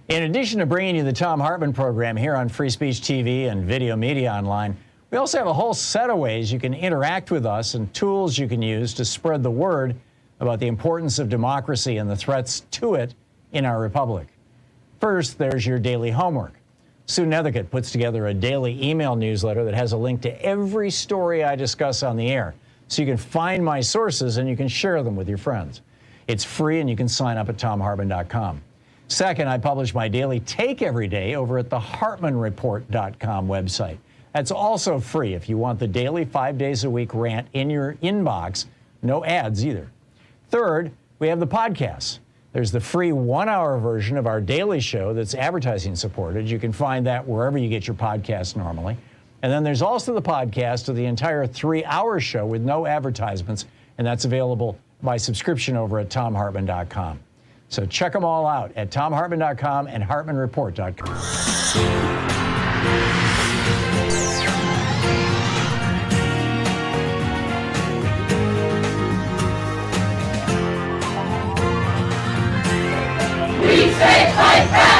In addition to bringing you the Thom Hartmann program here on Free Speech TV and Video Media Online, we also have a whole set of ways you can interact with us and tools you can use to spread the word about the importance of democracy and the threats to it in our republic. First, there's your daily homework. Sue Nethercutt puts together a daily email newsletter that has a link to every story I discuss on the air, so you can find my sources and you can share them with your friends. It's free and you can sign up at thomhartmann.com. Second, I publish my daily take every day over at the hartmannreport.com website. That's also free if you want the daily 5 days a week rant in your inbox. No ads either. Third, we have the podcasts. There's the free 1-hour version of our daily show that's advertising supported. You can find that wherever you get your podcasts normally. And then there's also the podcast of the entire 3-hour show with no advertisements, and that's available by subscription over at thomhartmann.com. So check them all out at thomhartmann.com and hartmannreport.com. We say fight back!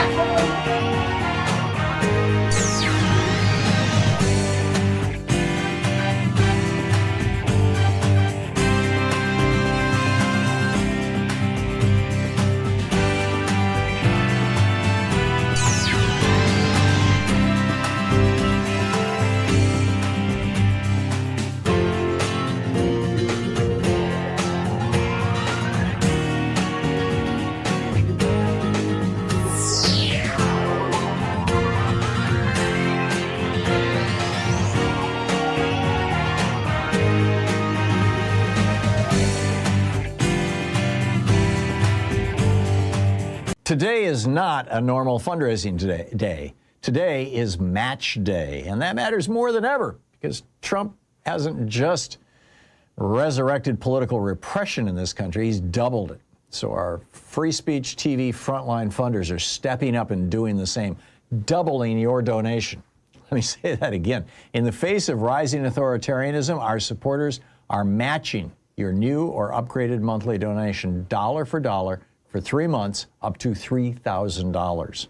Today is not a normal fundraising day. Today is match day, and that matters more than ever because Trump hasn't just resurrected political repression in this country, he's doubled it. So our free speech TV frontline funders are stepping up and doing the same, doubling your donation. Let me say that again. In the face of rising authoritarianism, our supporters are matching your new or upgraded monthly donation dollar for dollar for 3 months, up to $3,000.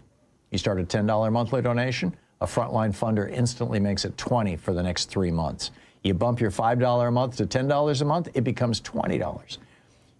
You start a $10 monthly donation, a frontline funder instantly makes it $20 for the next 3 months. You bump your $5 a month to $10 a month, it becomes $20.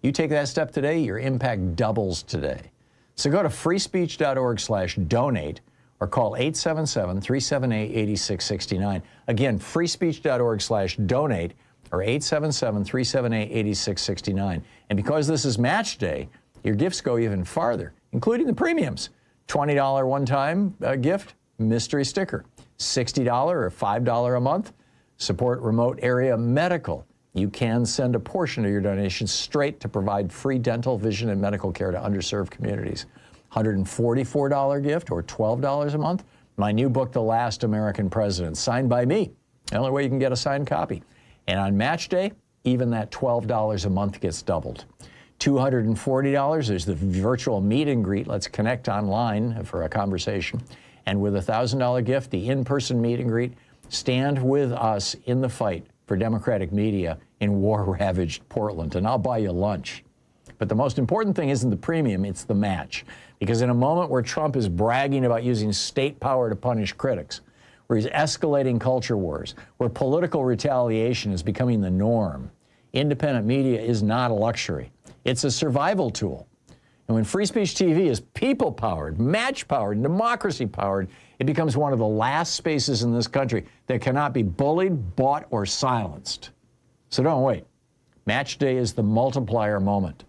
You take that step today, your impact doubles today. So go to freespeech.org/donate or call 877-378-8669. Again, freespeech.org/donate or 877-378-8669. And because this is match day, your gifts go even farther, including the premiums. $20 one-time gift, mystery sticker. $60 or $5 a month, support remote area medical. You can send a portion of your donation straight to provide free dental, vision, and medical care to underserved communities. $144 gift or $12 a month, my new book, The Last American President, signed by me. The only way you can get a signed copy. And on match day, even that $12 a month gets doubled. $240, there's the virtual meet and greet. Let's connect online for a conversation. And with a $1,000 gift, the in-person meet and greet. Stand with us in the fight for democratic media in war-ravaged Portland, and I'll buy you lunch. But the most important thing isn't the premium, it's the match. Because in a moment where Trump is bragging about using state power to punish critics, where he's escalating culture wars, where political retaliation is becoming the norm, independent media is not a luxury. It's a survival tool. And when free speech TV is people-powered, match-powered, democracy-powered, it becomes one of the last spaces in this country that cannot be bullied, bought, or silenced. So don't wait. Match day is the multiplier moment.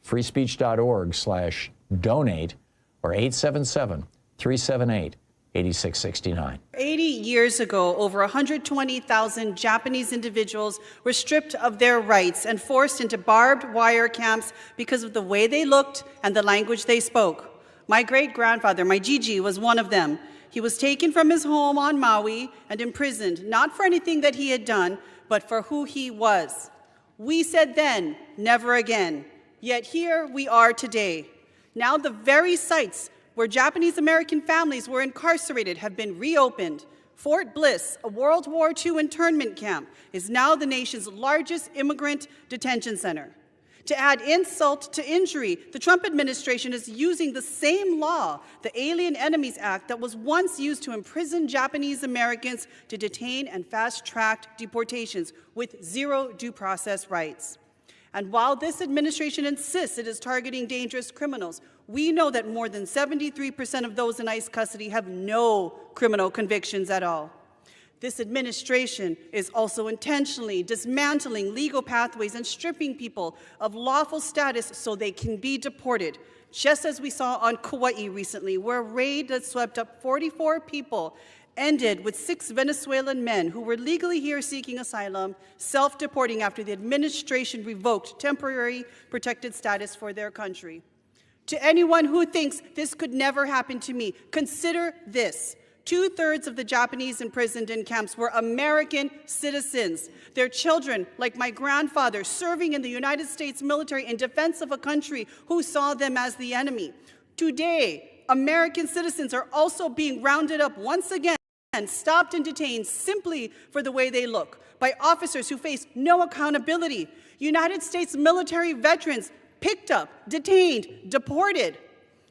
freespeech.org/donate or 877-378-8669. 80 years ago, over 120,000 Japanese individuals were stripped of their rights and forced into barbed wire camps because of the way they looked and the language they spoke. My great-grandfather, my Gigi, was one of them. He was taken from his home on Maui and imprisoned, not for anything that he had done, but for who he was. We said then, never again. Yet here we are today. Now the very sites where Japanese American families were incarcerated have been reopened. Fort Bliss, a World War II internment camp, is now the nation's largest immigrant detention center. To add insult to injury, the Trump administration is using the same law, the Alien Enemies Act, that was once used to imprison Japanese Americans to detain and fast-track deportations with zero due process rights. And while this administration insists it is targeting dangerous criminals, we know that more than 73% of those in ICE custody have no criminal convictions at all. This administration is also intentionally dismantling legal pathways and stripping people of lawful status so they can be deported, just as we saw on Kauai recently, where a raid that swept up 44 people ended with 6 Venezuelan men who were legally here seeking asylum, self-deporting after the administration revoked temporary protected status for their country. To anyone who thinks this could never happen to me, consider this. 2/3 of the Japanese imprisoned in camps were American citizens. Their children, like my grandfather, serving in the United States military in defense of a country who saw them as the enemy. Today, American citizens are also being rounded up once again and stopped and detained simply for the way they look by officers who face no accountability. United States military veterans picked up, detained, deported.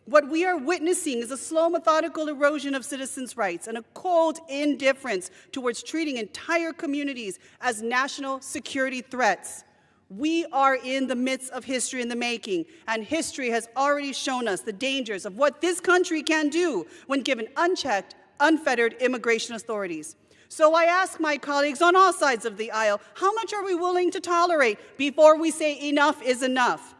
What we are witnessing is a slow, methodical erosion of citizens' rights and a cold indifference towards treating entire communities as national security threats. We are in the midst of history in the making, and history has already shown us the dangers of what this country can do when given unchecked, unfettered immigration authorities. So I ask my colleagues on all sides of the aisle, how much are we willing to tolerate before we say enough is enough?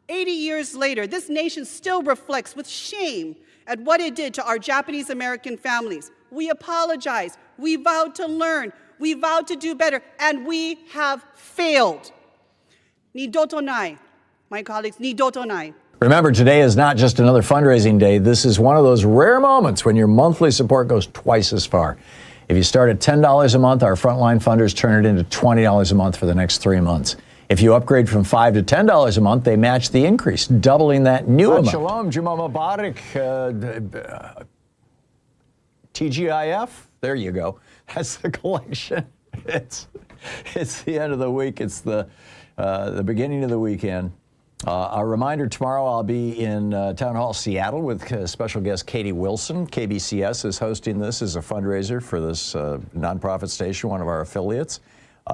80 years later, this nation still reflects with shame at what it did to our Japanese American families. We apologize, we vowed to learn, we vowed to do better, and we have failed. Nidoto nai, my colleagues, nidoto nai. Remember, today is not just another fundraising day. This is one of those rare moments when your monthly support goes twice as far. If you start at $10 a month, our frontline funders turn it into $20 a month for the next 3 months. If you upgrade from $5 to $10 a month, they match the increase, doubling that new amount. Shalom, Juma Mubarak, TGIF. There you go. That's the collection. It's the end of the week. It's the beginning of the weekend. A reminder, tomorrow I'll be in Town Hall, Seattle with special guest Katie Wilson. KBCS is hosting this as a fundraiser for this nonprofit station, one of our affiliates.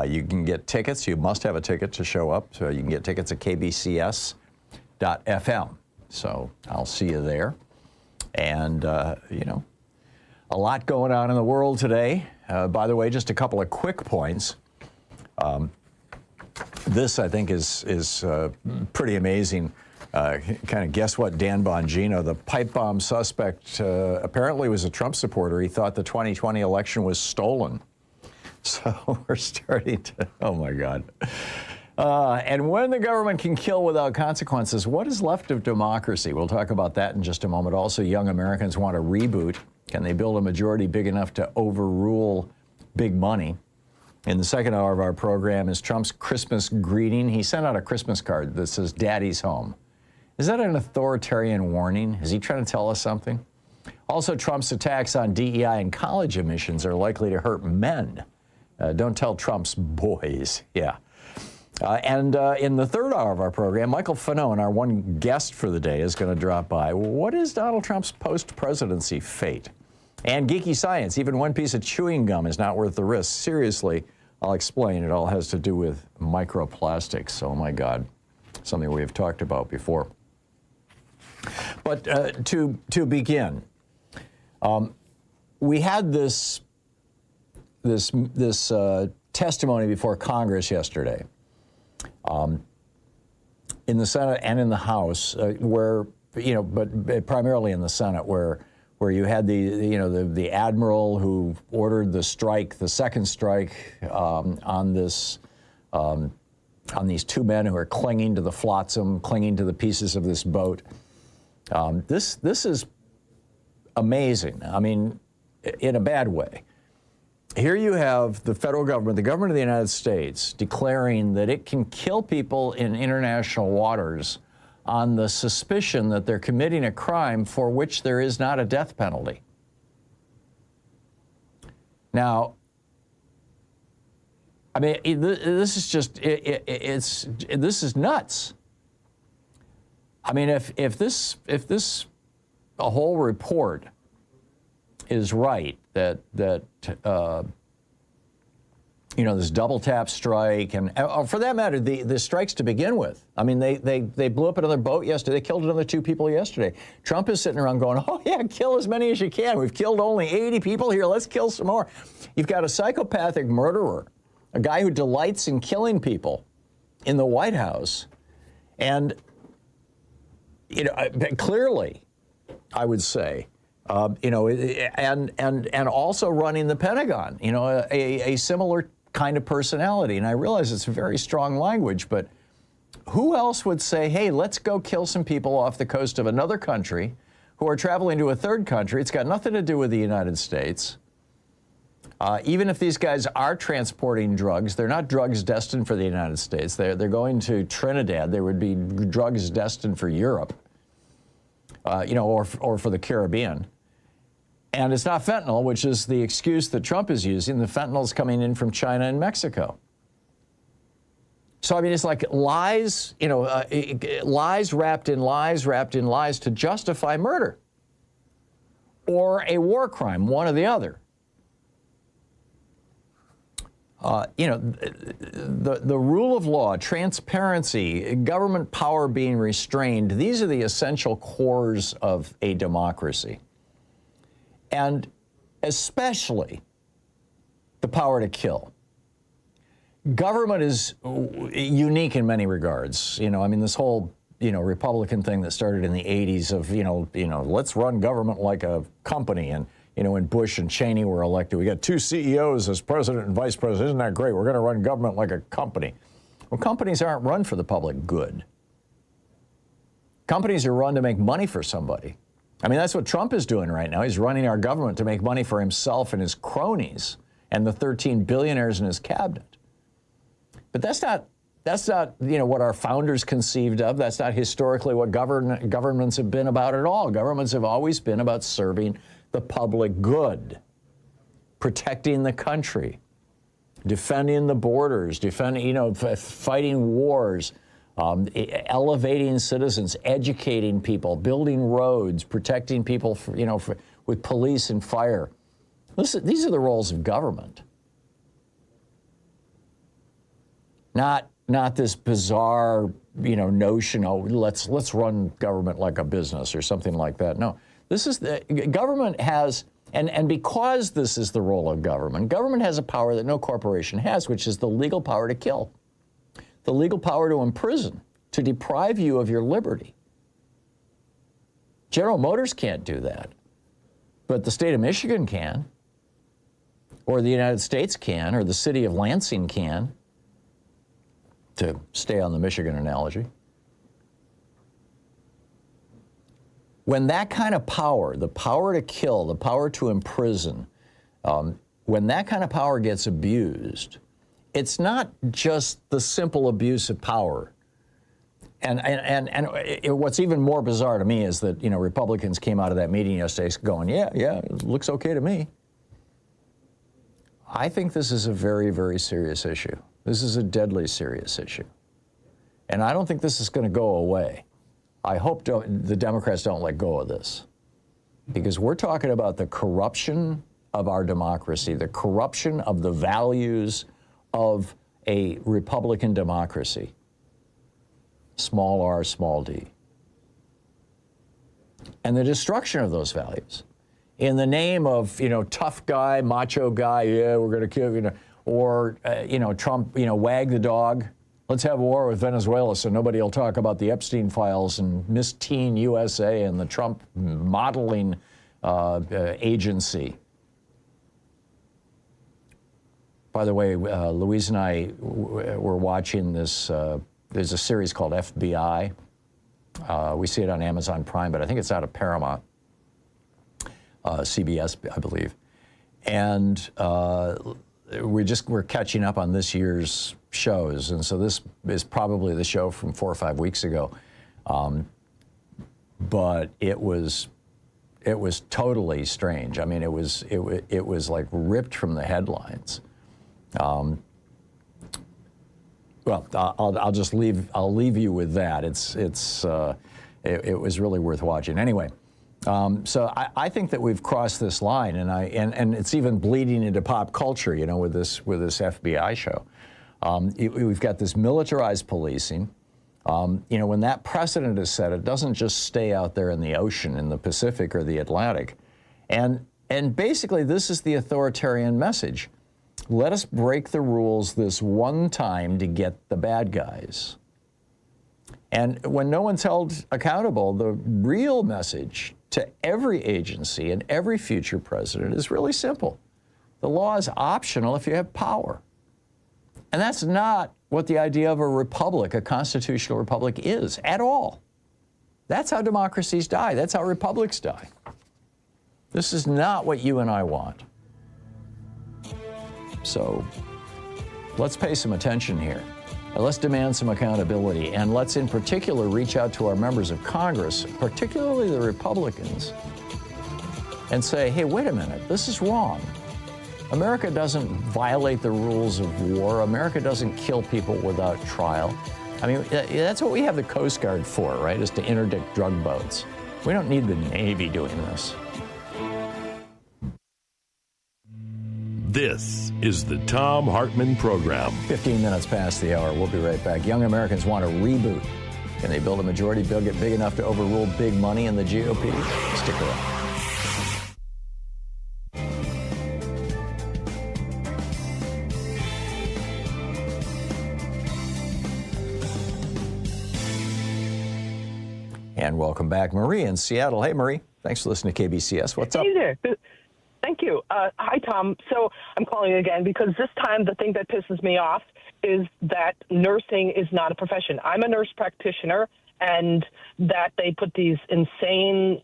You can get tickets. You must have a ticket to show up. So you can get tickets at kbcs.fm. So I'll see you there. And, you know, a lot going on in the world today. By the way, just a couple of quick points. This, I think, is pretty amazing. Kind of guess what, Dan Bongino, the pipe bomb suspect, apparently was a Trump supporter. He thought the 2020 election was stolen. So we're starting to, oh my God. And when the government can kill without consequences, what is left of democracy? We'll talk about that in just a moment. Also, young Americans want a reboot. Can they build a majority big enough to overrule big money? In the second hour of our program is Trump's Christmas greeting. He sent out a Christmas card that says, "Daddy's home." Is that an authoritarian warning? Is he trying to tell us something? Also, Trump's attacks on DEI and college admissions are likely to hurt men. Don't tell Trump's boys. Yeah. And in the third hour of our program, Michael Fanone, our one guest for the day, is going to drop by. What is Donald Trump's post-presidency fate? And Geeky Science, even one piece of chewing gum is not worth the risk. Seriously, I'll explain. It all has to do with microplastics. Oh, my God. Something we've talked about before. But to begin, we had this testimony before Congress yesterday, in the Senate and in the House, where, you know, but primarily in the Senate, where you had the admiral who ordered the strike, the second strike, on these two men who are clinging to the flotsam, clinging to the pieces of this boat. This is amazing. I mean, in a bad way. Here you have the federal government, the government of the United States, declaring that it can kill people in international waters on the suspicion that they're committing a crime for which there is not a death penalty. Now, I mean, this is just, this is nuts. I mean, if this a whole report is right, that you know, this double tap strike, and for that matter, the strikes to begin with. I mean, they blew up another boat yesterday. They killed another 2 people yesterday. Trump is sitting around going, oh yeah, kill as many as you can. We've killed only 80 people here. Let's kill some more. You've got a psychopathic murderer, a guy who delights in killing people in the White House. And, you know, clearly, I would say, you know, and also running the Pentagon, you know, a similar kind of personality. And I realize it's very strong language, but who else would say, hey, let's go kill some people off the coast of another country who are traveling to a third country? It's got nothing to do with the United States. Even if these guys are transporting drugs, they're not drugs destined for the United States. They're going to Trinidad. There would be drugs destined for Europe, you know, or for the Caribbean. And it's not fentanyl, which is the excuse that Trump is using. The fentanyl's coming in from China and Mexico. So, I mean, it's like lies, you know, lies wrapped in lies to justify murder or a war crime, one or the other. You know, the rule of law, transparency, government power being restrained, these are the essential cores of a democracy. And especially the power to kill. Government is unique in many regards. You know, I mean, this whole, you know, Republican thing that started in the 80s of, you know, let's run government like a company. And, you know, when Bush and Cheney were elected, we got 2 CEOs as president and vice president. Isn't that great? We're going to run government like a company. Well, companies aren't run for the public good. Companies are run to make money for somebody. I mean, that's what Trump is doing right now. He's running our government to make money for himself and his cronies and the 13 billionaires in his cabinet. But that's not, you know, what our founders conceived of. That's not historically what governments have been about at all. Governments have always been about serving the public good, protecting the country, defending the borders, you know, fighting wars, elevating citizens, educating people, building roads, protecting people, you know, with police and fire. Listen, these are the roles of government. Not this bizarre, you know, notion, oh, let's run government like a business or something like that. No, this is government has, and because this is the role of government has a power that no corporation has, which is the legal power to kill. The legal power to imprison, to deprive you of your liberty. General Motors can't do that, but the state of Michigan can, or the United States can, or the city of Lansing can, to stay on the Michigan analogy. When that kind of power, the power to kill, the power to imprison, when that kind of power gets abused, it's not just the simple abuse of power. And what's even more bizarre to me is that, you know, Republicans came out of that meeting yesterday going, yeah, it looks okay to me. I think this is a very, very serious issue. This is a deadly serious issue. And I don't think this is going to go away. I hope the Democrats don't let go of this, because we're talking about the corruption of our democracy, the corruption of the values of a Republican democracy. Small r, small d. And the destruction of those values in the name of, you know, tough guy, macho guy, yeah, we're going to kill, you know, or, you know, Trump, you know, wag the dog. Let's have a war with Venezuela so nobody will talk about the Epstein files and Miss Teen USA and the Trump modeling agency. By the way, Louise and I were watching this. There's a series called FBI. We see it on Amazon Prime, but I think it's out of Paramount, CBS, I believe. And we're catching up on this year's shows, and so this is probably the show from 4 or 5 weeks ago. But it was totally strange. I mean, it was like ripped from the headlines. Well, I'll leave you with that. it was really worth watching. Anyway, so I think that we've crossed this line, and it's even bleeding into pop culture, you know, with this FBI show. We've got this militarized policing. You know, when that precedent is set, it doesn't just stay out there in the ocean, in the Pacific or the Atlantic. And basically, this is the authoritarian message. Let us break the rules this one time to get the bad guys. And when no one's held accountable, the real message to every agency and every future president is really simple. The law is optional if you have power. And that's not what the idea of a republic, a constitutional republic, is at all. That's how democracies die. That's how republics die. This is not what you and I want. So let's pay some attention here. Let's demand some accountability, and let's in particular reach out to our members of Congress, particularly the Republicans, and say, hey, wait a minute, this is wrong. America doesn't violate the rules of war. America doesn't kill people without trial. I mean, that's what we have the Coast Guard for, right, is to interdict drug boats. We don't need the Navy doing this. This is the Thom Hartmann Program. 15 minutes past the hour. We'll be right back. Young Americans want a reboot. Can they build a majority bill, get big enough to overrule big money in the GOP? Stick around. And welcome back, Marie in Seattle. Hey, Marie. Thanks for listening to KBCS. What's up? Hey there. Thank you. Hi, Tom. So I'm calling again because this time the thing that pisses me off is that nursing is not a profession. I'm a nurse practitioner, and that they put these insane,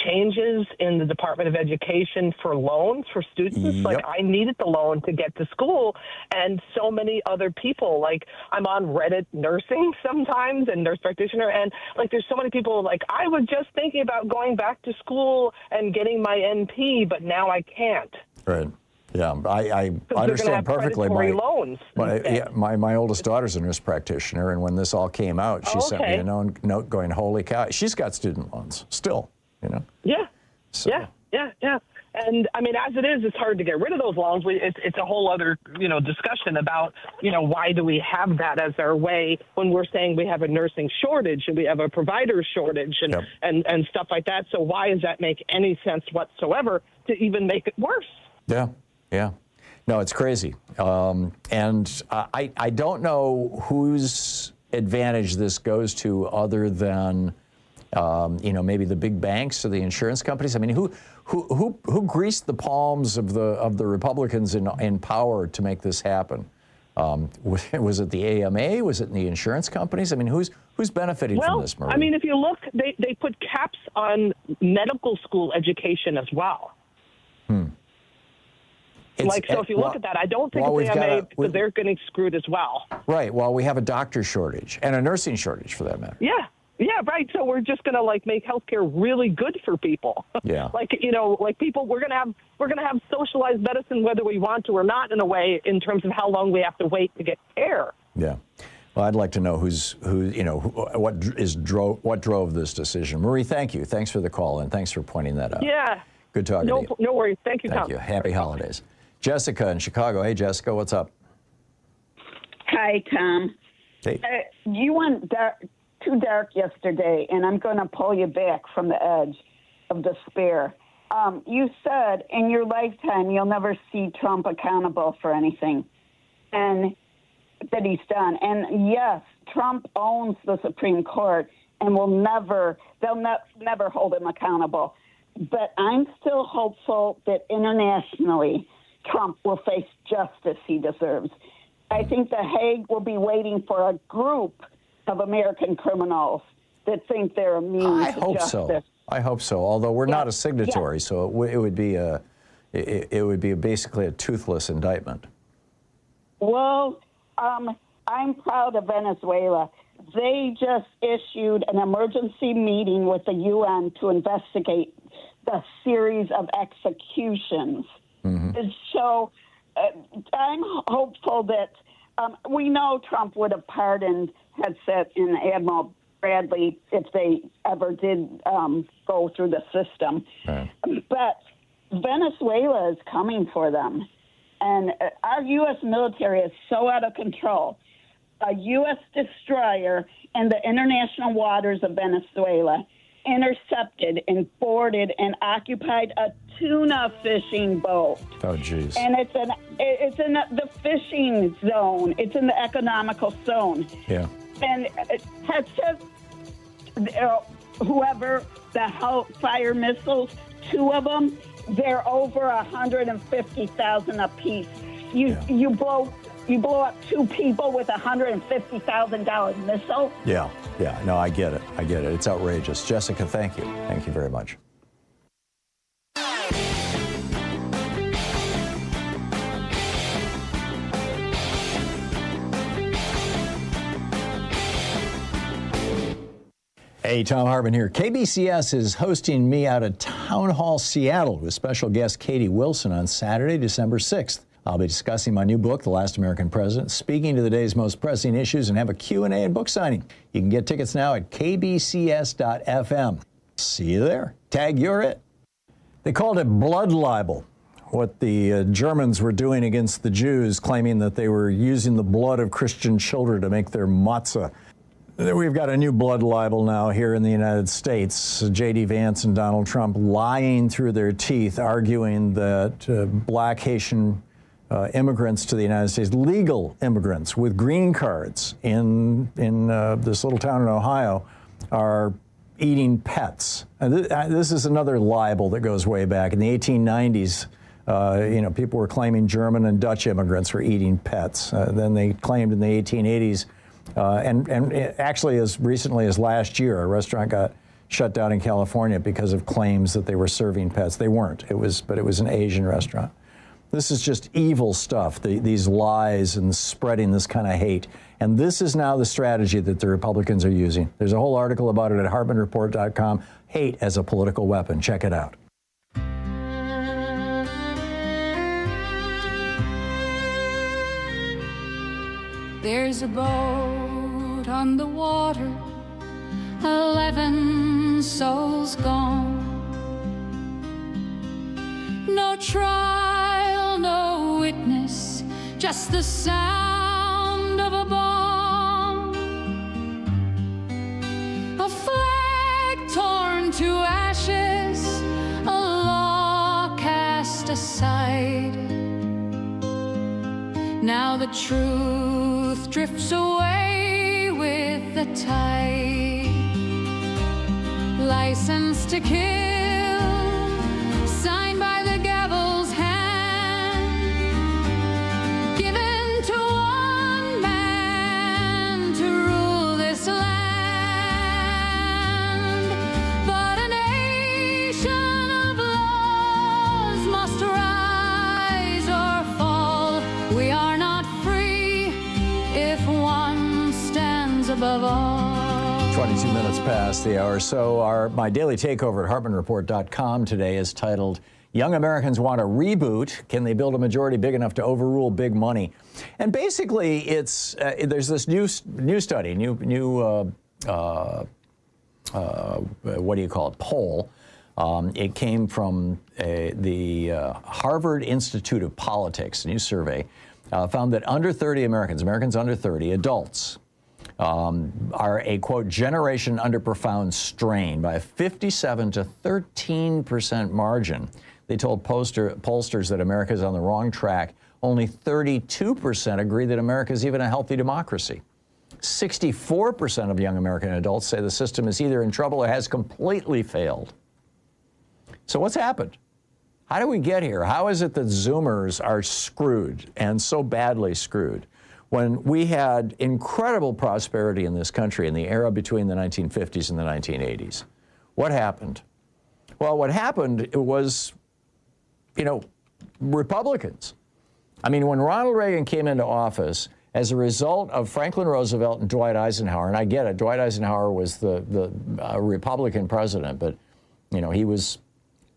changes in the Department of Education for loans for students. Yep. I needed the loan to get to school, and so many other people. I'm on Reddit nursing sometimes and nurse practitioner, and there's so many people I was just thinking about going back to school and getting my NP, but now I can't. Right. Yeah, I understand perfectly. My oldest daughter's a nurse practitioner, and when this all came out, she sent me a note going, "Holy cow!" She's got student loans still, you know. Yeah. So. Yeah. And I mean, as it is, it's hard to get rid of those loans. It's a whole other, discussion about, why do we have that as our way when we're saying we have a nursing shortage and we have a provider shortage and stuff like that. So why does that make any sense whatsoever to even make it worse? Yeah. No, it's crazy. And I don't know whose advantage this goes to other than, maybe the big banks or the insurance companies. I mean, who greased the palms of the Republicans in power to make this happen? Was it the AMA? Was it the insurance companies? I mean, who's benefiting from this, Marie? I mean, if you look, they put caps on medical school education as well. So if you look at that, I don't think it's AMA because they're getting screwed as well. Right. Well, we have a doctor shortage and a nursing shortage for that matter. Yeah, right. So we're just going to make healthcare really good for people. Yeah. People, we're going to have socialized medicine whether we want to or not, in a way, in terms of how long we have to wait to get care. Yeah. Well, I'd like to know what drove this decision. Marie, thank you. Thanks for the call and thanks for pointing that out. Yeah. Good talking to you. No worries. Thank you, Tom. Thank you. Happy holidays. Jessica in Chicago. Hey, Jessica, what's up? Hi, Tom. Hey. You went too dark yesterday, and I'm going to pull you back from the edge of despair. You said in your lifetime you'll never see Trump accountable for anything and that he's done. And yes, Trump owns the Supreme Court and they'll never hold him accountable. But I'm still hopeful that internationally Trump will face justice he deserves. I think The Hague will be waiting for a group of American criminals that think they're immune to justice. I hope so. Although we're not a signatory, so it would be basically a toothless indictment. Well, I'm proud of Venezuela. They just issued an emergency meeting with the UN to investigate the series of executions. And so I'm hopeful that we know Trump would have pardoned Hegseth and Admiral badly if they ever did go through the system. Right. But Venezuela is coming for them. And our U.S. military is so out of control. A U.S. destroyer in the international waters of Venezuela intercepted and boarded and occupied a tuna fishing boat. Oh, geez. And it's in the fishing zone. It's in the economical zone. Yeah. And it has whoever the Hellfire missiles, 2 of them, they're over 150,000 apiece. You blow up 2 people with $150,000 missile. Yeah. No, I get it. It's outrageous. Jessica, thank you. Thank you very much. Hey, Thom Hartmann here. KBCS is hosting me out at Town Hall Seattle with special guest Katie Wilson on Saturday, December 6th. I'll be discussing my new book, The Last American President, speaking to the day's most pressing issues, and have a Q&A and book signing. You can get tickets now at kbcs.fm. See you there. Tag, you're it. They called it blood libel, what the Germans were doing against the Jews, claiming that they were using the blood of Christian children to make their matzah. We've got a new blood libel now here in the United States. J.D. Vance and Donald Trump lying through their teeth, arguing that black Haitian immigrants to the United States, legal immigrants with green cards in this little town in Ohio, are eating pets. This is another libel that goes way back. In the 1890s, people were claiming German and Dutch immigrants were eating pets. Then they claimed in the 1880s, and actually as recently as last year, a restaurant got shut down in California because of claims that they were serving pets. They weren't. But it was an Asian restaurant. This is just evil stuff, these lies and spreading this kind of hate. And this is now the strategy that the Republicans are using. There's a whole article about it at HartmannReport.com, Hate as a Political Weapon. Check it out. There's a boat on the water, 11 souls gone. No trial, no witness, just the sound of a bomb. A flag torn to ashes, a law cast aside. Now the truth drifts away with the tide. License to kill, signed by the gavel's hand, given to one man to rule this land. But a nation of laws must rise or fall. We are not free if one stands above all. 22 minutes past the hour. So my daily takeover at HartmannReport.com today is titled, Young Americans Want a Reboot. Can they build a majority big enough to overrule big money? And basically, it's there's this new study, what do you call it, poll. It came from the Harvard Institute of Politics, a new survey, found that under 30 Americans under 30, adults, are a, quote, generation under profound strain by a 57 to 13% margin. They told pollsters that America is on the wrong track. Only 32% agree that America is even a healthy democracy. 64% of young American adults say the system is either in trouble or has completely failed. So what's happened? How did we get here? How is it that Zoomers are screwed, and so badly screwed, when we had incredible prosperity in this country in the era between the 1950s and the 1980s? What happened? Well, what happened was, Republicans. I mean, when Ronald Reagan came into office, as a result of Franklin Roosevelt and Dwight Eisenhower, and I get it, Dwight Eisenhower was the Republican president, but, he was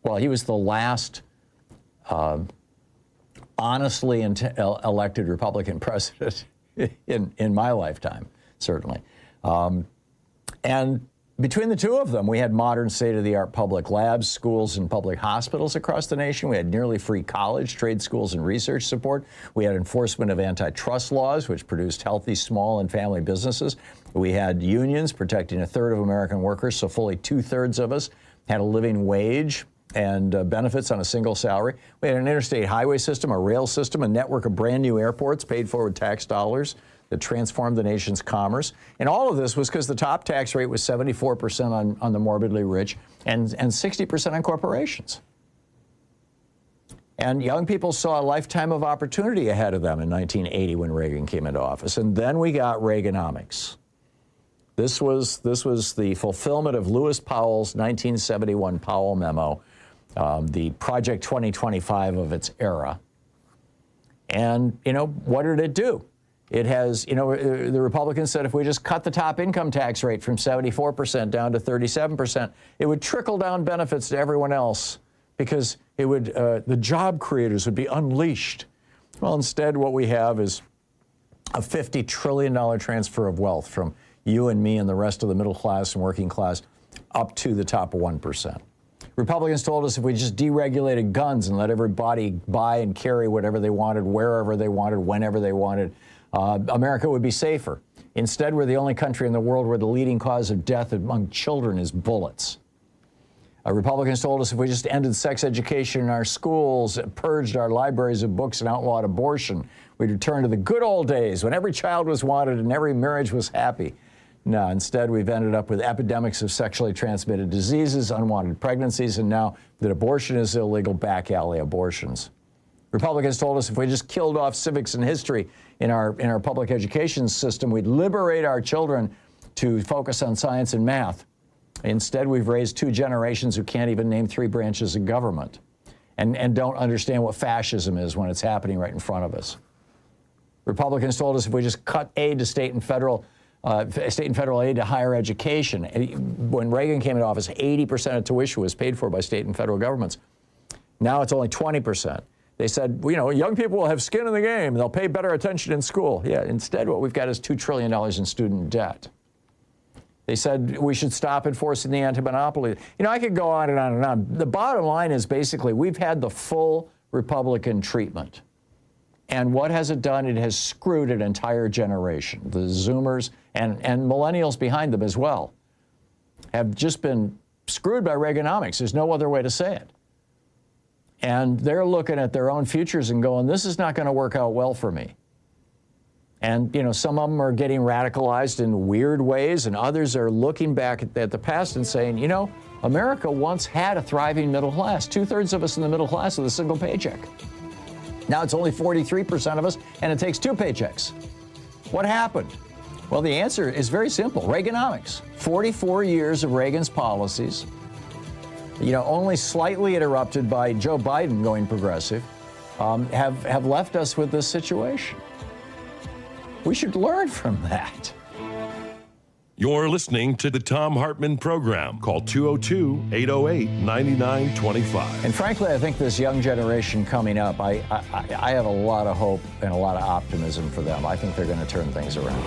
the last honestly elected Republican president in my lifetime, certainly. And between the two of them, we had modern state-of-the-art public labs, schools, and public hospitals across the nation. We had nearly free college, trade schools, and research support. We had enforcement of antitrust laws, which produced healthy small and family businesses. We had unions protecting a third of American workers, so fully two-thirds of us had a living wage and benefits on a single salary. We had an interstate highway system, a rail system, a network of brand new airports paid for with tax dollars that transformed the nation's commerce. And all of this was because the top tax rate was 74% on the morbidly rich and 60% on corporations. And young people saw a lifetime of opportunity ahead of them in 1980 when Reagan came into office. And then we got Reaganomics. This was the fulfillment of Lewis Powell's 1971 Powell memo, the Project 2025 of its era. And, what did it do? It has, the Republicans said if we just cut the top income tax rate from 74% down to 37%, it would trickle down benefits to everyone else because it would, the job creators would be unleashed. Well, instead, what we have is a $50 trillion transfer of wealth from you and me and the rest of the middle class and working class up to the top 1%. Republicans told us if we just deregulated guns and let everybody buy and carry whatever they wanted, wherever they wanted, whenever they wanted, America would be safer. Instead, we're the only country in the world where the leading cause of death among children is bullets. Republicans told us if we just ended sex education in our schools, purged our libraries of books, and outlawed abortion, we'd return to the good old days when every child was wanted and every marriage was happy. No, instead, we've ended up with epidemics of sexually transmitted diseases, unwanted pregnancies, and now that abortion is illegal, back alley abortions. Republicans told us if we just killed off civics and history in our public education system, we'd liberate our children to focus on science and math. Instead, we've raised two generations who can't even name three branches of government and don't understand what fascism is when it's happening right in front of us. Republicans told us if we just cut aid to state and federal aid to higher education. When Reagan came into office, 80% of tuition was paid for by state and federal governments. Now it's only 20%. They said, young people will have skin in the game. They'll pay better attention in school. Yeah, instead what we've got is $2 trillion in student debt. They said we should stop enforcing the anti-monopoly. I could go on and on and on. The bottom line is basically we've had the full Republican treatment. And what has it done? It has screwed an entire generation. The Zoomers and millennials behind them as well have just been screwed by Reaganomics. There's no other way to say it. And they're looking at their own futures and going, this is not going to work out well for me. And, some of them are getting radicalized in weird ways, and others are looking back at the past and saying, America once had a thriving middle class. 2/3 of us in the middle class with a single paycheck. Now it's only 43% of us, and it takes two paychecks. What happened? Well, the answer is very simple. Reaganomics. 44 years of Reagan's policies, only slightly interrupted by Joe Biden going progressive, have left us with this situation. We should learn from that. You're listening to the Thom Hartmann Program. Call 202-808-9925. And frankly, I think this young generation coming up, I have a lot of hope and a lot of optimism for them. I think they're going to turn things around.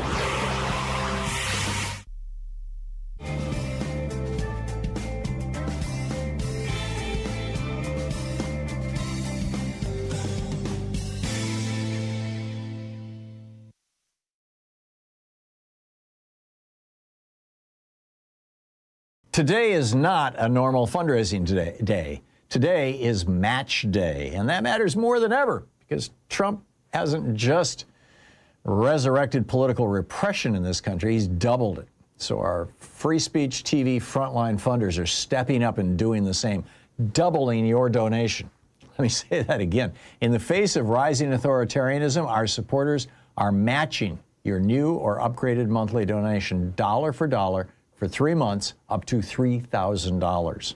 Today is not a normal fundraising day. Today is match day, and that matters more than ever because Trump hasn't just resurrected political repression in this country, he's doubled it. So our free speech TV frontline funders are stepping up and doing the same, doubling your donation. Let me say that again. In the face of rising authoritarianism, our supporters are matching your new or upgraded monthly donation dollar for dollar for 3 months, up to $3,000.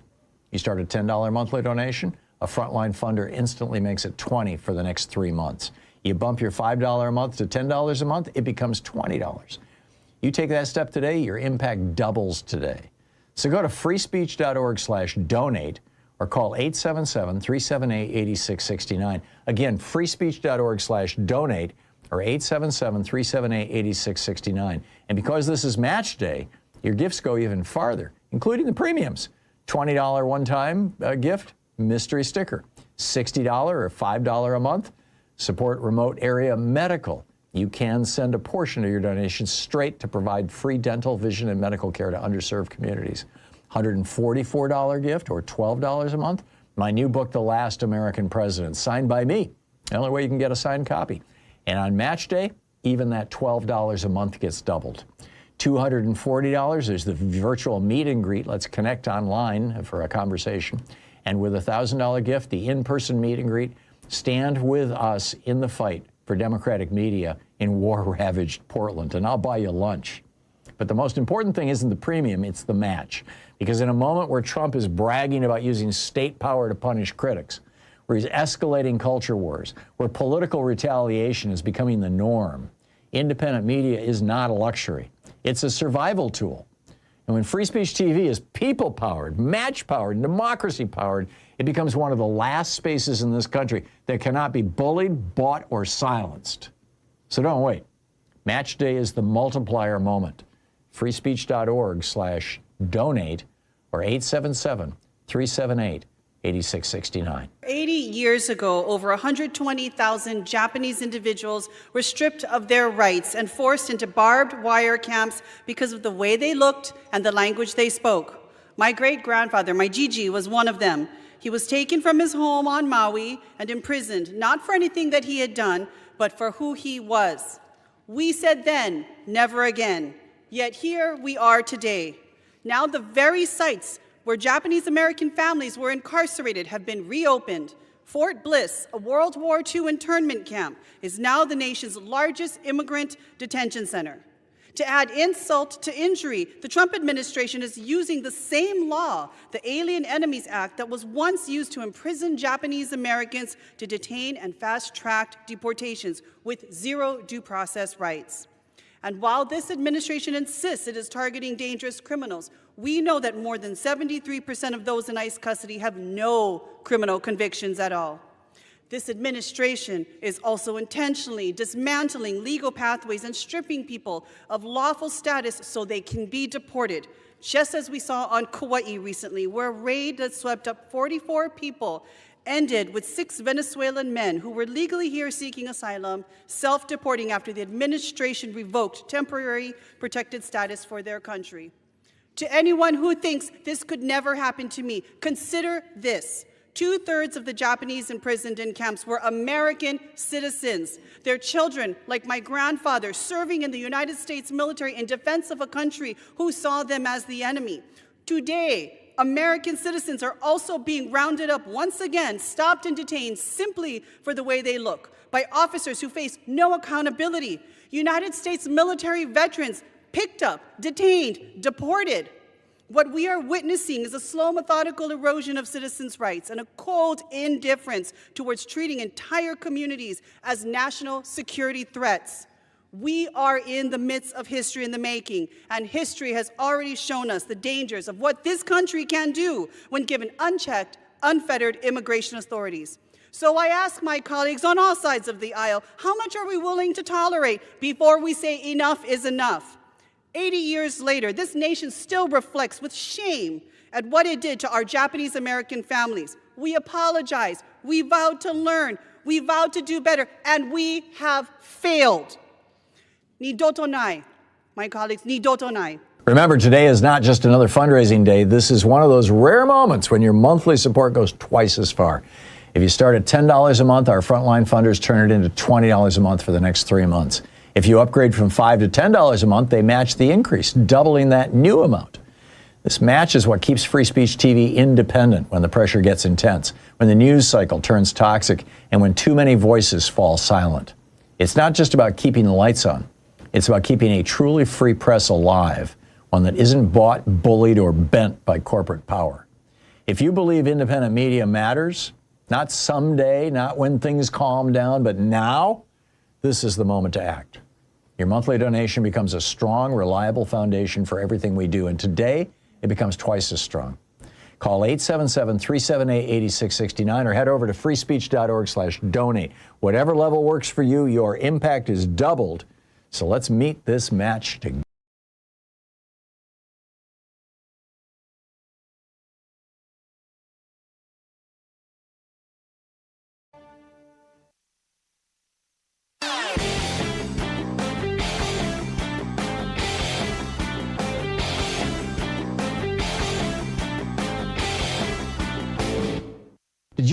You start a $10 monthly donation, a frontline funder instantly makes it $20 for the next 3 months. You bump your $5 a month to $10 a month, it becomes $20. You take that step today, your impact doubles today. So go to freespeech.org/donate or call 877-378-8669. Again, freespeech.org/donate or 877-378-8669. And because this is match day, your gifts go even farther, including the premiums. $20 one-time gift, mystery sticker. $60 or $5 a month, support remote area medical. You can send a portion of your donation straight to provide free dental, vision, and medical care to underserved communities. $144 gift or $12 a month. My new book, The Last American President, signed by me. The only way you can get a signed copy. And on match day, even that $12 a month gets doubled. $240, there's the virtual meet and greet. Let's connect online for a conversation. And with a $1,000 gift, the in-person meet and greet. Stand with us in the fight for democratic media in war-ravaged Portland, and I'll buy you lunch. But the most important thing isn't the premium, it's the match. Because in a moment where Trump is bragging about using state power to punish critics, where he's escalating culture wars, where political retaliation is becoming the norm, independent media is not a luxury. It's a survival tool. And when free speech TV is people-powered, match-powered, democracy-powered, it becomes one of the last spaces in this country that cannot be bullied, bought, or silenced. So don't wait. Match day is the multiplier moment. freespeech.org/donate or 877-378-8669. 80 years ago, over 120,000 Japanese individuals were stripped of their rights and forced into barbed wire camps because of the way they looked and the language they spoke. My great-grandfather, my Gigi, was one of them. He was taken from his home on Maui and imprisoned, not for anything that he had done, but for who he was. We said then, never again. Yet here we are today. Now the very sites where Japanese American families were incarcerated have been reopened. Fort Bliss, a World War II internment camp, is now the nation's largest immigrant detention center. To add insult to injury, the Trump administration is using the same law, the Alien Enemies Act, that was once used to imprison Japanese Americans to detain and fast-track deportations with zero due process rights. And while this administration insists it is targeting dangerous criminals, we know that more than 73% of those in ICE custody have no criminal convictions at all. This administration is also intentionally dismantling legal pathways and stripping people of lawful status so they can be deported, just as we saw on Kauai recently, where a raid that swept up 44 people ended with 6 Venezuelan men who were legally here seeking asylum, self-deporting after the administration revoked temporary protected status for their country. To anyone who thinks this could never happen to me, consider this. 2/3 of the Japanese imprisoned in camps were American citizens. Their children, like my grandfather, serving in the United States military in defense of a country who saw them as the enemy. Today, American citizens are also being rounded up once again, stopped and detained simply for the way they look, by officers who face no accountability. United States military veterans picked up, detained, deported. What we are witnessing is a slow, methodical erosion of citizens' rights and a cold indifference towards treating entire communities as national security threats. We are in the midst of history in the making, and history has already shown us the dangers of what this country can do when given unchecked, unfettered immigration authorities. So I ask my colleagues on all sides of the aisle, how much are we willing to tolerate before we say enough is enough? 80 years later, this nation still reflects with shame at what it did to our Japanese American families. We apologize, we vowed to learn, we vowed to do better, and we have failed. Nidoto nai, my colleagues, nidoto nai. Remember, today is not just another fundraising day. This is one of those rare moments when your monthly support goes twice as far. If you start at $10 a month, our frontline funders turn it into $20 a month for the next 3 months. If you upgrade from $5 to $10 a month, they match the increase, doubling that new amount. This match is what keeps Free Speech TV independent when the pressure gets intense, when the news cycle turns toxic, and when too many voices fall silent. It's not just about keeping the lights on. It's about keeping a truly free press alive, one that isn't bought, bullied, or bent by corporate power. If you believe independent media matters, not someday, not when things calm down, but now, this is the moment to act. Your monthly donation becomes a strong, reliable foundation for everything we do, and today it becomes twice as strong. Call 877-378-8669 or head over to freespeech.org/donate. Whatever level works for you, your impact is doubled. So let's meet this match together.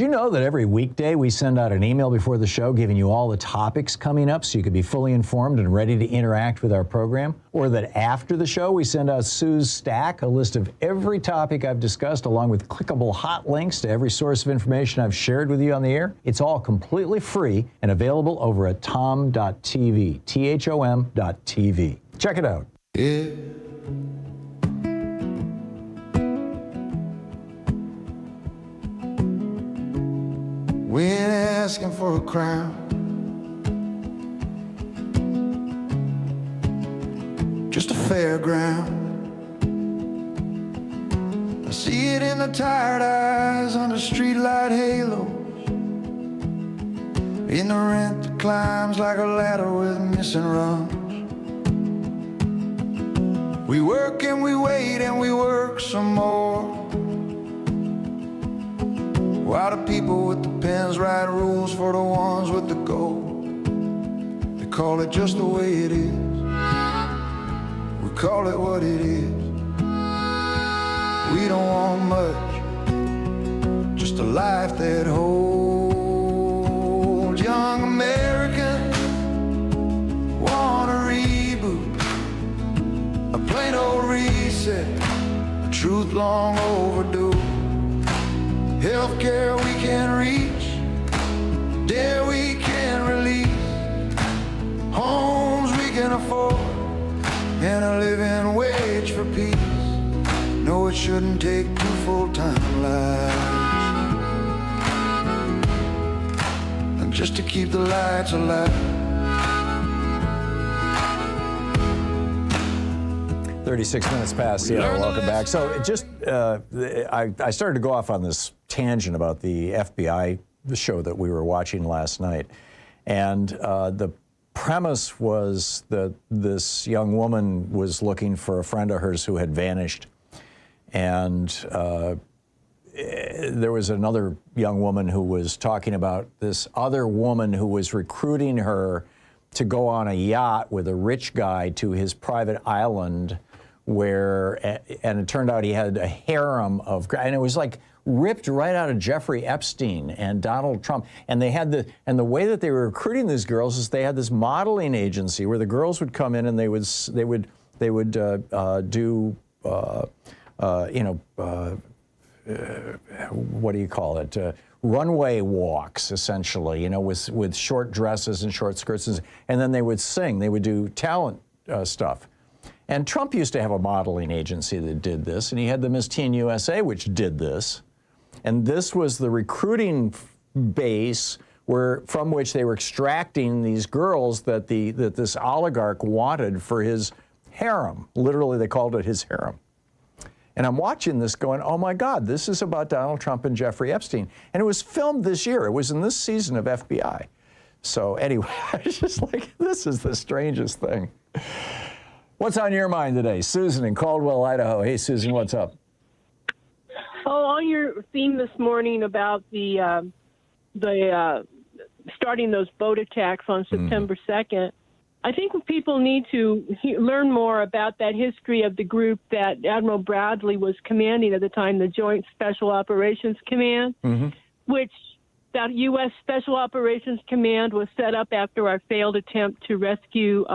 you know that every weekday we send out an email before the show giving you all the topics coming up so you can be fully informed and ready to interact with our program? Or that after the show we send out Sue's Stack, a list of every topic I've discussed along with clickable hot links to every source of information I've shared with you on the air? It's all completely free and available over at thom.tv, THOM.tv. Check it out. Yeah. We ain't asking for a crown, just a fairground. I see it in the tired eyes under streetlight halos, in the rent that climbs like a ladder with missing rungs. We work and we wait and we work some more, while the people with the pens write rules for the ones with the gold. They call it just the way it is. We call it what it is. We don't want much, just a life that holds. Young American, want a reboot, a plain old reset, a truth long overdue. Healthcare we can reach, dare we can release, homes we can afford, and a living wage for peace. No, it shouldn't take 2 full-time lives, and just to keep the lights alive. 36 minutes past the hour. Welcome back. So just, I started to go off on this tangent about the FBI, the show that we were watching last night. And the premise was that this young woman was looking for a friend of hers who had vanished. And there was another young woman who was talking about this other woman who was recruiting her to go on a yacht with a rich guy to his private island, where, and it turned out he had a harem of, and it was like ripped right out of Jeffrey Epstein and Donald Trump. And they had the way that they were recruiting these girls is they had this modeling agency where the girls would come in and they would do, what do you call it? Runway walks, essentially, with short dresses and short skirts, and then they would sing. They would do talent stuff. And Trump used to have a modeling agency that did this, and he had the Miss Teen USA, which did this. And this was the recruiting base from which they were extracting these girls that this oligarch wanted for his harem. Literally, they called it his harem. And I'm watching this going, oh my God, this is about Donald Trump and Jeffrey Epstein. And it was filmed this year. It was in this season of FBI. So anyway, I was just like, this is the strangest thing. What's on your mind today? Susan in Caldwell, Idaho. Hey, Susan, what's up? Oh, on your theme this morning about the starting those boat attacks on September 2nd, I think people need to learn more about that history of the group that Admiral Bradley was commanding at the time, the Joint Special Operations Command, which that U.S. Special Operations Command was set up after our failed attempt to rescue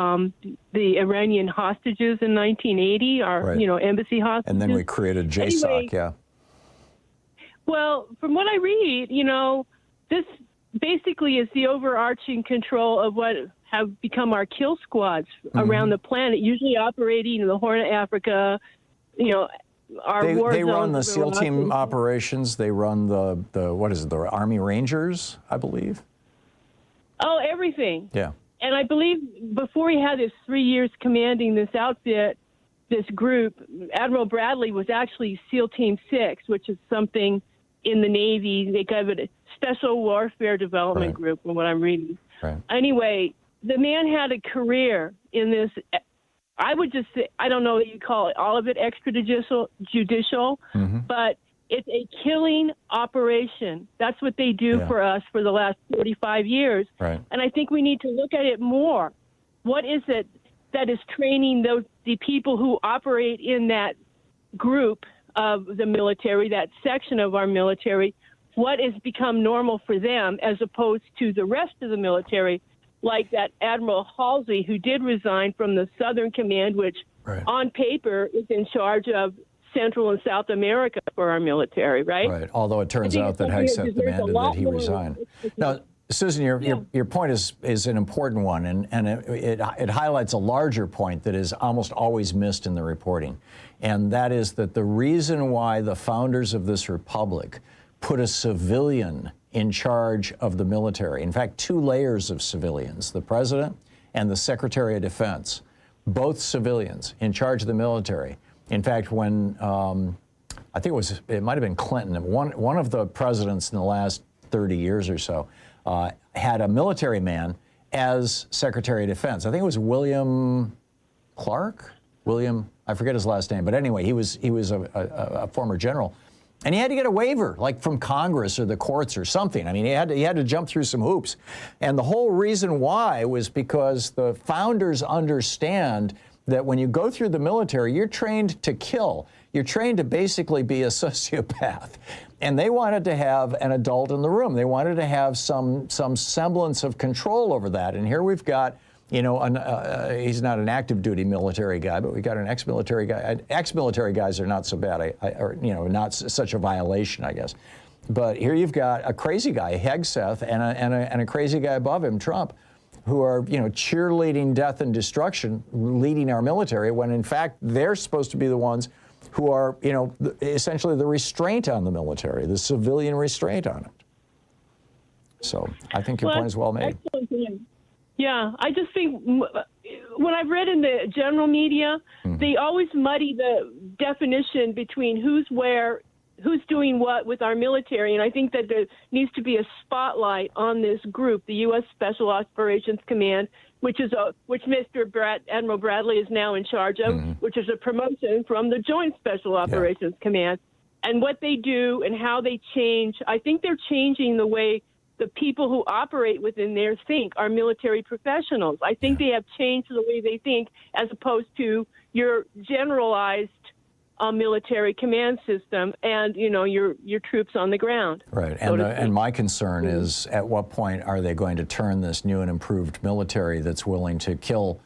the Iranian hostages in 1980, our embassy hostages. And then we created JSOC, anyway, yeah. Well, from what I read, this basically is the overarching control of what have become our kill squads around the planet, usually operating in the Horn of Africa, They run the SEAL team operations. They run the Army Rangers, I believe. Oh, everything. Yeah. And I believe before he had his 3 years commanding this outfit, this group, Admiral Bradley was actually SEAL Team 6, which is something in the Navy. They call it a Special Warfare Development Group, from what I'm reading. Right. Anyway, the man had a career in this. I would just say, I don't know that you call it all of it extrajudicial, but it's a killing operation. That's what they do for us for the last 45 years. Right. And I think we need to look at it more. What is it that is training the people who operate in that group of the military, that section of our military, what has become normal for them as opposed to the rest of the military, like that Admiral Halsey, who did resign from the Southern Command, which on paper is in charge of Central and South America for our military, right? Right, although it turns out that Hegseth demanded that he resign. Now, Susan, your point is an important one, and it highlights a larger point that is almost always missed in the reporting, and that is that the reason why the founders of this republic put a civilian in charge of the military, in fact, two layers of civilians, the president and the Secretary of Defense, both civilians in charge of the military. In fact, when I think it might have been Clinton, one of the presidents in the last 30 years or so had a military man as Secretary of Defense. I think it was William Clark? I forget his last name, but anyway, he was a former general. And he had to get a waiver, like from Congress or the courts or something. I mean, he had to jump through some hoops. And the whole reason why was because the founders understand that when you go through the military, you're trained to kill. You're trained to basically be a sociopath. And they wanted to have an adult in the room. They wanted to have some semblance of control over that. And here we've got, you know, he's not an active duty military guy, but we got an ex-military guy. Ex-military guys are not so bad, or, you know, not such a violation, I guess. But here you've got a crazy guy, Hegseth, and a crazy guy above him, Trump, who are, you know, cheerleading death and destruction, leading our military, when in fact they're supposed to be the ones who are, you know, essentially the restraint on the military, the civilian restraint on it. So I think your point is well made. Excellent. Yeah, I just think when I've read in the general media, they always muddy the definition between who's doing what with our military, and I think that there needs to be a spotlight on this group, the U.S. Special Operations Command, which Admiral Bradley is now in charge of, which is a promotion from the Joint Special Operations Command, and what they do and how they change. I think they're changing the way the people who operate within there think, are military professionals. I think they have changed the way they think, as opposed to your generalized military command system and, you know, your troops on the ground. Right, and my concern is, at what point are they going to turn this new and improved military that's willing to kill,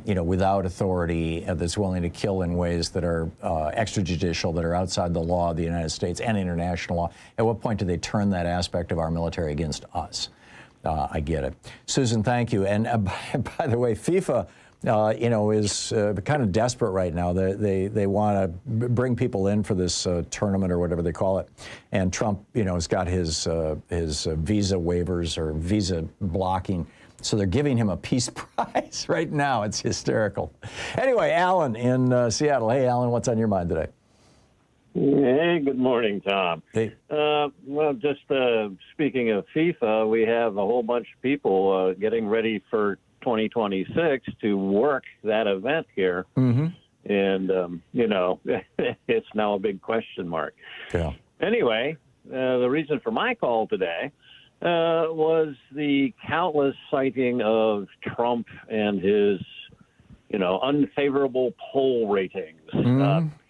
you know, without authority, that's willing to kill in ways that are extrajudicial, that are outside the law of the United States and international law. At what point do they turn that aspect of our military against us? I get it. Susan, thank you. And by the way, FIFA, you know, is kind of desperate right now. They want to bring people in for this tournament or whatever they call it. And Trump, you know, has got his visa waivers or visa blocking. So they're giving him a peace prize right now. It's hysterical. Anyway, Alan in Seattle. Hey, Alan, what's on your mind today? Hey, good morning, Tom. Hey. Well, just speaking of FIFA, we have a whole bunch of people getting ready for 2026 to work that event here. And, you know, it's now a big question mark. Yeah. Anyway, the reason for my call today was the countless citing of Trump and his, you know, unfavorable poll ratings.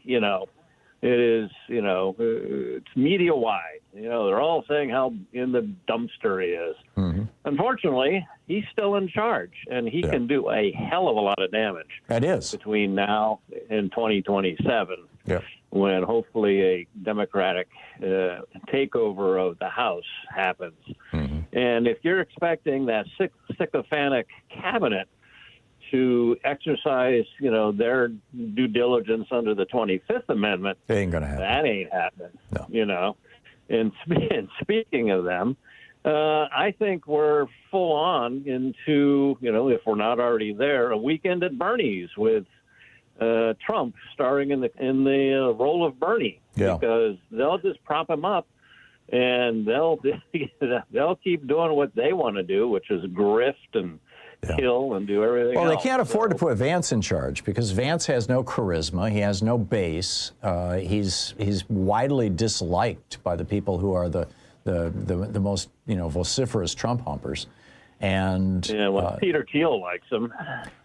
You know, it is, you know, it's media wide. You know, they're all saying how in the dumpster he is. Unfortunately, he's still in charge, and he can do a hell of a lot of damage. That is. Between now and 2027. Yeah. When hopefully a Democratic takeover of the House happens. And if you're expecting that sycophantic cabinet to exercise, you know, their due diligence under the 25th Amendment, it ain't gonna happen. That ain't happening. No. You know. And speaking of them, I think we're full on into, you know, if we're not already there, a weekend at Bernie's with Trump starring in the role of Bernie, because they'll just prop him up, and they'll keep doing what they want to do, which is grift and kill and do everything else. Well, they can't afford to put Vance in charge, because Vance has no charisma, he has no base, he's widely disliked by the people who are the most, you know, vociferous Trump humpers. And Peter Thiel likes him.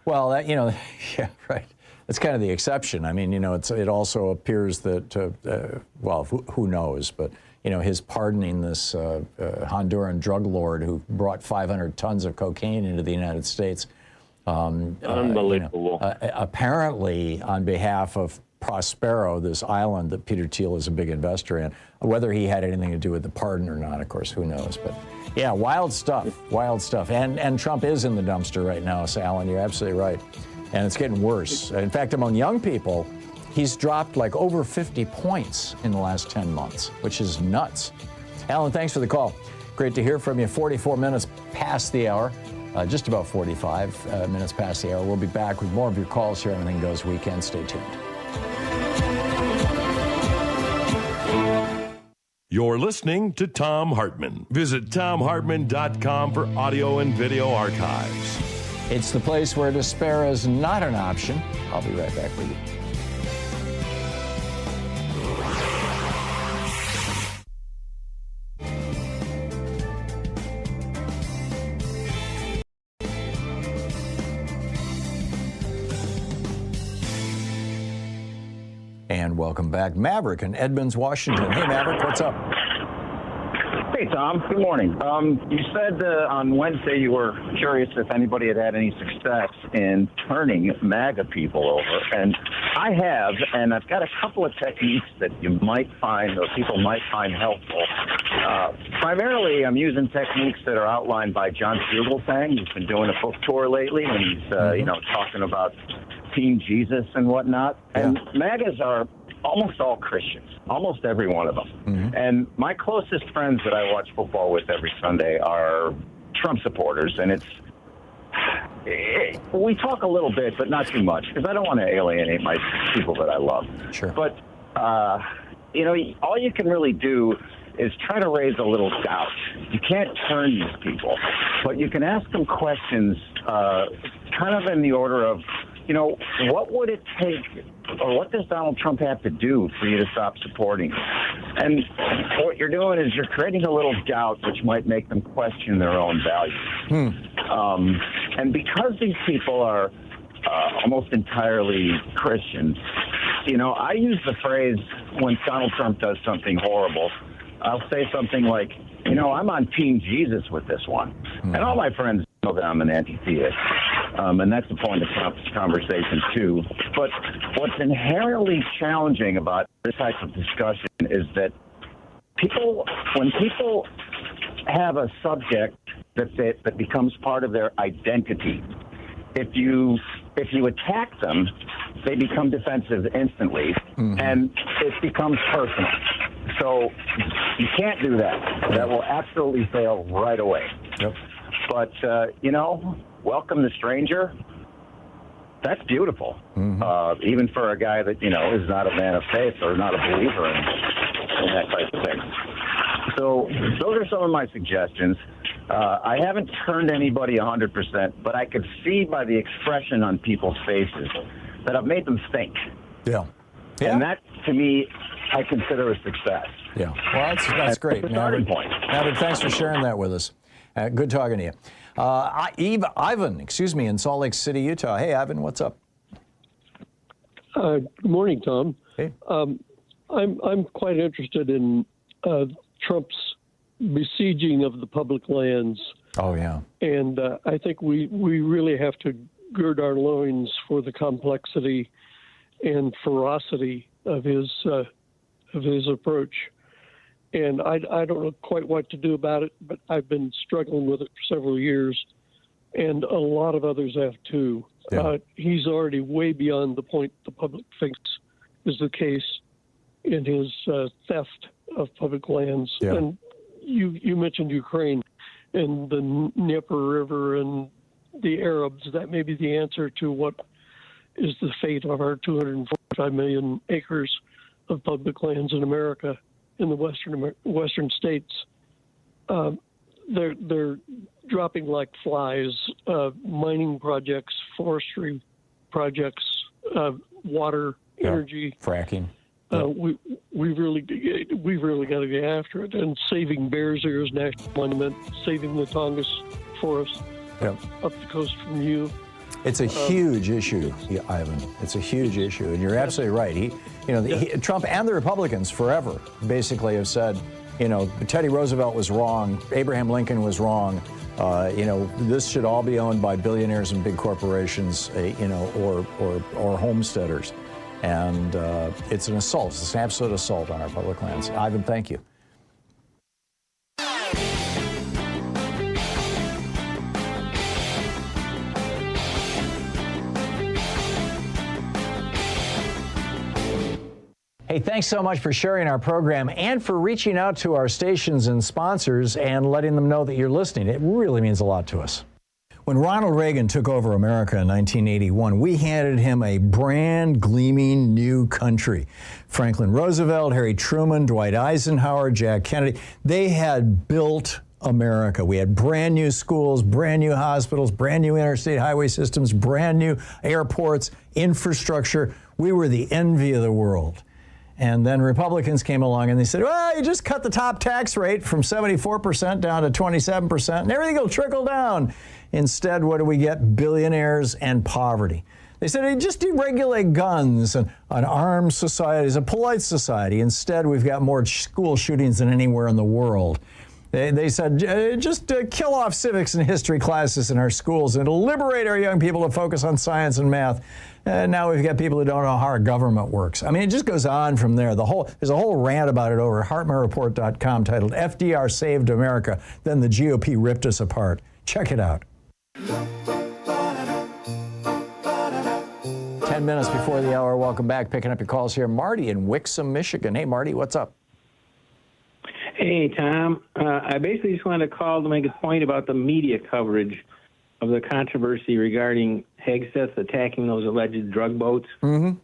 Well, that, you know, yeah, right. It's kind of the exception. I mean, you know, it also appears that, well, who knows, but, his pardoning this Honduran drug lord who brought 500 tons of cocaine into the United States. Unbelievable. Apparently on behalf of Prospero, this island that Peter Thiel is a big investor in. Whether he had anything to do with the pardon or not, of course, who knows. But yeah, wild stuff. And Trump is in the dumpster right now, so Alan, you're absolutely right. And it's getting worse. In fact, among young people, he's dropped like over 50 points in the last 10 months, which is nuts. Alan, thanks for the call. Great to hear from you. 44 minutes past the hour, just about 45 minutes past the hour. We'll be back with more of your calls here on Anything Goes Weekend. Stay tuned. You're listening to Thom Hartmann. Visit ThomHartmann.com for audio and video archives. It's the place where despair is not an option. I'll be right back with you. And welcome back. Maverick in Edmonds, Washington. Hey, Maverick, what's up? Hey, Tom. Good morning. You said on Wednesday you were curious if anybody had any success in turning MAGA people over. And I have, and I've got a couple of techniques that you might find or people might find helpful. Primarily, I'm using techniques that are outlined by John Fugelsang. He's been doing a book tour lately, and he's, talking about Team Jesus and whatnot. And MAGAs are almost all Christians, almost every one of them. Mm-hmm. And my closest friends that I watch football with every Sunday are Trump supporters. And we talk a little bit, but not too much, because I don't want to alienate my people that I love. Sure. But, all you can really do is try to raise a little doubt. You can't turn these people, but you can ask them questions kind of in the order of, what would it take, or what does Donald Trump have to do for you to stop supporting him? And what you're doing is you're creating a little doubt, which might make them question their own values. And because these people are almost entirely Christians, I use the phrase when Donald Trump does something horrible, I'll say something like, I'm on Team Jesus with this one. And all my friends know that I'm an anti-theist. And that's the point of Trump's conversation, too. But what's inherently challenging about this type of discussion is that when people have a subject that becomes part of their identity, if you attack them, they become defensive instantly, and it becomes personal. So you can't do that. That will absolutely fail right away. Yep. But, welcome the stranger. That's beautiful, even for a guy that, is not a man of faith or not a believer in that type of thing. So those are some of my suggestions. I haven't turned anybody 100%, but I could see by the expression on people's faces that I've made them think. Yeah. And that, to me, I consider a success. Yeah. Well, that's great. The starting point. Maverick, thanks for sharing that with us. Good talking to you. Ivan, in Salt Lake City, Utah. Hey, Ivan, what's up? Good morning, Tom. Hey. I'm quite interested in Trump's besieging of the public lands. Oh, yeah. And I think we really have to gird our loins for the complexity and ferocity of his approach. And I don't know quite what to do about it, but I've been struggling with it for several years, and a lot of others have too. Yeah. He's already way beyond the point the public thinks is the case in his theft of public lands. Yeah. And you mentioned Ukraine and the Dnieper River and the Arabs. That may be the answer to what is the fate of our 245 million acres of public lands in America, in the western states. They're dropping like flies. Mining projects, forestry projects, water, energy, fracking. We've really got to get after it. And saving Bears Ears National Monument, saving the Tongass Forest up the coast from you. It's a huge issue, Ivan. It's a huge issue, and you're absolutely right. Trump and the Republicans forever basically have said, Teddy Roosevelt was wrong. Abraham Lincoln was wrong. This should all be owned by billionaires and big corporations, or homesteaders. And it's an assault. It's an absolute assault on our public lands. Ivan, thank you. Hey, thanks so much for sharing our program and for reaching out to our stations and sponsors and letting them know that you're listening. It really means a lot to us. When Ronald Reagan took over America in 1981, we handed him a brand gleaming new country. Franklin Roosevelt, Harry Truman, Dwight Eisenhower, Jack Kennedy, they had built America. We had brand new schools, brand new hospitals, brand new interstate highway systems, brand new airports, infrastructure. We were the envy of the world. And then Republicans came along and they said, well, you just cut the top tax rate from 74% down to 27%, and everything will trickle down. Instead, what do we get? Billionaires and poverty. They said, hey, just deregulate guns and an armed society is a polite society. Instead, we've got more school shootings than anywhere in the world. They said, just kill off civics and history classes in our schools and it'll liberate our young people to focus on science and math. Now we've got people who don't know how our government works. I mean, it just goes on from there. There's a whole rant about it over at HartmannReport.com titled FDR Saved America, Then the GOP Ripped Us Apart. Check it out. 10 minutes before the hour. Welcome back. Picking up your calls here. Marty in Wixom, Michigan. Hey, Marty, what's up? Hey, Tom. I basically just wanted to call to make a point about the media coverage of the controversy regarding Hegseth attacking those alleged drug boats. Mm-hmm.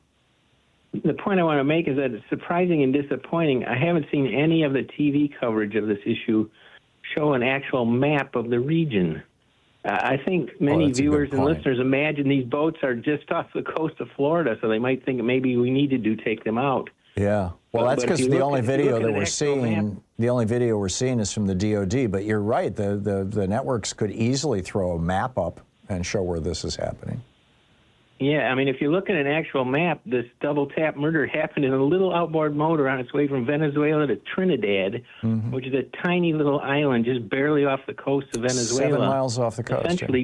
The point I want to make is that it's surprising and disappointing. I haven't seen any of the TV coverage of this issue show an actual map of the region. I think many viewers and listeners imagine these boats are just off the coast of Florida, so they might think maybe we need to take them out. Yeah. Well, that's because the only video that we're seeing, is from the DOD. But you're right. The networks could easily throw a map up and show where this is happening. Yeah, I mean, if you look at an actual map, this double-tap murder happened in a little outboard motor on its way from Venezuela to Trinidad, which is a tiny little island just barely off the coast of Venezuela. 7 miles off the coast. Essentially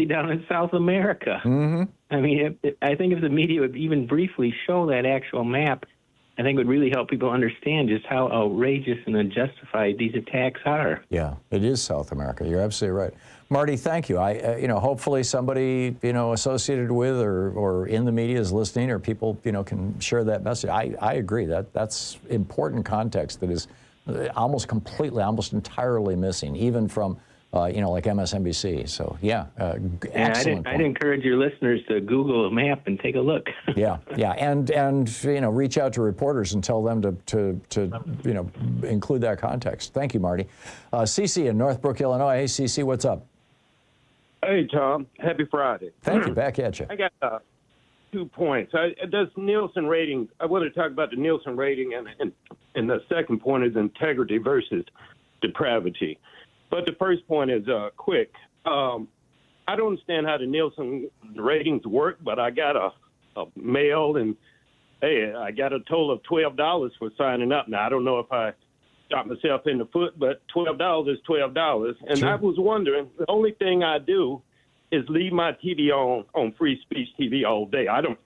down in South America. Mm-hmm. I mean, I think if the media would even briefly show that actual map, I think it would really help people understand just how outrageous and unjustified these attacks are. Yeah, it is South America. You're absolutely right. Marty, thank you. Hopefully somebody, associated with or in the media is listening, or people, can share that message. I agree that's important context that is almost entirely missing, even from, like MSNBC. So, excellent. I'd encourage your listeners to Google a map and take a look. Yeah, and reach out to reporters and tell them to include that context. Thank you, Marty. Cece in Northbrook, Illinois. Hey, Cece, what's up? Hey, Tom. Happy Friday. Thank you. Back at you. I got 2 points. Does Nielsen rating? I want to talk about the Nielsen rating, and the second point is integrity versus depravity. But the first point is quick. I don't understand how the Nielsen ratings work, but I got a mail, and hey, I got a total of $12 for signing up. Now I don't know if I shot myself in the foot, but $12 is $12. And sure. I was wondering, the only thing I do is leave my TV on free speech TV all day. I don't,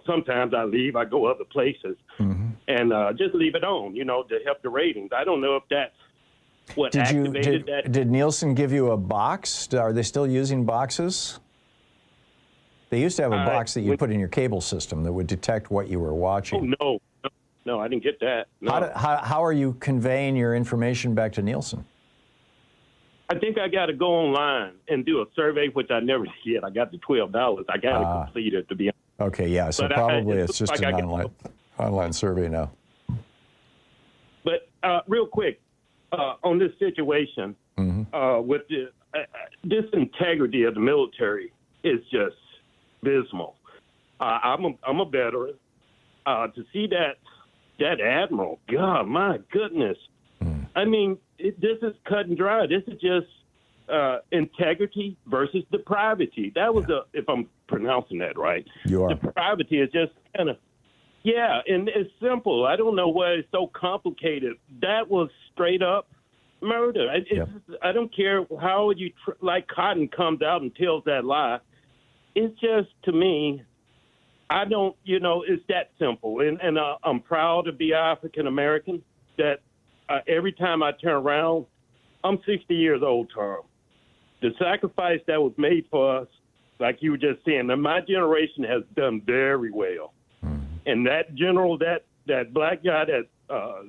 sometimes I leave, I go other places, and just leave it on, to help the ratings. I don't know if that's what activated that. Did Nielsen give you a box? Are they still using boxes? They used to have a box that you put in your cable system that would detect what you were watching. Oh, no, I didn't get that. No. How are you conveying your information back to Nielsen? I think I got to go online and do a survey, which I never did. I got the $12. I got to complete it, to be honest. Okay, yeah, so probably it's just like an online survey now. But real quick, on this situation, with the disintegrity of the military is just abysmal. I'm a veteran. To see that admiral, God, my goodness. I mean, this is cut and dry. This is just integrity versus depravity. That was if I'm pronouncing that right. You are. Depravity is just kind of Yeah, and it's simple. I don't know why it's so complicated. That was straight up murder. I don't care how you like Cotton comes out and tells that lie. It's just, to me, I don't, it's that simple. And I'm proud to be African American. That every time I turn around, I'm 60 years old, Tom. The sacrifice that was made for us, like you were just saying, and my generation has done very well. And that general, that black guy that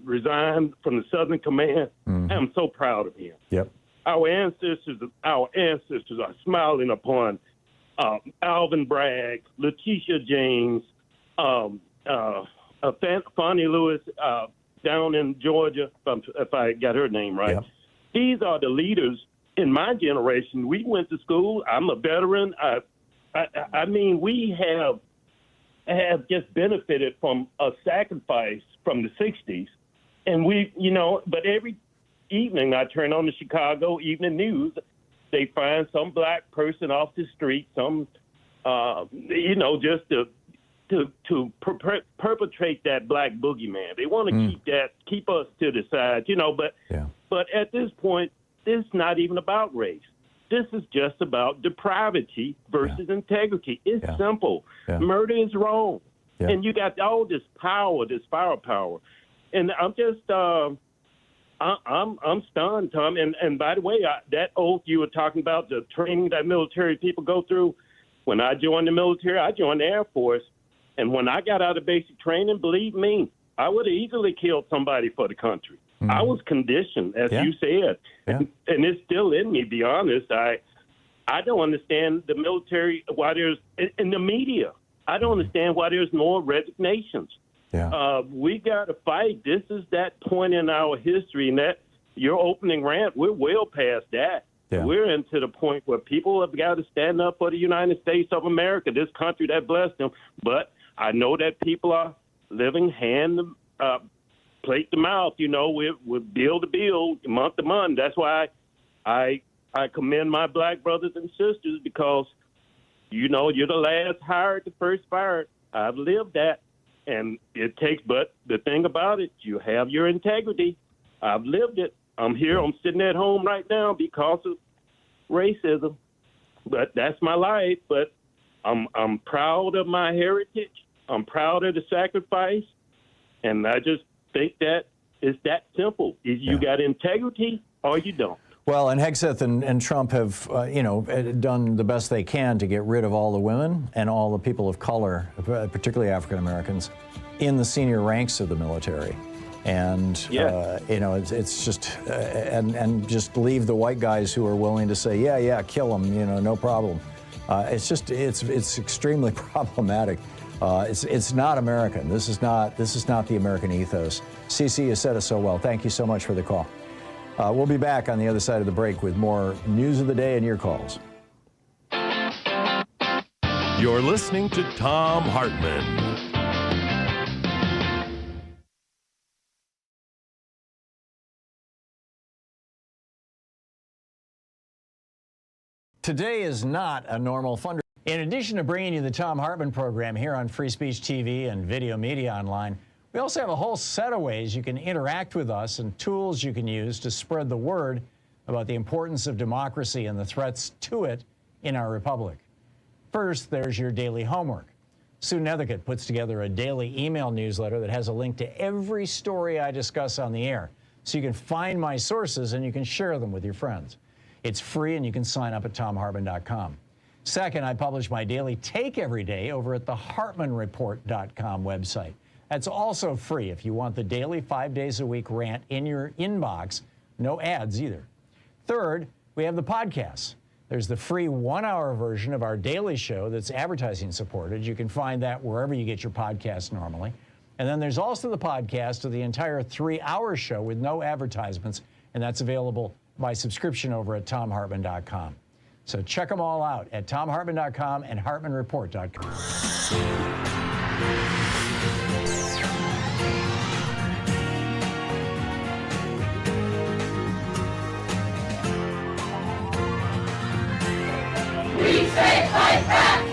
resigned from the Southern Command, I'm so proud of him. Yep. Our ancestors are smiling upon Alvin Bragg, Letitia James, Fannie Lewis down in Georgia, if I got her name right. Yep. These are the leaders in my generation. We went to school. I'm a veteran. I mean, we have just benefited from a sacrifice from the 60s. And but every evening I turn on the Chicago Evening News, they find some black person off the street, some, just to perpetrate that black boogeyman. They want to keep us to the side, but at this point, this is not even about race. This is just about depravity versus integrity. It's simple. Yeah. Murder is wrong. Yeah. And you got all this power, this firepower. And I'm just, I'm stunned, Tom. And by the way, that oath you were talking about, the training that military people go through, when I joined the military, I joined the Air Force. And when I got out of basic training, believe me, I would have easily killed somebody for the country. I was conditioned, as you said, and it's still in me, to be honest. I don't understand the military, why there's, in the media, I don't understand why there's more resignations. Yeah. We got to fight. This is that point in our history, and that your opening rant, we're well past that. Yeah. We're into the point where people have got to stand up for the United States of America, this country that blessed them. But I know that people are living hand plate to mouth, we're bill to bill, month to month. That's why I commend my black brothers and sisters, because, you're the last hired, the first fired. I've lived that. And it takes, but the thing about it, you have your integrity. I've lived it. I'm here. I'm sitting at home right now because of racism. But that's my life. But I'm proud of my heritage. I'm proud of the sacrifice. And I just think that it's that simple. You got integrity or you don't. Well, and Hegseth and Trump have, done the best they can to get rid of all the women and all the people of color, particularly African Americans, in the senior ranks of the military. And, it's just, and just leave the white guys who are willing to say, kill them, no problem. It's extremely problematic. It's not American. This is not the American ethos. CC, you said it so well. Thank you so much for the call. We'll be back on the other side of the break with more news of the day and your calls. You're listening to Thom Hartmann. Today is not a normal fundraiser. In addition to bringing you the Thom Hartmann program here on Free Speech TV and Video Media Online, we also have a whole set of ways you can interact with us and tools you can use to spread the word about the importance of democracy and the threats to it in our republic. First, there's your daily homework. Sue Nethercutt puts together a daily email newsletter that has a link to every story I discuss on the air, so you can find my sources and you can share them with your friends. It's free and you can sign up at thomhartmann.com. Second, I publish my daily take every day over at the hartmannreport.com website. That's also free if you want the daily 5 days a week rant in your inbox. No ads either. Third, we have the podcasts. There's the free 1-hour version of our daily show that's advertising supported. You can find that wherever you get your podcasts normally. And then there's also the podcast of the entire 3-hour show with no advertisements, and that's available by subscription over at thomhartmann.com. So check them all out at thomhartmann.com and hartmannreport.com. We say fight back!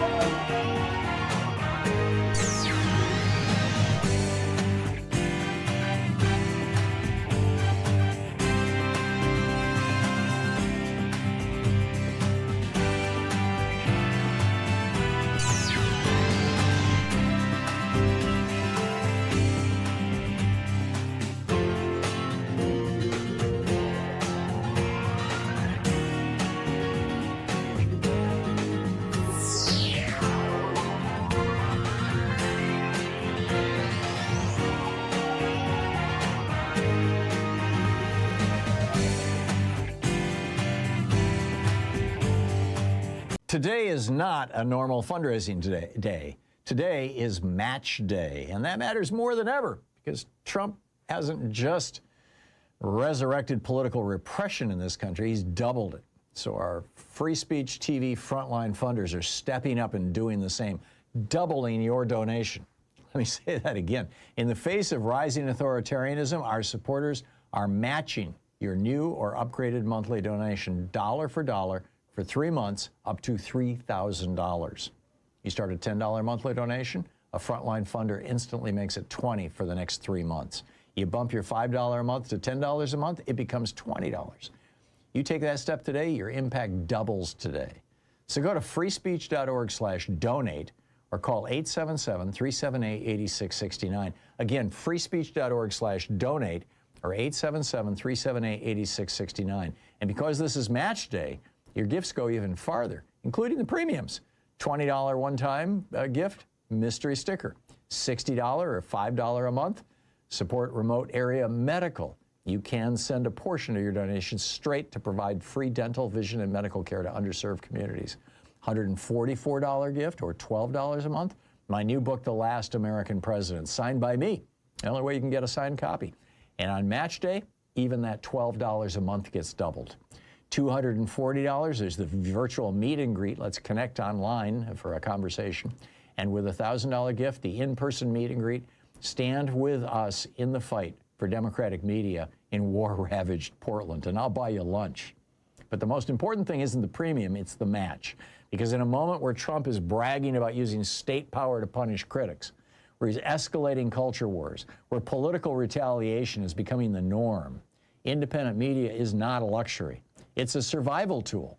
Today is not a normal fundraising day. Today is match day, and that matters more than ever because Trump hasn't just resurrected political repression in this country, he's doubled it. So our free speech TV frontline funders are stepping up and doing the same, doubling your donation. Let me say that again. In the face of rising authoritarianism, our supporters are matching your new or upgraded monthly donation dollar for 3 months up to $3,000. You start a $10 monthly donation, a frontline funder instantly makes it $20 for the next 3 months. You bump your $5 a month to $10 a month, it becomes $20. You take that step today, your impact doubles today. So go to freespeech.org/donate or call 877-378-8669. Again, freespeech.org/donate or 877-378-8669. And because this is match day, your gifts go even farther, including the premiums. $20 one-time gift, mystery sticker. $60 or $5 a month, support remote area medical. You can send a portion of your donation straight to provide free dental, vision, and medical care to underserved communities. $144 gift or $12 a month, my new book, The Last American President, signed by me. The only way you can get a signed copy. And on match day, even that $12 a month gets doubled. $240, there's the virtual meet and greet. Let's connect online for a conversation. And with a $1,000 gift, the in-person meet and greet. Stand with us in the fight for democratic media in war-ravaged Portland, and I'll buy you lunch. But the most important thing isn't the premium, it's the match. Because in a moment where Trump is bragging about using state power to punish critics, where he's escalating culture wars, where political retaliation is becoming the norm, independent media is not a luxury. It's a survival tool.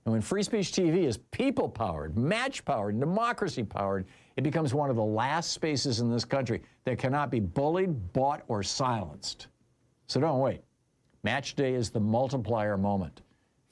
And when free speech TV is people-powered, match-powered, democracy-powered, it becomes one of the last spaces in this country that cannot be bullied, bought, or silenced. So don't wait. Match day is the multiplier moment.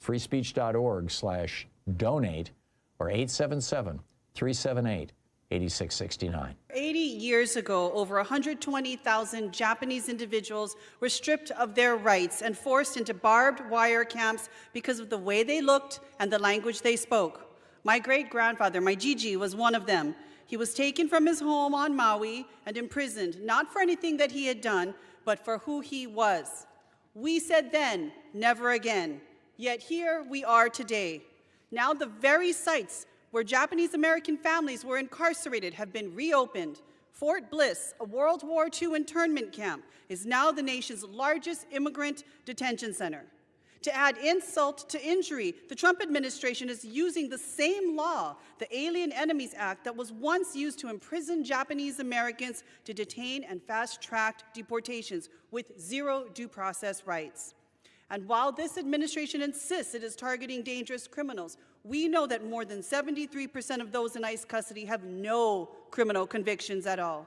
freespeech.org/donate or 877-378-8669. 80 years ago, over 120,000 Japanese individuals were stripped of their rights and forced into barbed wire camps because of the way they looked and the language they spoke. My great-grandfather, my Gigi, was one of them. He was taken from his home on Maui and imprisoned, not for anything that he had done, but for who he was. We said then, never again. Yet here we are today. Now the very sites where Japanese American families were incarcerated have been reopened. Fort Bliss, a World War II internment camp, is now the nation's largest immigrant detention center. To add insult to injury, the Trump administration is using the same law, the Alien Enemies Act, that was once used to imprison Japanese Americans to detain and fast-track deportations with zero due process rights. And while this administration insists it is targeting dangerous criminals, we know that more than 73% of those in ICE custody have no criminal convictions at all.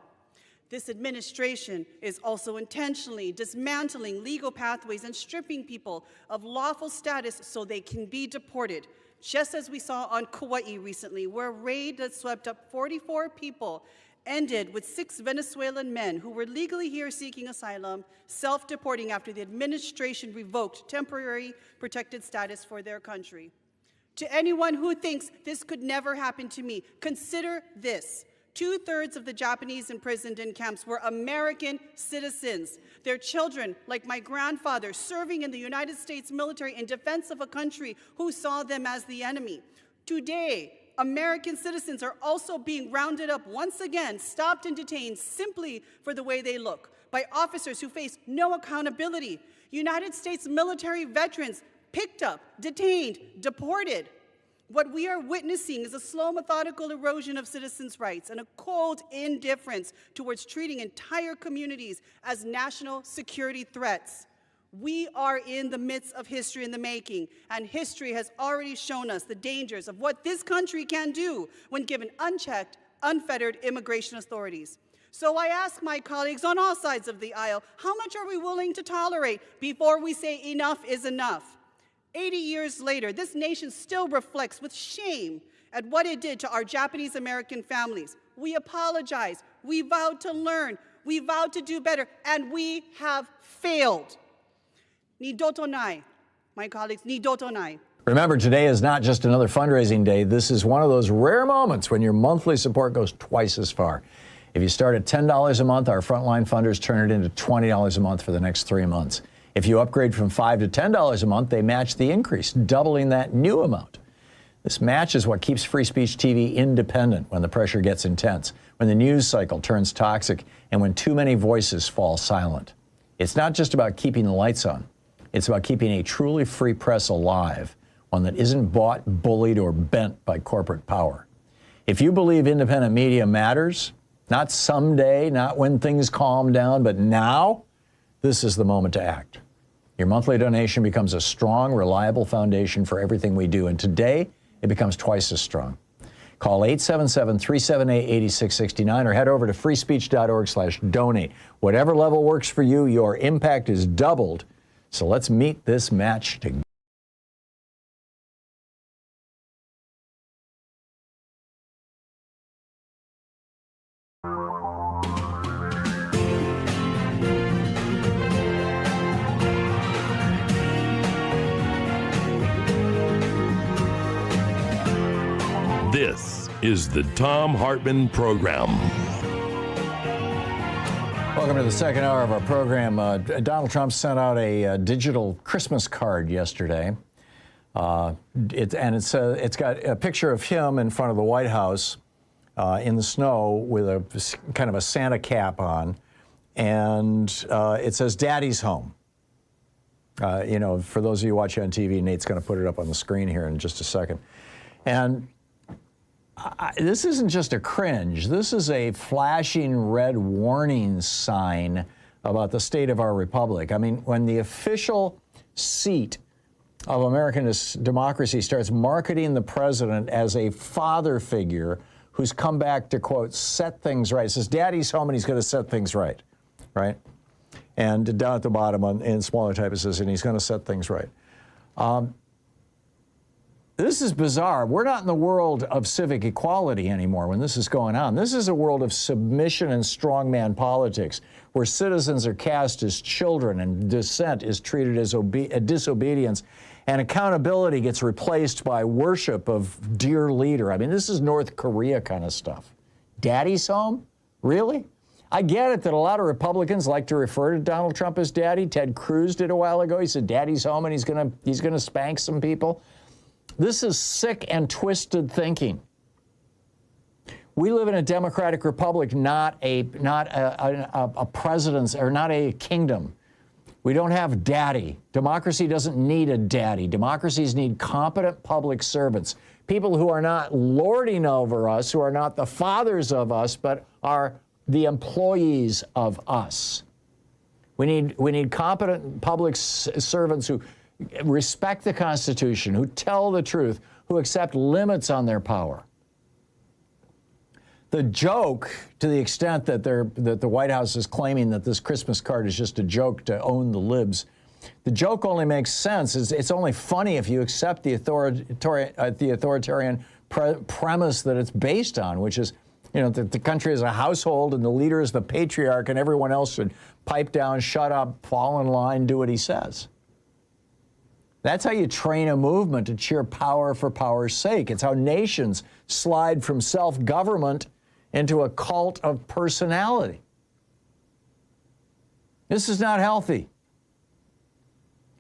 This administration is also intentionally dismantling legal pathways and stripping people of lawful status so they can be deported, just as we saw on Kauai recently, where a raid that swept up 44 people ended with 6 Venezuelan men who were legally here seeking asylum, self-deporting after the administration revoked temporary protected status for their country. To anyone who thinks this could never happen to me, consider this. 2/3 of the Japanese imprisoned in camps were American citizens. Their children, like my grandfather, serving in the United States military in defense of a country who saw them as the enemy. Today, American citizens are also being rounded up once again, stopped and detained simply for the way they look, by officers who face no accountability. United States military veterans picked up, detained, deported. What we are witnessing is a slow, methodical erosion of citizens' rights and a cold indifference towards treating entire communities as national security threats. We are in the midst of history in the making, and history has already shown us the dangers of what this country can do when given unchecked, unfettered immigration authorities. So I ask my colleagues on all sides of the aisle, how much are we willing to tolerate before we say enough is enough? 80 years later, this nation still reflects with shame at what it did to our Japanese American families. We apologize, we vowed to learn, we vowed to do better, and we have failed. Nidoto nai, my colleagues, nidoto nai. Remember, today is not just another fundraising day. This is one of those rare moments when your monthly support goes twice as far. If you start at $10 a month, our frontline funders turn it into $20 a month for the next 3 months. If you upgrade from $5 to $10 a month, they match the increase, doubling that new amount. This match is what keeps Free Speech TV independent when the pressure gets intense, when the news cycle turns toxic, and when too many voices fall silent. It's not just about keeping the lights on. It's about keeping a truly free press alive, one that isn't bought, bullied, or bent by corporate power. If you believe independent media matters, not someday, not when things calm down, but now, this is the moment to act. Your monthly donation becomes a strong, reliable foundation for everything we do, and today, it becomes twice as strong. Call 877-378-8669 or head over to freespeech.org/donate. Whatever level works for you, your impact is doubled. So let's meet this match together. This is the Thom Hartmann Program. Welcome to the second hour of our program. Donald Trump sent out a digital Christmas card yesterday. It's got a picture of him in front of the White House in the snow with a kind of a Santa cap on. And it says, "Daddy's home." For those of you watching on TV, Nate's going to put it up on the screen here in just a second. And this isn't just a cringe. This is a flashing red warning sign about the state of our republic. I mean, when the official seat of American democracy starts marketing the president as a father figure who's come back to, quote, set things right. It says, "Daddy's home and he's going to set things right," right? And down at the bottom in smaller type it says, "and he's going to set things right." This is bizarre. We're not in the world of civic equality anymore when this is going on. This is a world of submission and strongman politics, where citizens are cast as children and dissent is treated as disobedience, and accountability gets replaced by worship of dear leader. I mean, this is North Korea kind of stuff. Daddy's home? Really? I get it that a lot of Republicans like to refer to Donald Trump as daddy. Ted Cruz did a while ago. He said, "Daddy's home and he's gonna spank some people." This is sick and twisted thinking. We live in a democratic republic, not a president's or not a kingdom. We don't have daddy. Democracy doesn't need a daddy. Democracies need competent public servants, people who are not lording over us, who are not the fathers of us, but are the employees of us. We need competent public servants who respect the Constitution, who tell the truth, who accept limits on their power. The joke, to the extent that the White House is claiming that this Christmas card is just a joke to own the libs, the joke only makes sense. It's only funny if you accept the authoritarian premise that it's based on, which is, that the country is a household and the leader is the patriarch and everyone else should pipe down, shut up, fall in line, do what he says. That's how you train a movement to cheer power for power's sake. It's how nations slide from self-government into a cult of personality. This is not healthy.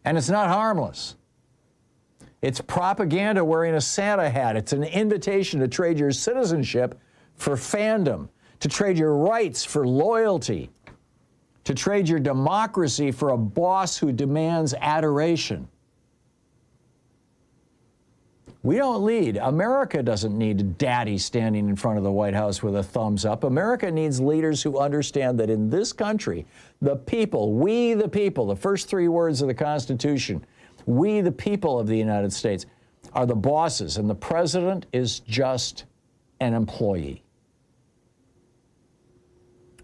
And it's not harmless. It's propaganda wearing a Santa hat. It's an invitation to trade your citizenship for fandom, to trade your rights for loyalty, to trade your democracy for a boss who demands adoration. We don't lead. America doesn't need a daddy standing in front of the White House with a thumbs up. America needs leaders who understand that in this country, the people, we the people, the first three words of the Constitution, we the people of the United States, are the bosses, and the president is just an employee.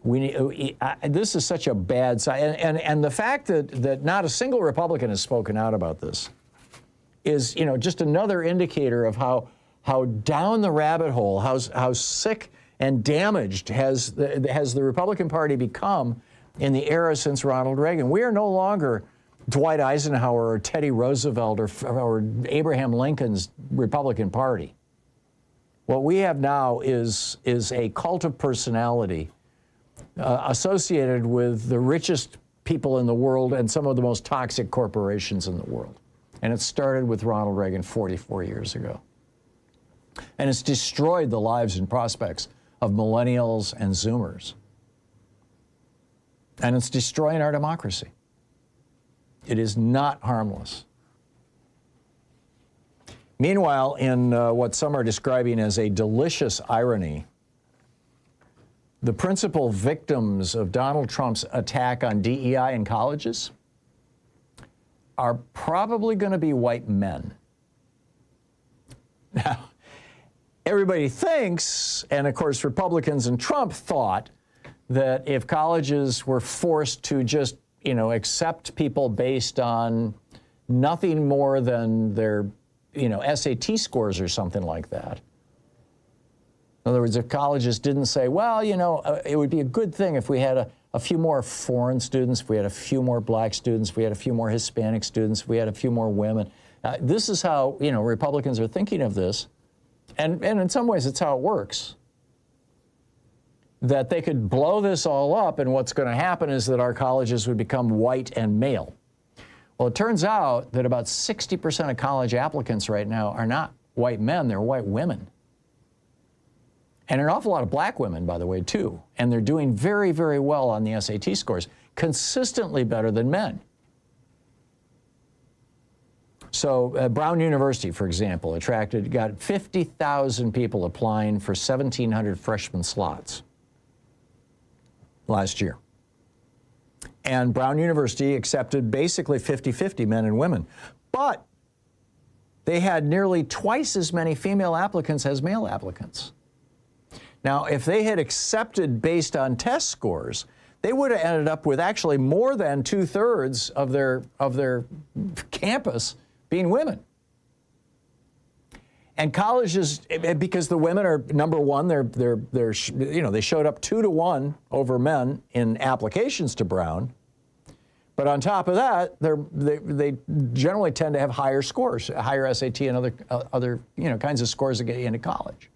This is such a bad sign. And the fact that not a single Republican has spoken out about this is, just another indicator of how down the rabbit hole, how sick and damaged has the Republican Party become in the era since Ronald Reagan. We are no longer Dwight Eisenhower or Teddy Roosevelt or Abraham Lincoln's Republican Party. What we have now is a cult of personality associated with the richest people in the world and some of the most toxic corporations in the world. And it started with Ronald Reagan 44 years ago. And it's destroyed the lives and prospects of millennials and Zoomers. And it's destroying our democracy. It is not harmless. Meanwhile, in what some are describing as a delicious irony, the principal victims of Donald Trump's attack on DEI in colleges are probably going to be white men. Now, everybody thinks, and of course Republicans and Trump thought, that if colleges were forced to just, accept people based on nothing more than their, SAT scores or something like that. In other words, if colleges didn't say, well, it would be a good thing if we had a few more foreign students, if we had a few more black students, if we had a few more Hispanic students, if we had a few more women. This is how, Republicans are thinking of this. And in some ways, it's how it works. That they could blow this all up, and what's going to happen is that our colleges would become white and male. Well, it turns out that about 60% of college applicants right now are not white men, they're white women. And an awful lot of black women, by the way, too. And they're doing very, very well on the SAT scores, consistently better than men. So Brown University, for example, got 50,000 people applying for 1,700 freshman slots last year. And Brown University accepted basically 50-50 men and women. But they had nearly twice as many female applicants as male applicants. Now, if they had accepted based on test scores, they would have ended up with actually more than 2/3 of their campus being women. And colleges, because the women are number one, they showed up 2-to-1 over men in applications to Brown. But on top of that, they generally tend to have higher scores, higher SAT and other kinds of scores that get you into college.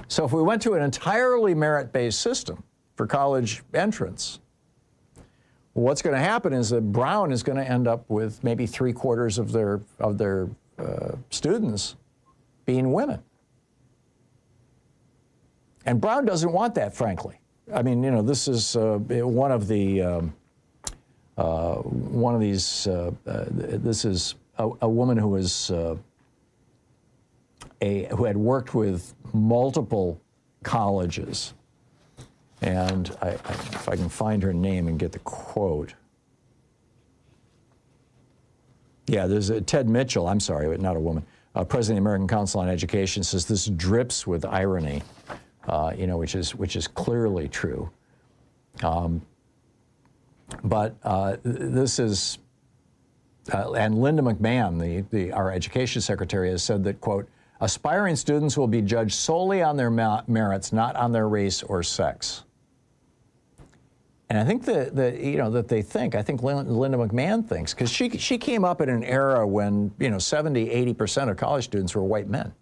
So if we went to an entirely merit-based system for college entrance, what's going to happen is that Brown is going to end up with maybe 3/4 of their students being women. And Brown doesn't want that, frankly. I mean, this is one of these. This is a woman who was who had worked with multiple colleges, and if I can find her name and get the quote. Yeah, there's Ted Mitchell, I'm sorry, not a woman, president of the American Council on Education, says this drips with irony, which is clearly true. But this is, and Linda McMahon, our education secretary, has said that, quote, aspiring students will be judged solely on their merits, not on their race or sex. And I think that I think Linda McMahon thinks, because she came up in an era when 70-80% of college students were white men.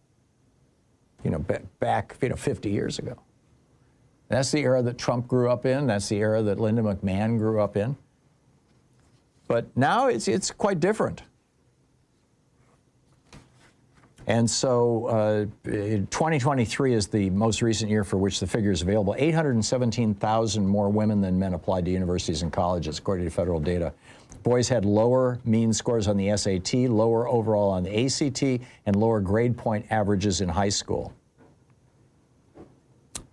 Back 50 years ago. That's the era that Trump grew up in. That's the era that Linda McMahon grew up in. But now it's quite different. And so 2023 is the most recent year for which the figure is available. 817,000 more women than men applied to universities and colleges, according to federal data. Boys had lower mean scores on the SAT, lower overall on the ACT, and lower grade point averages in high school.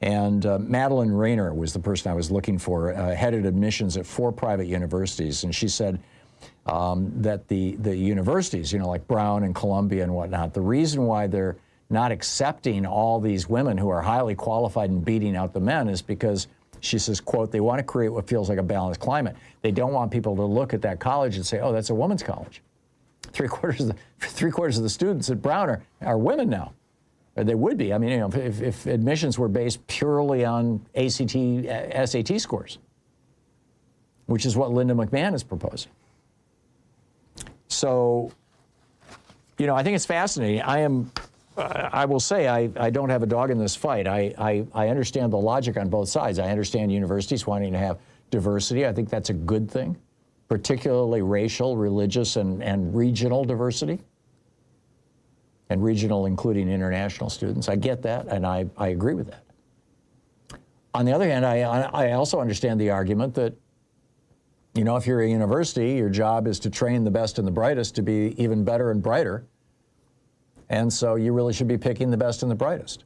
And Madeline Rayner was the person I was looking for, headed admissions at 4 private universities, and she said that the universities, like Brown and Columbia and whatnot, the reason why they're not accepting all these women who are highly qualified and beating out the men is because, she says, quote, they want to create what feels like a balanced climate. They don't want people to look at that college and say, oh, that's a women's college. Three-quarters of the students at Brown are women now. Or they would be. I mean, if admissions were based purely on ACT, SAT scores. which is what Linda McMahon is proposing. So, you know, I think it's fascinating. I will say I don't have a dog in this fight. I understand the logic on both sides. I understand universities wanting to have diversity. I think that's a good thing, particularly racial, religious, and regional diversity. And regional including international students. I get that, and I agree with that. On the other hand, I also understand the argument that, you know, if you're a university, your job is to train the best and the brightest to be even better and brighter. And so you really should be picking the best and the brightest.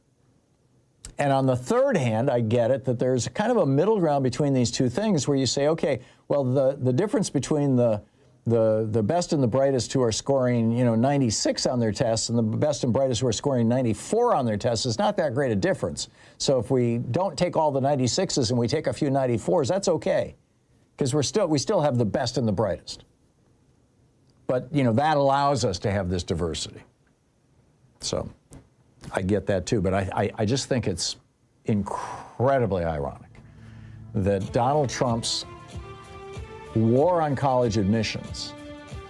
And on the third hand, I get it that there's kind of a middle ground between these two things where you say, okay, well, the difference between the best and the brightest who are scoring, you know, 96 on their tests and the best and brightest who are scoring 94 on their tests is not that great a difference. So if we don't take all the 96s and we take a few 94s, that's okay, because we still have the best and the brightest. But, you know, that allows us to have this diversity. So I get that too, but I just think it's incredibly ironic that Donald Trump's war on college admissions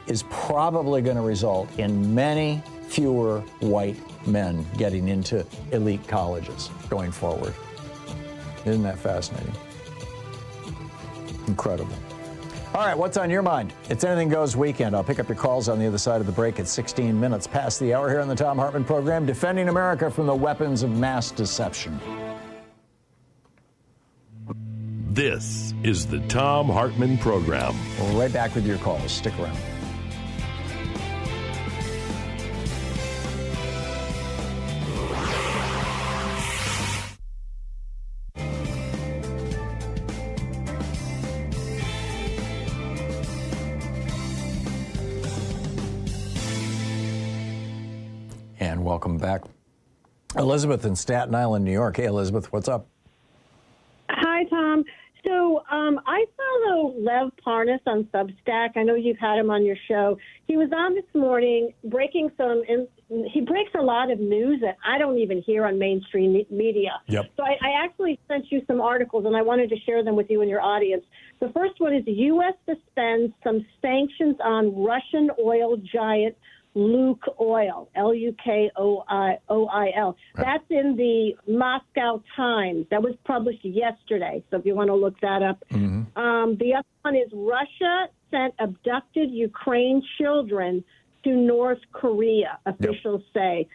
is probably going to result in many fewer white men getting into elite colleges going forward. Isn't that fascinating? Incredible. All right, what's on your mind? It's Anything Goes Weekend. I'll pick up your calls on the other side of the break at 16 minutes past the hour here on the Thom Hartmann program, defending America from the weapons of mass deception. This is the Thom Hartmann program. We're right back with your calls. Stick around. And welcome back. Elizabeth in Staten Island, New York. Hey, Elizabeth, what's up? Hi, Tom. So I follow Lev Parnas on Substack. I know you've had him on your show. He was on this morning breaking he breaks a lot of news that I don't even hear on mainstream media. Yep. So I actually sent you some articles, and I wanted to share them with you and your audience. The first one is the U.S. suspends some sanctions on Russian oil giant Luke Oil, Lukoil. Right. That's in the Moscow Times. That was published yesterday, so if you want to look that up. Mm-hmm. The other one is Russia sent abducted Ukraine children to North Korea, officials say.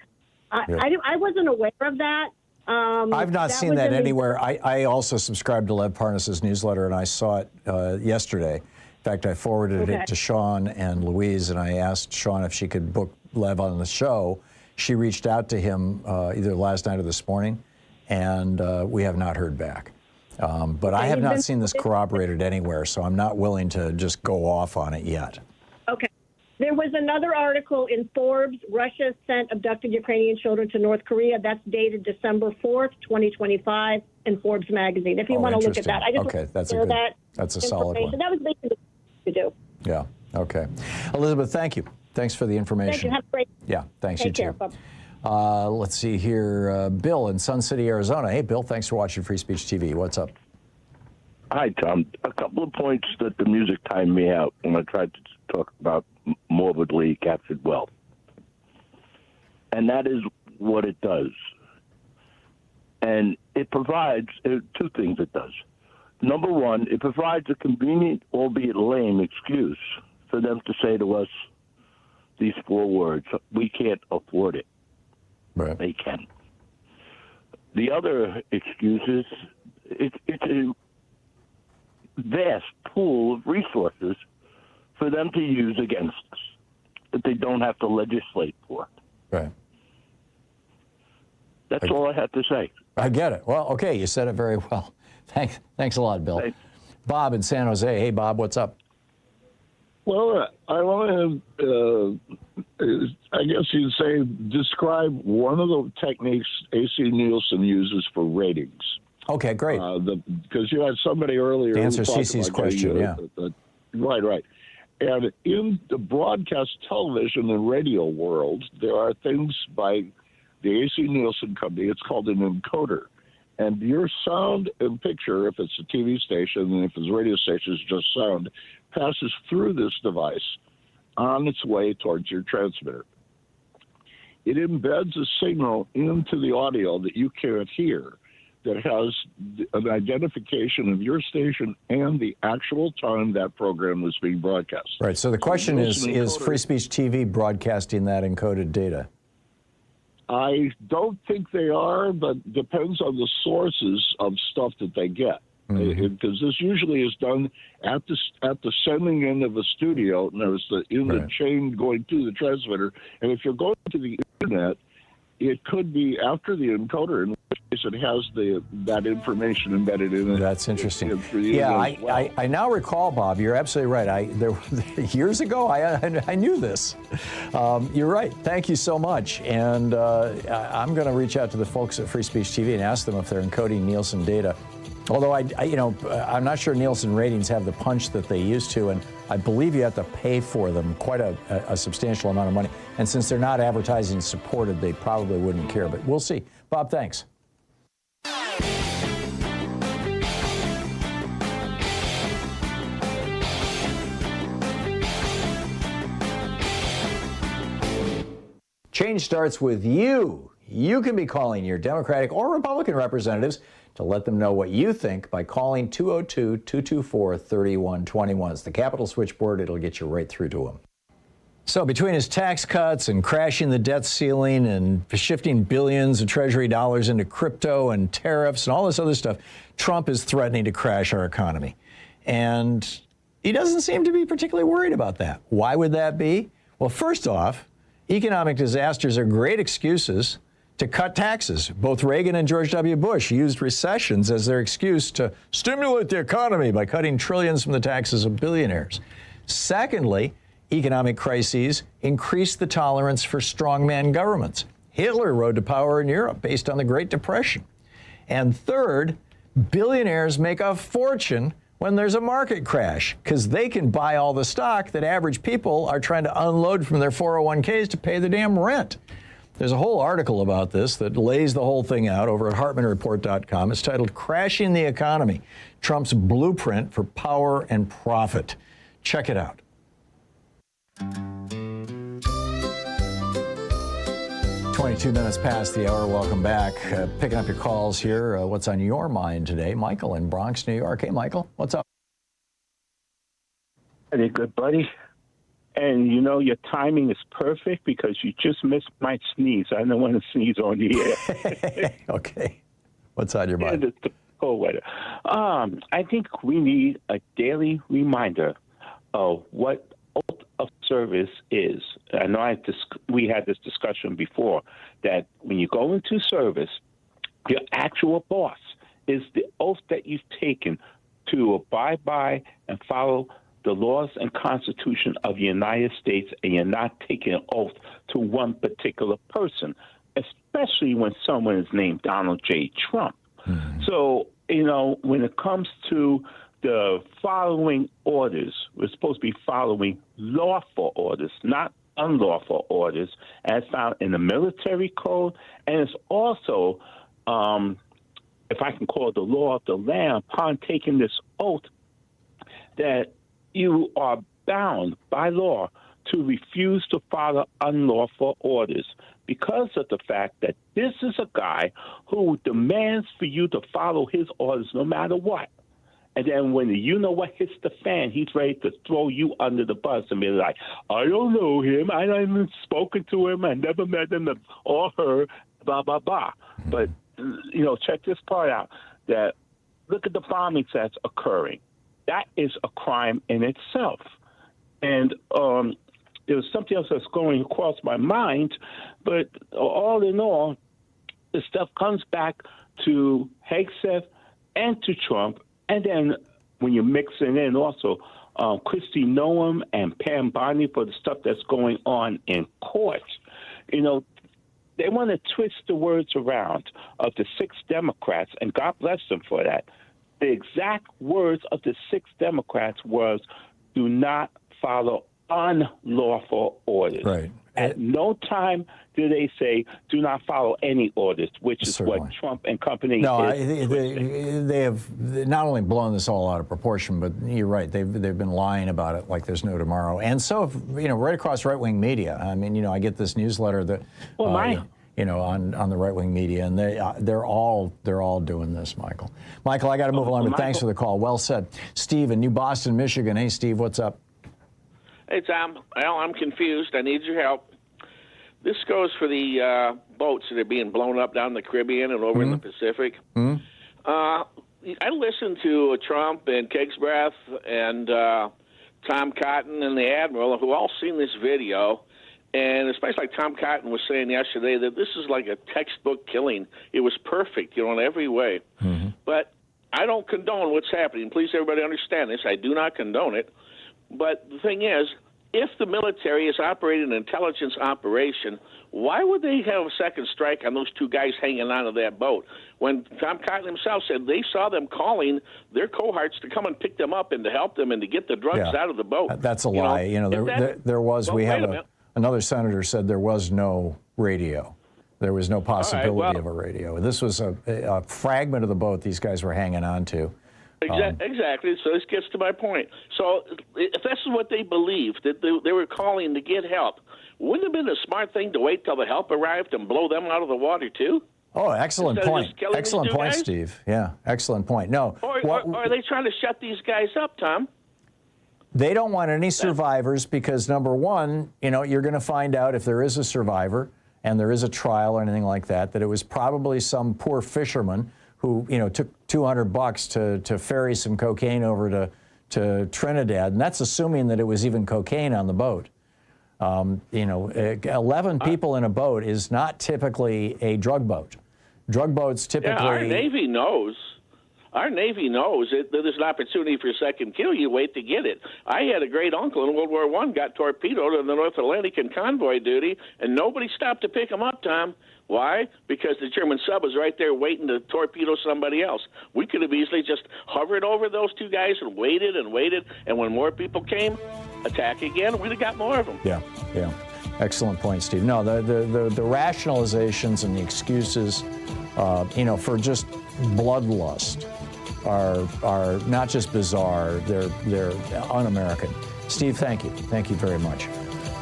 I wasn't aware of that. I've not seen that anywhere. I also subscribe to Lev Parnas' newsletter, and I saw it yesterday. In fact, I forwarded it to Sean and Louise, and I asked Sean if she could book Lev on the show. She reached out to him either last night or this morning, and we have not heard back. But I have not seen this corroborated anywhere, so I'm not willing to just go off on it yet. Okay. There was another article in Forbes, Russia sent abducted Ukrainian children to North Korea. That's dated December 4th, 2025, in Forbes magazine. If you want to look at that. I just that's a solid one. That was basically to do. Yeah, okay. Elizabeth, thank you. Thanks for the information. Thank you. Have a great Yeah, thanks. Take You care. too. Bye. Let's see here. Bill in Sun City, Arizona. Hey, Bill, thanks for watching Free Speech TV. What's up? Hi, Tom. A couple of points that the music timed me out when I tried to talk about morbidly captured wealth. And that is what it does. And it provides two things it does. Number one, it provides a convenient, albeit lame, excuse for them to say to us these four words: we can't afford it. Right. They can. The other excuse is it's a vast pool of resources for them to use against us that they don't have to legislate for. Right. That's all I have to say. I get it. Well, okay, you said it very well. Thanks a lot, Bill. Thanks. Bob in San Jose. Hey, Bob, what's up? Well, I want to, I guess you'd say, describe one of the techniques A.C. Nielsen uses for ratings. Okay, great. Because you had somebody earlier. To answer Cece's question, Right. And in the broadcast television and radio world, there are things by the A.C. Nielsen company. It's called an encoder. And your sound and picture, if it's a TV station and if it's a radio station, it's just sound, passes through this device on its way towards your transmitter. It embeds a signal into the audio that you can't hear that has an identification of your station and the actual time that program is being broadcast. Right. So the question is Free Speech TV broadcasting that encoded data? I don't think they are, but depends on the sources of stuff that they get. Because this usually is done at the sending end of a studio, and there's the chain going to the transmitter. And if you're going to the internet, it could be after the encoder, in which case it has that information embedded in it. That's interesting. Yeah, I now recall, Bob, you're absolutely right. Years ago, I knew this. You're right. Thank you so much. And I'm going to reach out to the folks at Free Speech TV and ask them if they're encoding Nielsen data. Although I'm not sure Nielsen ratings have the punch that they used to, and I believe you have to pay for them quite a substantial amount of money. And since they're not advertising supported, they probably wouldn't care. But we'll see. Bob, thanks. Change starts with you. You can be calling your Democratic or Republican representatives to let them know what you think by calling 202-224-3121. It's the Capitol switchboard. It'll get you right through to them. So between his tax cuts and crashing the debt ceiling and shifting billions of Treasury dollars into crypto and tariffs and all this other stuff, Trump is threatening to crash our economy. And he doesn't seem to be particularly worried about that. Why would that be? Well, first off, economic disasters are great excuses to cut taxes. Both Reagan and George W. Bush used recessions as their excuse to stimulate the economy by cutting trillions from the taxes of billionaires. Secondly, economic crises increase the tolerance for strongman governments. Hitler rode to power in Europe based on the Great Depression. And third, billionaires make a fortune when there's a market crash because they can buy all the stock that average people are trying to unload from their 401ks to pay the damn rent. There's a whole article about this that lays the whole thing out over at HartmannReport.com. It's titled Crashing the Economy, Trump's Blueprint for Power and Profit. Check it out. 22 minutes past the hour. Welcome back. Picking up your calls here. What's on your mind today? Michael in Bronx, New York. Hey, Michael, what's up? Hey, good buddy. And you know, your timing is perfect because you just missed my sneeze. I don't want to sneeze on the air. Okay. What's on your mind? The cold weather. I think we need a daily reminder of what oath of service is. I know we had this discussion before that when you go into service, your actual boss is the oath that you've taken to abide by and follow the laws and Constitution of the United States, and you're not taking an oath to one particular person, especially when someone is named Donald J. Trump. Mm-hmm. So, you know, when it comes to the following orders, we're supposed to be following lawful orders, not unlawful orders, as found in the military code, and it's also, if I can call it the law of the land, upon taking this oath, that you are bound by law to refuse to follow unlawful orders because of the fact that this is a guy who demands for you to follow his orders no matter what. And then when you know what hits the fan, he's ready to throw you under the bus and be like, I don't know him. I haven't even spoken to him. I never met him or her, blah, blah, blah. But, you know, check this part out, that look at the bombings that's occurring. That is a crime in itself. And there was something else that's going across my mind, but all in all, the stuff comes back to Hegseth and to Trump. And then when you're mixing in also Kristi Noem and Pam Bondi for the stuff that's going on in court, you know, they want to twist the words around of the 6 Democrats, and God bless them for that. The exact words of the 6 Democrats was, do not follow unlawful orders. Right. At no time do they say, do not follow any orders, which is Certainly. what Trump and company No, is. they have not only blown this all out of proportion, but you're right. They've been lying about it like there's no tomorrow. And so, right across right-wing media. I mean, I get this newsletter that, on the right-wing media, and they're all doing this, Michael. Michael, I got to move along, but thanks for the call. Well said. Steve in New Boston, Michigan. Hey, Steve, what's up? Hey, Tom. Well, I'm confused. I need your help. This goes for the boats that are being blown up down in the Caribbean and over in the Pacific. Mm-hmm. I listened to Trump and Kegsbrath and Tom Cotton and the Admiral, who all seen this video. And especially like Tom Cotton was saying yesterday that this is like a textbook killing. It was perfect, in every way. Mm-hmm. But I don't condone what's happening. Please, everybody understand this. I do not condone it. But the thing is, if the military is operating an intelligence operation, why would they have a second strike on those two guys hanging onto that boat? When Tom Cotton himself said they saw them calling their cohorts to come and pick them up and to help them and to get the drugs out of the boat. That's a lie. There was. Well, another senator said there was no radio. There was no possibility of a radio. This was a fragment of the boat these guys were hanging on to. Exactly. So this gets to my point. So if this is what they believed, that they were calling to get help, wouldn't it have been a smart thing to wait till the help arrived and blow them out of the water too? Oh, excellent point. Excellent point, guys? Steve. Yeah, excellent point. No. Or are they trying to shut these guys up, Tom? They don't want any survivors because, number one, you're going to find out if there is a survivor and there is a trial or anything like that it was probably some poor fisherman who, took $200 to ferry some cocaine over to Trinidad, and that's assuming that it was even cocaine on the boat. 11 people in a boat is not typically a drug boat. Drug boats typically... Yeah, our Navy knows. Our Navy knows that there's an opportunity for a second kill. You wait to get it. I had a great uncle in World War I, got torpedoed in the North Atlantic in convoy duty, and nobody stopped to pick him up, Tom. Why? Because the German sub was right there waiting to torpedo somebody else. We could have easily just hovered over those two guys and waited, and when more people came, attack again, we'd have got more of them. Yeah. Excellent point, Steve. No, the rationalizations and the excuses, for just bloodlust are not just bizarre, they're un-American. Steve, thank you. Thank you very much.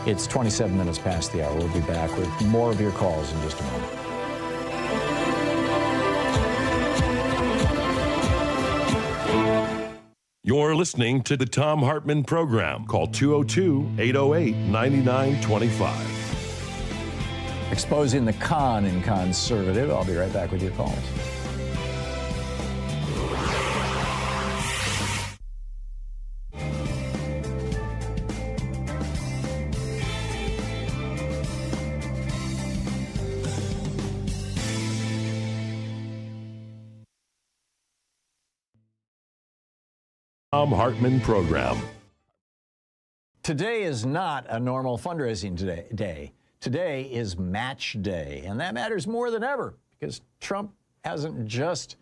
It's 27 minutes past the hour. We'll be back with more of your calls in just a moment. You're listening to the Thom Hartmann Program. Call 202-808-9925. Exposing the con in conservative. I'll be right back with your calls. Thom Hartmann Program. Today is not a normal fundraising day. Today is match day, and that matters more than ever because Trump hasn't just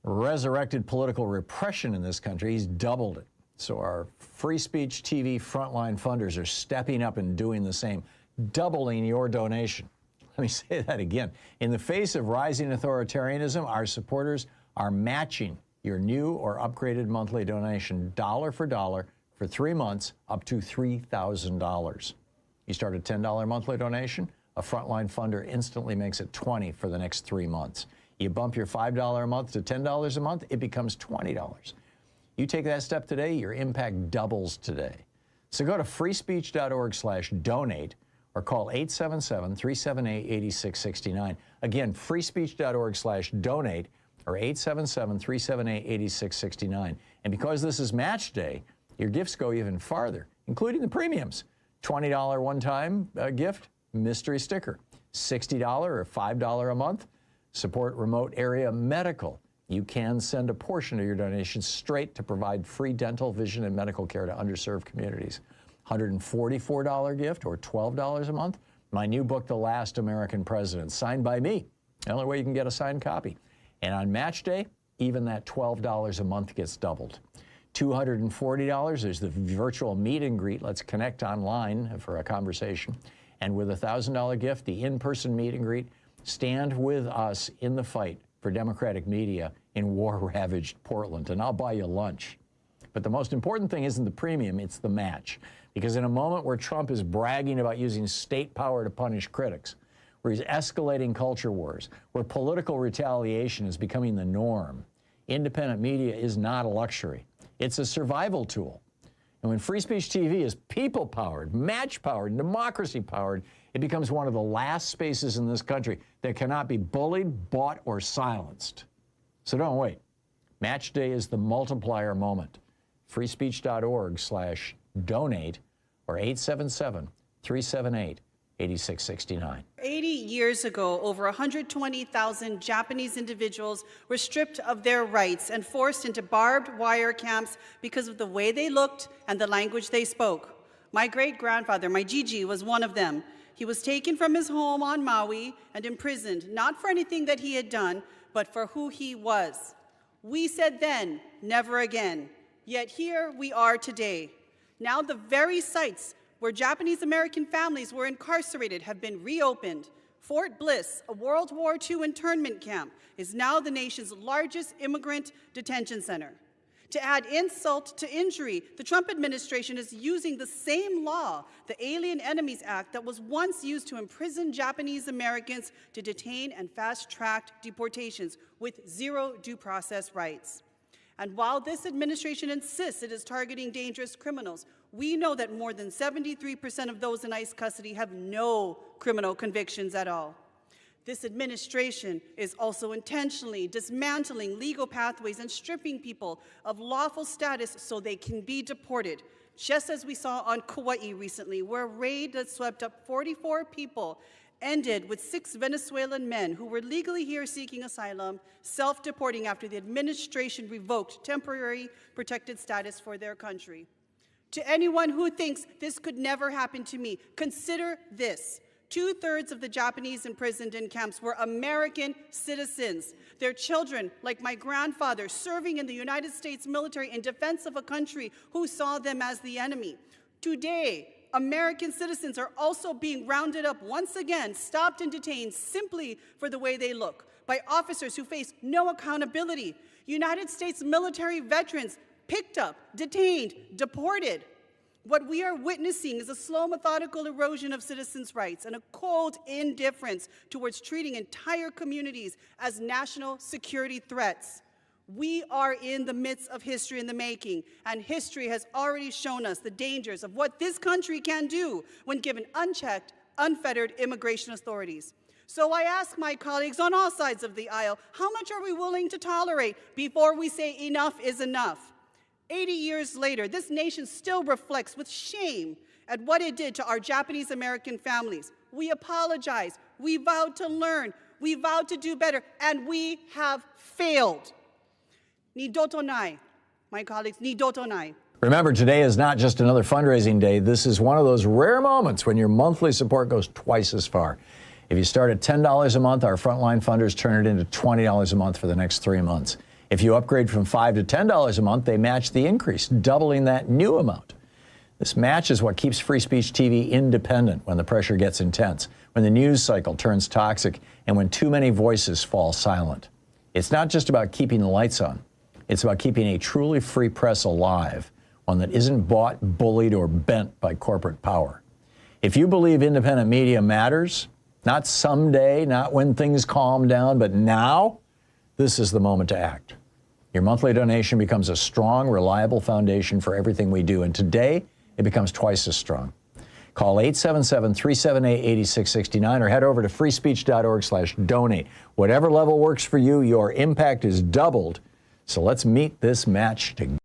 resurrected political repression in this country, he's doubled it. So our free speech TV frontline funders are stepping up and doing the same, doubling your donation. Let me say that again. In the face of rising authoritarianism, our supporters are matching your new or upgraded monthly donation dollar for 3 months up to $3,000. You start a $10 monthly donation, a frontline funder instantly makes it $20 for the next 3 months. You bump your $5 a month to $10 a month, it becomes $20. You take that step today, your impact doubles today. So go to freespeech.org/donate or call 877-378-8669. Again, freespeech.org/donate or 877-378-8669. And because this is match day, your gifts go even farther, including the premiums. $20 one-time gift, mystery sticker. $60 or $5 a month, support remote area medical. You can send a portion of your donation straight to provide free dental, vision, and medical care to underserved communities. $144 gift or $12 a month, my new book, The Last American President, signed by me. The only way you can get a signed copy. And on match day, even that $12 a month gets doubled. $240. There's the virtual meet and greet. Let's connect online for a conversation. And with a $1,000 gift, the in-person meet and greet. Stand with us in the fight for democratic media in war-ravaged Portland, and I'll buy you lunch. But the most important thing isn't the premium, it's the match. Because in a moment where Trump is bragging about using state power to punish critics, where he's escalating culture wars, where political retaliation is becoming the norm, independent media is not a luxury. It's a survival tool. And when free speech TV is people-powered, match-powered, democracy-powered, it becomes one of the last spaces in this country that cannot be bullied, bought, or silenced. So don't wait. Match day is the multiplier moment. freespeech.org/donate or 877-378-8669. 80 years ago, over 120,000 Japanese individuals were stripped of their rights and forced into barbed wire camps because of the way they looked and the language they spoke. My great-grandfather, my Gigi, was one of them. He was taken from his home on Maui and imprisoned, not for anything that he had done, but for who he was. We said then, never again. Yet here we are today. Now the very sites where Japanese American families were incarcerated have been reopened. Fort Bliss, a World War II internment camp, is now the nation's largest immigrant detention center. To add insult to injury, the Trump administration is using the same law, the Alien Enemies Act, that was once used to imprison Japanese Americans to detain and fast-track deportations with zero due process rights. And while this administration insists it is targeting dangerous criminals, we know that more than 73% of those in ICE custody have no criminal convictions at all. This administration is also intentionally dismantling legal pathways and stripping people of lawful status so they can be deported, just as we saw on Kauai recently, where a raid that swept up 44 people ended with 6 Venezuelan men who were legally here seeking asylum, self-deporting after the administration revoked temporary protected status for their country. To anyone who thinks this could never happen to me, consider this. 2/3 of the Japanese imprisoned in camps were American citizens. Their children, like my grandfather, serving in the United States military in defense of a country who saw them as the enemy. Today, American citizens are also being rounded up once again, stopped and detained simply for the way they look, by officers who face no accountability. United States military veterans picked up, detained, deported. What we are witnessing is a slow, methodical erosion of citizens' rights and a cold indifference towards treating entire communities as national security threats. We are in the midst of history in the making, and history has already shown us the dangers of what this country can do when given unchecked, unfettered immigration authorities. So I ask my colleagues on all sides of the aisle, how much are we willing to tolerate before we say enough is enough? 80 years later, this nation still reflects with shame at what it did to our Japanese American families. We apologize, we vowed to learn, we vowed to do better, and we have failed. Nidoto nai, my colleagues, nidoto nai. Remember, today is not just another fundraising day. This is one of those rare moments when your monthly support goes twice as far. If you start at $10 a month, our frontline funders turn it into $20 a month for the next 3 months. If you upgrade from $5 to $10 a month, they match the increase, doubling that new amount. This match is what keeps Free Speech TV independent when the pressure gets intense, when the news cycle turns toxic, and when too many voices fall silent. It's not just about keeping the lights on. It's about keeping a truly free press alive, one that isn't bought, bullied, or bent by corporate power. If you believe independent media matters, not someday, not when things calm down, but now, this is the moment to act. Your monthly donation becomes a strong, reliable foundation for everything we do, and today, it becomes twice as strong. Call 877-378-8669 or head over to freespeech.org/donate. Whatever level works for you, your impact is doubled. So let's meet this match together.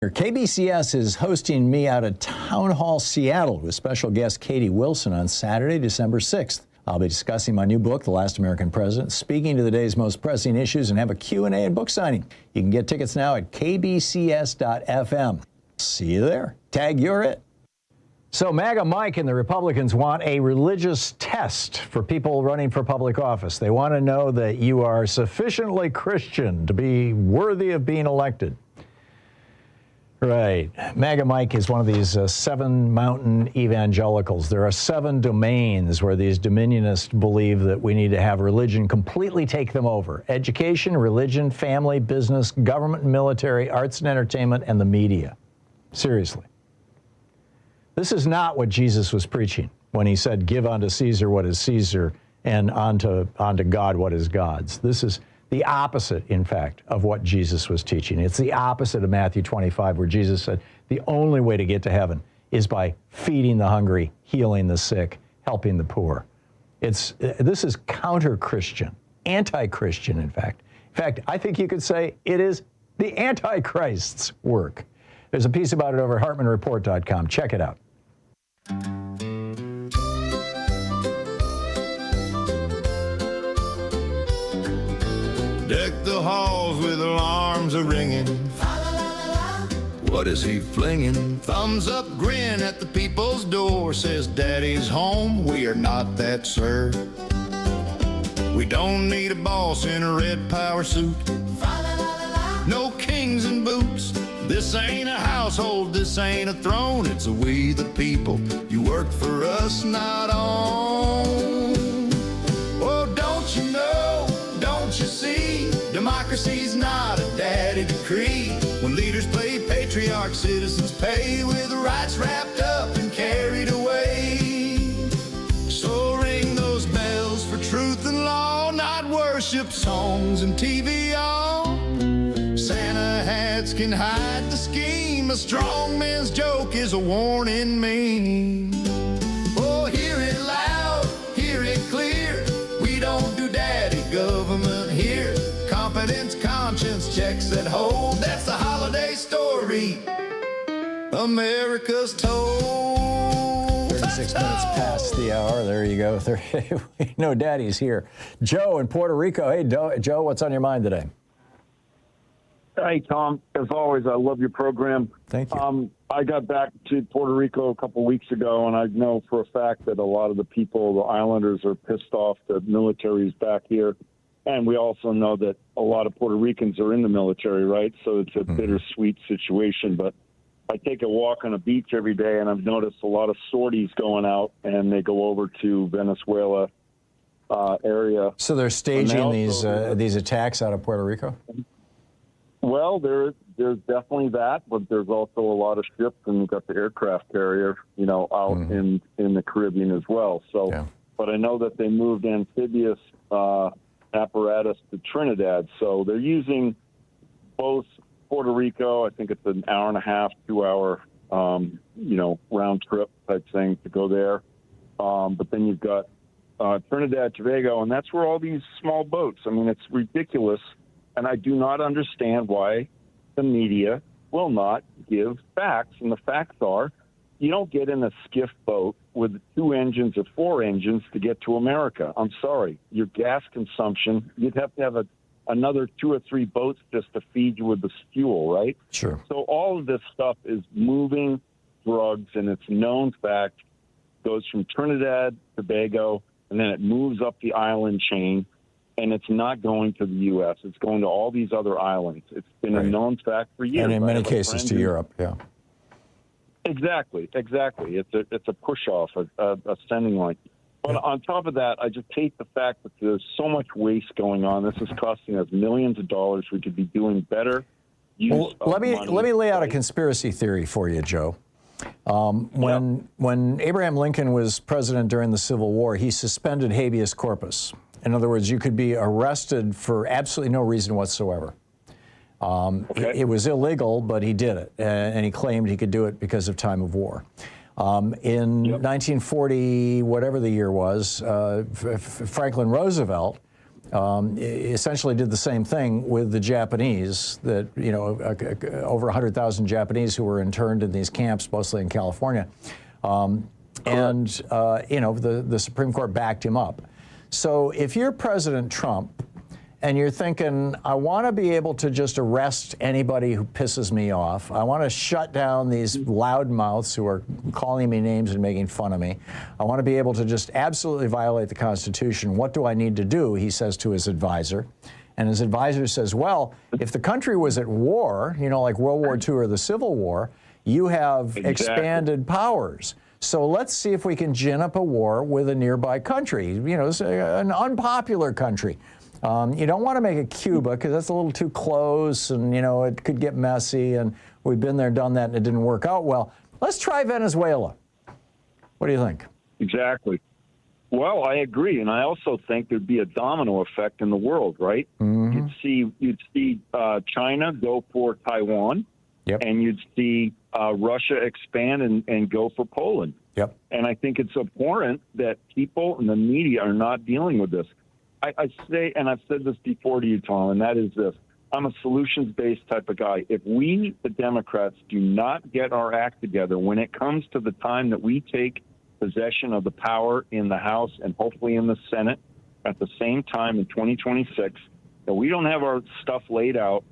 KBCS is hosting me out at Town Hall Seattle with special guest Katie Wilson on Saturday, December 6th. I'll be discussing my new book, The Last American President, speaking to the day's most pressing issues, and have a Q&A and book signing. You can get tickets now at kbcs.fm. See you there. Tag, you're it. So MAGA Mike and the Republicans want a religious test for people running for public office. They want to know that you are sufficiently Christian to be worthy of being elected. Right. MAGA Mike is one of these 7 mountain evangelicals. There are 7 domains where these dominionists believe that we need to have religion completely take them over. Education, religion, family, business, government, military, arts and entertainment, and the media. Seriously. This is not what Jesus was preaching when he said, give unto Caesar what is Caesar and unto God what is God's. This is the opposite, in fact, of what Jesus was teaching. It's the opposite of Matthew 25, where Jesus said the only way to get to heaven is by feeding the hungry, healing the sick, helping the poor. This is counter-Christian, anti-Christian, in fact. In fact, I think you could say it is the Antichrist's work. There's a piece about it over at HartmannReport.com. Check it out. Deck the halls with alarms a-ringing. What is he flinging? Thumbs up grin at the people's door. Says Daddy's home, we are not that, sir. We don't need a boss in a red power suit. No kings in boots. This ain't a household, this ain't a throne. It's a we the people. You work for us, not on. Oh, don't you know, don't you see? Democracy's not a daddy decree. When leaders play patriarch, citizens pay with rights wrapped up and carried away. So ring those bells for truth and law, not worship songs and TV all. Santa hats can hide the scheme. A strong man's joke is a warning me. Oh, hear it loud, hear it clear. We don't do daddy government here. Competence, conscience, checks that hold. That's the holiday story America's told. 36 minutes past the hour. There you go. We know Daddy's here. Joe in Puerto Rico. Hey, Joe, what's on your mind today? Hey, Tom. As always, I love your program. Thank you. I got back to Puerto Rico a couple weeks ago, and I know for a fact that a lot of the people, the islanders, are pissed off that military's back here. And we also know that a lot of Puerto Ricans are in the military, right? So it's a bittersweet situation. But I take a walk on a beach every day, and I've noticed a lot of sorties going out, and they go over to Venezuela area. So they're staging these attacks out of Puerto Rico? Well, there's definitely that, but there's also a lot of ships, and you've got the aircraft carrier, out in the Caribbean as well. So, But I know that they moved amphibious apparatus to Trinidad, so they're using both Puerto Rico. I think it's an hour and a half, 2 hour, round trip type thing to go there. But then you've got Trinidad, Tobago, and that's where all these small boats. I mean, it's ridiculous. And I do not understand why the media will not give facts. And the facts are, you don't get in a skiff boat with 2 engines or 4 engines to get to America. I'm sorry. Your gas consumption, you'd have to have another 2 or 3 boats just to feed you with the fuel, right? Sure. So all of this stuff is moving drugs, and it's known fact. Goes from Trinidad, Tobago, and then it moves up the island chain. And it's not going to the U.S. It's going to all these other islands. It's been a known fact for years. And in many cases to Europe, yeah. Exactly. It's a push-off, a sending line. But on top of that, I just hate the fact that there's so much waste going on. This is costing us millions of dollars. We could be doing better use of let me lay out a money. conspiracy theory for you, Joe. When Abraham Lincoln was president during the Civil War, he suspended habeas corpus. In other words, you could be arrested for absolutely no reason whatsoever. It was illegal, but he did it, and he claimed he could do it because of time of war. In 1940, whatever the year was, Franklin Roosevelt essentially did the same thing with the Japanese, that, over 100,000 Japanese who were interned in these camps, mostly in California. The Supreme Court backed him up. So if you're President Trump and you're thinking, I want to be able to just arrest anybody who pisses me off. I want to shut down these loudmouths who are calling me names and making fun of me. I want to be able to just absolutely violate the Constitution. What do I need to do? He says to his advisor. And his advisor says, well, if the country was at war, you know, like World War II or the Civil War, you have expanded powers. So let's see if we can gin up a war with a nearby country, you know, an unpopular country. You don't want to make it Cuba because that's a little too close and, you know, it could get messy. And we've been there, done that, and it didn't work out well. Let's try Venezuela. What do you think? Exactly. Well, I agree. And I also think there'd be a domino effect in the world, right? Mm-hmm. You'd see China go for Taiwan. Yep. And you'd see Russia expand and go for Poland. Yep. And I think it's abhorrent that people in the media are not dealing with this. I say, and I've said this before to you, Tom, and that is this. I'm a solutions-based type of guy. If we, the Democrats, do not get our act together when it comes to the time that we take possession of the power in the House and hopefully in the Senate at the same time in 2026, that we don't have our stuff laid out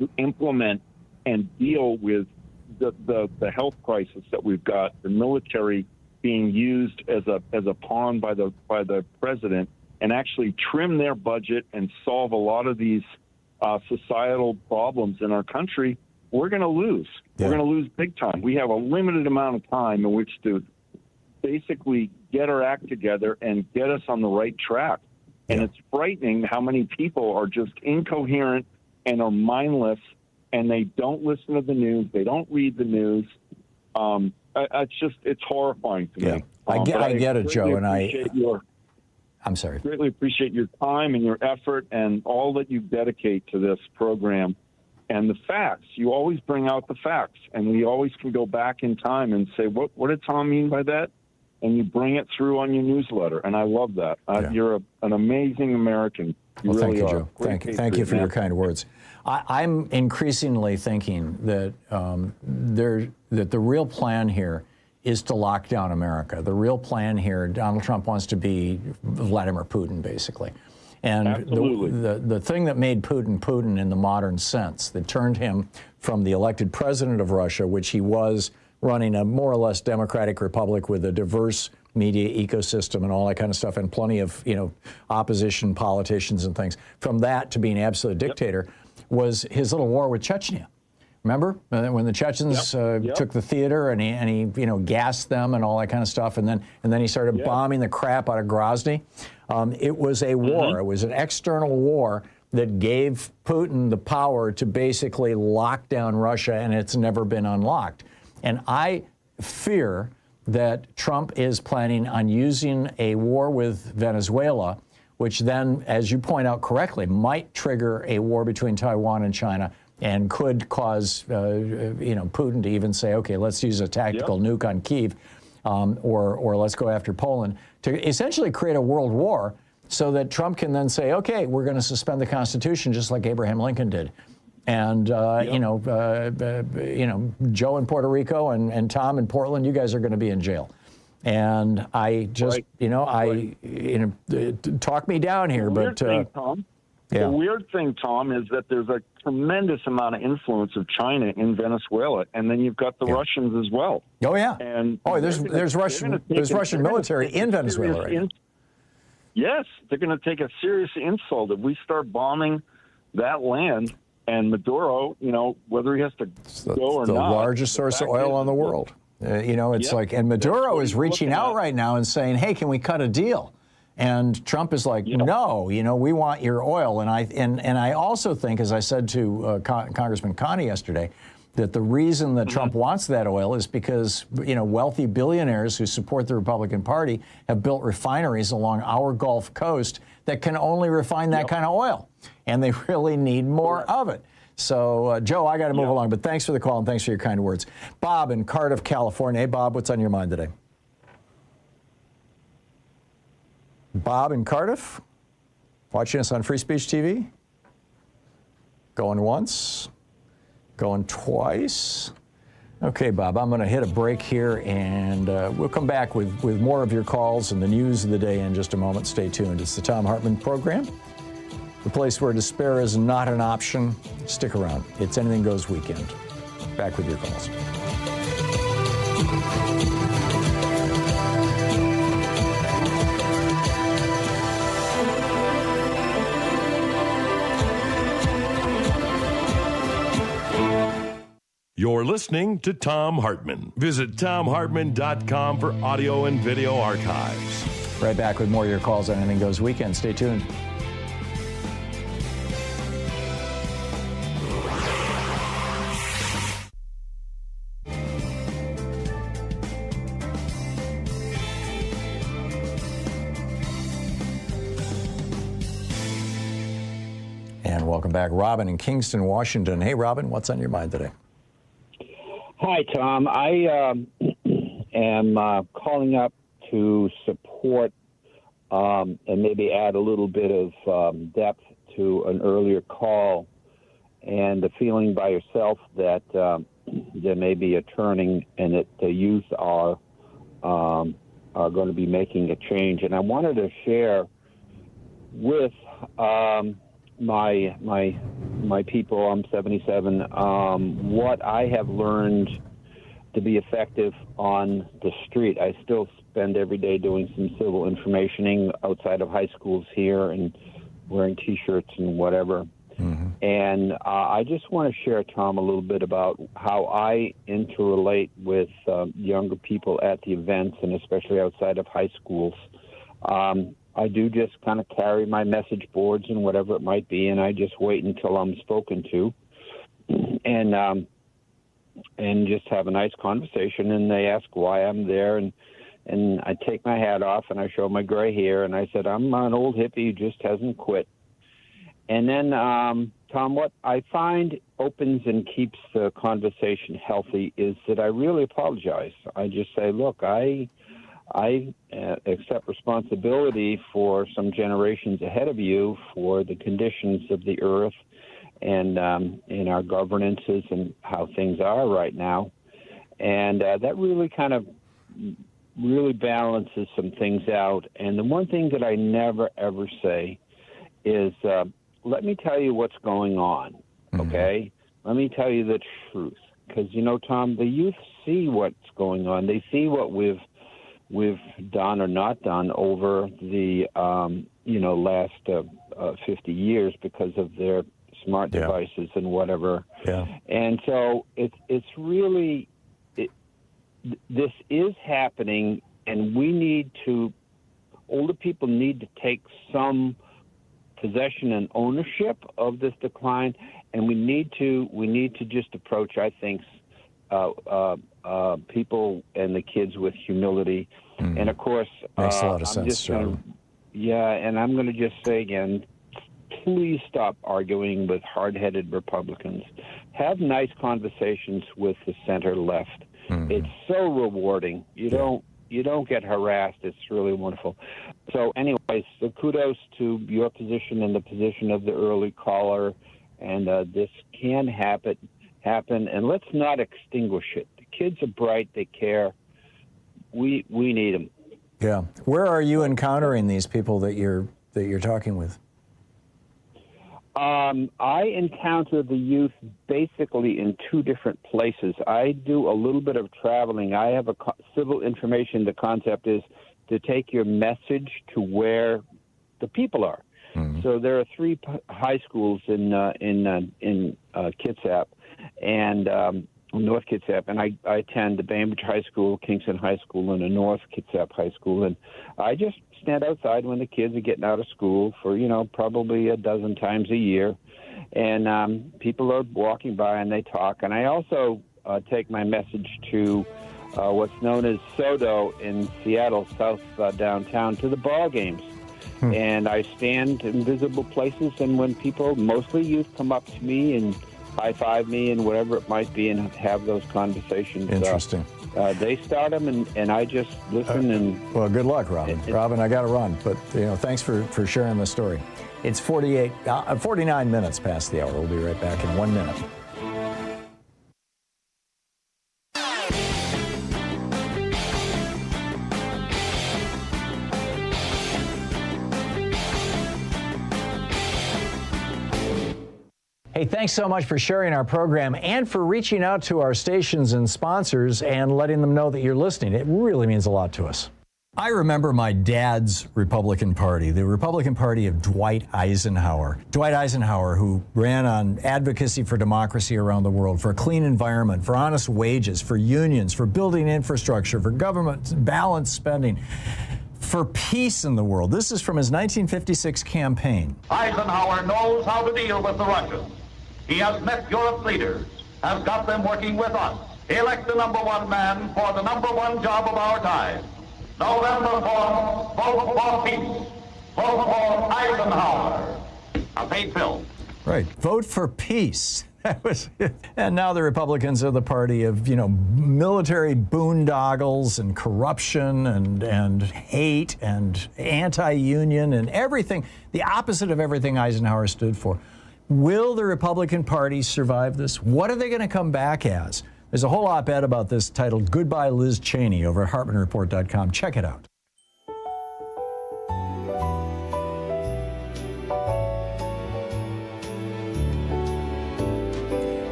to implement and deal with the health crisis that we've got, the military being used as a pawn by the president, and actually trim their budget and solve a lot of these societal problems in our country, we're going to lose. Yeah. We're going to lose big time. We have a limited amount of time in which to basically get our act together and get us on the right track. Yeah. And it's frightening how many people are just incoherent and are mindless, and they don't listen to the news. They don't read the news. It's horrifying to me. I get it, Joe, and I'm sorry. Greatly appreciate your time and your effort and all that you dedicate to this program and the facts. You always bring out the facts, and we always can go back in time and say, what did Tom mean by that? And you bring it through on your newsletter, and I love that. You're an amazing American. You really thank you, are. Joe. Thank you for your kind words. I'm increasingly thinking that that the real plan here is to lock down America. The real plan here, Donald Trump wants to be Vladimir Putin, basically. And the thing that made Putin Putin in the modern sense, that turned him from the elected president of Russia, which he was running a more or less democratic republic with a diverse media ecosystem and all that kind of stuff, and plenty of, you know, opposition politicians and things, from that to being an absolute dictator, was his little war with Chechnya. Remember when the Chechens took the theater and he you know, gassed them and all that kind of stuff, and then he started bombing the crap out of Grozny. It was a war. It was an external war that gave Putin the power to basically lock down Russia, and it's never been unlocked. And I fear that Trump is planning on using a war with Venezuela, which then, as you point out correctly, might trigger a war between Taiwan and China, and could cause Putin to even say, okay, let's use a tactical nuke on Kyiv, or let's go after Poland, to essentially create a world war, so that Trump can then say, okay, we're going to suspend the Constitution just like Abraham Lincoln did. And, Joe in Puerto Rico and Tom in Portland, you guys are going to be in jail. And I just, talk me down here. The weird thing, Tom, is that there's a tremendous amount of influence of China in Venezuela, and then you've got the Russians as well. Oh, yeah. And there's Russian military in Venezuela right now. Yes, they're going to take a serious insult if we start bombing that land. And Maduro, whether he has to go or not. The largest source of oil in the world. It's like, and Maduro is reaching out right now and saying, hey, can we cut a deal? And Trump is like, no, we want your oil. And I also think, as I said to Congressman Connie yesterday, that the reason that Trump wants that oil is because, wealthy billionaires who support the Republican Party have built refineries along our Gulf Coast that can only refine that kind of oil. And they really need more of it. So, Joe, I got to move along, but thanks for the call and thanks for your kind words. Bob in Cardiff, California. Hey, Bob, what's on your mind today? Bob in Cardiff, watching us on Free Speech TV? Going once? Going twice? Okay, Bob, I'm going to hit a break here, and we'll come back with more of your calls and the news of the day in just a moment. Stay tuned. It's the Thom Hartmann Program. the place where despair is not an option. Stick around. It's Anything Goes Weekend. Back with your calls. You're listening to Thom Hartmann. Visit ThomHartmann.com for audio and video archives. Right back with more of your calls on Anything Goes Weekend. Stay tuned. And welcome back. Robin in Kingston, Washington. Hey, Robin, what's on your mind today? Hi, Tom. I am calling up to support and maybe add a little bit of depth to an earlier call and the feeling by yourself that there may be a turning and that the youth are going to be making a change. And I wanted to share with my people, I'm 77, what I have learned to be effective on the street. I still spend every day doing some civil informationing outside of high schools here and wearing T-shirts and whatever. Mm-hmm. And I just want to share, Tom, a little bit about how I interrelate with younger people at the events and especially outside of high schools. I do just kind of carry my message boards and whatever it might be, and I just wait until I'm spoken to, and just have a nice conversation. And they ask why I'm there, and I take my hat off and I show my gray hair, and I said I'm an old hippie who just hasn't quit. And then, Tom, what I find opens and keeps the conversation healthy is that I really apologize. I just say, look, I accept responsibility for some generations ahead of you for the conditions of the earth and in our governances and how things are right now. And that really kind of really balances some things out. And the one thing that I never, ever say is, let me tell you what's going on, okay? Mm-hmm. Let me tell you the truth. Because, you know, Tom, the youth see what's going on. They see what we've done or not done over the last 50 years because of their smart devices and whatever. Yeah. And so it's really this is happening, and older people need to take some possession and ownership of this decline, and we need to just approach, I think, people and the kids with humility. Mm-hmm. And of course, makes a lot of sense. And I'm going to just say again, please stop arguing with hard-headed Republicans. Have nice conversations with the center left. Mm-hmm. It's so rewarding. You don't get harassed. It's really wonderful. So anyways, so kudos to your position and the position of the early caller. And this can happen, and let's not extinguish it. The kids are bright. They care. We need them. Yeah. Where are you encountering these people that you're talking with? I encounter the youth basically in two different places. I do a little bit of traveling. I have civil information. The concept is to take your message to where the people are. Mm-hmm. So there are 3 high schools in Kitsap and North Kitsap, and I attend the Bainbridge High School, Kingston High School, and the North Kitsap High School, and I just stand outside when the kids are getting out of school for probably a dozen times a year, and people are walking by and they talk, and I also take my message to what's known as SoDo in Seattle, south downtown, to the ball games. And I stand in visible places, and when people, mostly youth, come up to me and high-five me and whatever it might be and have those conversations. Interesting. They start them, and I just listen. Well, good luck, Robin. Robin, I got to run, but thanks for sharing the story. It's 49 minutes past the hour. We'll be right back in 1 minute. Hey, thanks so much for sharing our program and for reaching out to our stations and sponsors and letting them know that you're listening. It really means a lot to us. I remember my dad's Republican Party, the Republican Party of Dwight Eisenhower. Dwight Eisenhower, who ran on advocacy for democracy around the world, for a clean environment, for honest wages, for unions, for building infrastructure, for government balanced spending, for peace in the world. This is from his 1956 campaign. Eisenhower knows how to deal with the Russians. He has met Europe's leaders, has got them working with us. Elect the #1 man for the #1 job of our time. November 4th, vote for peace. Vote for Eisenhower. A paid bill. Right. Vote for peace. That was it. And now the Republicans are the party of, military boondoggles and corruption and hate and anti-union and everything, the opposite of everything Eisenhower stood for. Will the Republican Party survive this? What are they going to come back as? There's a whole op-ed about this titled Goodbye Liz Cheney over at HartmannReport.com. Check it out.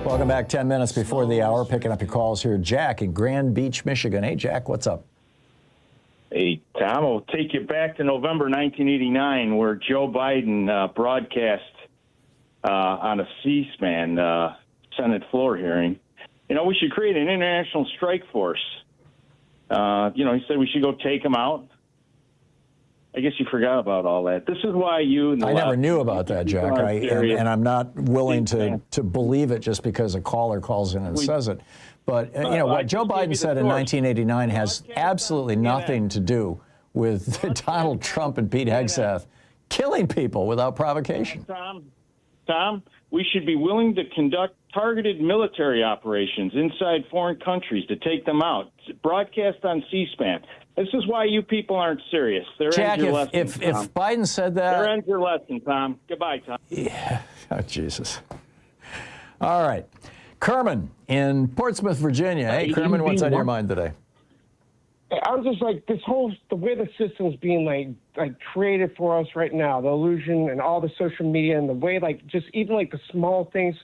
Welcome back. 10 minutes before the hour. Picking up your calls here. Jack in Grand Beach, Michigan. Hey, Jack, what's up? Hey, Tom, I'll take you back to November 1989 where Joe Biden broadcast on a C-SPAN Senate floor hearing. We should create an international strike force. He said we should go take them out. I guess you forgot about all that. This is why you and the I never knew about that, Jack, and I'm not willing to believe it just because a caller calls in and says it. But, what Joe Biden said in 1989 has absolutely nothing to do with Donald Trump and Pete Hegseth killing people without provocation. Tom, we should be willing to conduct targeted military operations inside foreign countries to take them out. Broadcast on C-SPAN. This is why you people aren't serious. There Jack, ends your lesson, if Biden said that... There ends your lesson, Tom. Goodbye, Tom. Yeah. Oh, Jesus. All right. Kerman in Portsmouth, Virginia. Hey, Kerman, what's on your mind today? I'm just like, the way the system's being like created for us right now, the illusion and all the social media and the way just even the small things,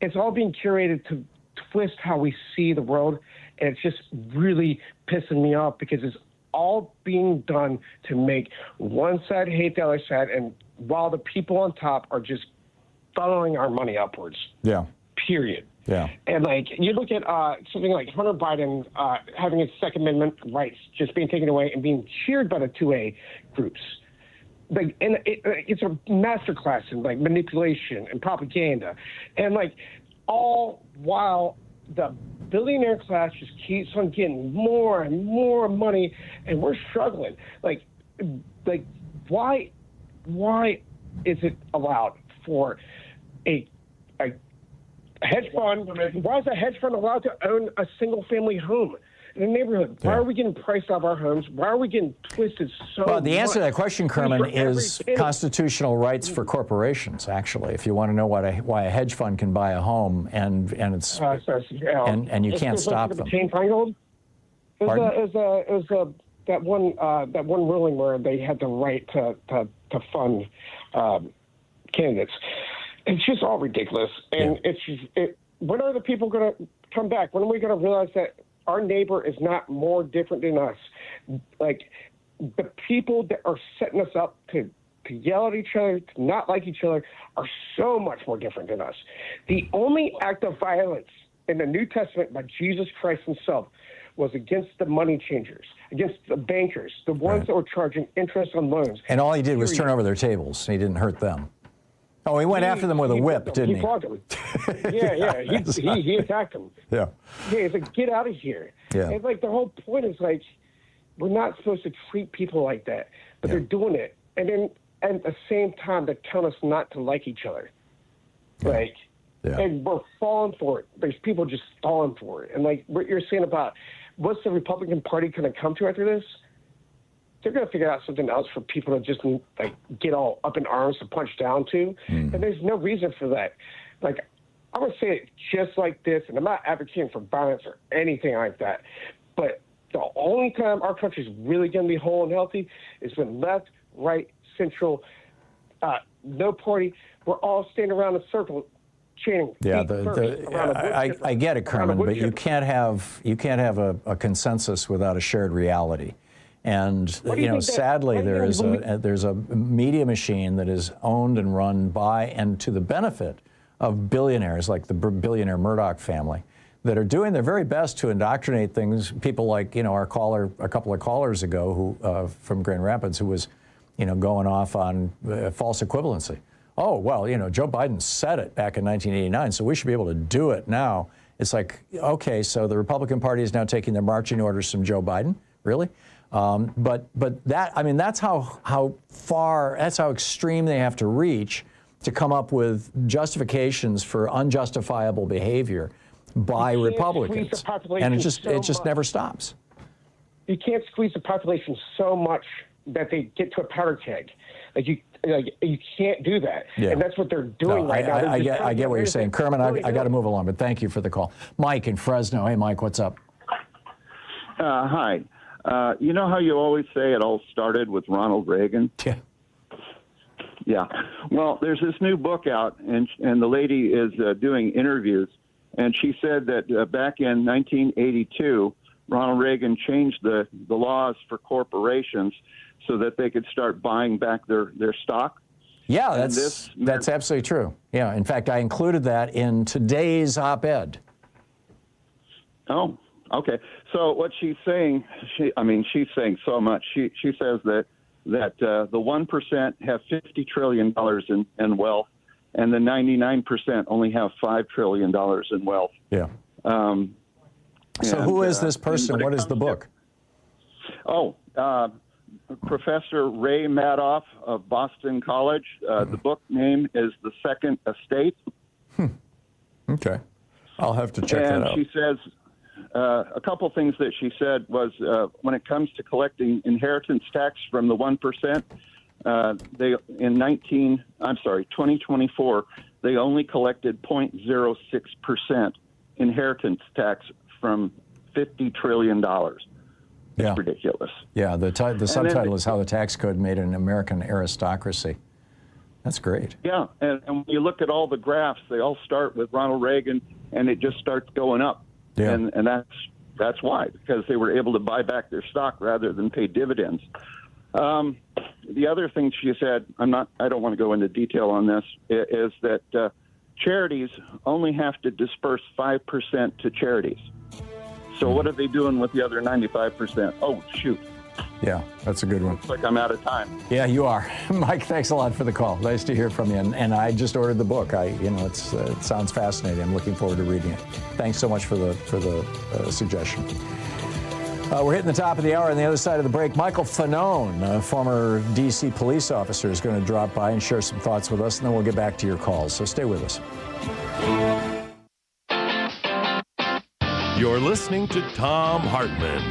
it's all being curated to twist how we see the world. And it's just really pissing me off because it's all being done to make one side hate the other side, and while the people on top are just funneling our money upwards. Yeah. Period. Yeah. And you look at something like Hunter Biden having his Second Amendment rights just being taken away and being cheered by the 2A groups. It's a masterclass in manipulation and propaganda, and all while the billionaire class just keeps on getting more and more money, and we're struggling. Why is it allowed for a hedge fund? Why is a hedge fund allowed to own a single-family home in a neighborhood? Why are we getting priced out of our homes? Why are we getting twisted so Well, the answer to much? that question, Kerman, is constitutional rights for corporations, actually. If you want to know why a hedge fund can buy a home and it's and you can't stop them. Chain Feingold? It was that one ruling where they had the right to fund candidates. It's just all ridiculous, and when are the people going to come back? When are we going to realize that our neighbor is not more different than us? The people that are setting us up to yell at each other, to not like each other, are so much more different than us. The only act of violence in the New Testament by Jesus Christ himself was against the money changers, against the bankers, the ones that were charging interest on loans. And all he did was turn over their tables. He didn't hurt them. Oh, he went after them with a whip, didn't he? Flogged them. Yeah. He attacked them. Yeah. Yeah, he's like, get out of here. Yeah. And the whole point is we're not supposed to treat people like that, but they're doing it. And then at the same time, they're telling us not to like each other. And we're falling for it. There's people just falling for it. And what you're saying about what's the Republican Party going to come to after this? They're going to figure out something else for people to just get all up in arms to punch down to. And there's no reason for that. I'm going to say it just like this, and I'm not advocating for violence or anything like that, but the only time our country's really going to be whole and healthy is when left, right, central, no party, we're all standing around in a circle chanting. Yeah, feet first around a wood chipper, I get it, around a Kerman, wood but you chipper. can't have a consensus without a shared reality. And What do you think that- sadly, what do you think there's a media machine that is owned and run by and to the benefit of billionaires like the billionaire Murdoch family that are doing their very best to indoctrinate things. People like our caller a couple of callers ago who from Grand Rapids who was going off on false equivalency. Oh, well, Joe Biden said it back in 1989, so we should be able to do it now. It's like, okay, so the Republican Party is now taking their marching orders from Joe Biden, really? But that, I mean, that's how far, that's how extreme they have to reach to come up with justifications for unjustifiable behavior by Republicans, and it just never stops. You can't squeeze the population so much that they get to a powder keg. You can't do that, Yeah. and that's what they're doing right now. I get what you're saying, Kerman. I got to move along, but thank you for the call, Mike in Fresno. Hey, Mike, what's up? Hi. You know how you always say it all started with Ronald Reagan? Yeah. Yeah. Well, there's this new book out, and the lady is doing interviews, and she said that back in 1982, Ronald Reagan changed the laws for corporations so that they could start buying back their stock. Yeah, that's absolutely true. Yeah, in fact, I included that in today's op-ed. Oh, okay. So what she's saying, she's saying so much. She says that the 1% have $50 trillion in wealth, and the 99% only have $5 trillion in wealth. Yeah. So who is this person? What is the book? Professor Ray Madoff of Boston College. The book name is The Second Estate. Okay. I'll have to check that out. And she says a couple things that she said was when it comes to collecting inheritance tax from the 1%, in 2024, they only collected 0.06% inheritance tax from $50 trillion. It's ridiculous. Yeah, the subtitle is How the Tax Code Made an American Aristocracy. That's great. Yeah, and when you look at all the graphs, they all start with Ronald Reagan, and it just starts going up. Yeah. And that's why, because they were able to buy back their stock rather than pay dividends. The other thing she said, I don't want to go into detail on this, is that charities only have to disperse 5% to charities. So what are they doing with the other 95%? Oh, shoot. Yeah, that's a good one. Looks like I'm out of time. Yeah, you are. Mike, thanks a lot for the call. Nice to hear from you. And I just ordered the book. It sounds fascinating. I'm looking forward to reading it. Thanks so much for the suggestion. We're hitting the top of the hour. On the other side of the break, Michael Fanone, a former D.C. police officer, is going to drop by and share some thoughts with us, and then we'll get back to your calls. So stay with us. You're listening to Thom Hartmann.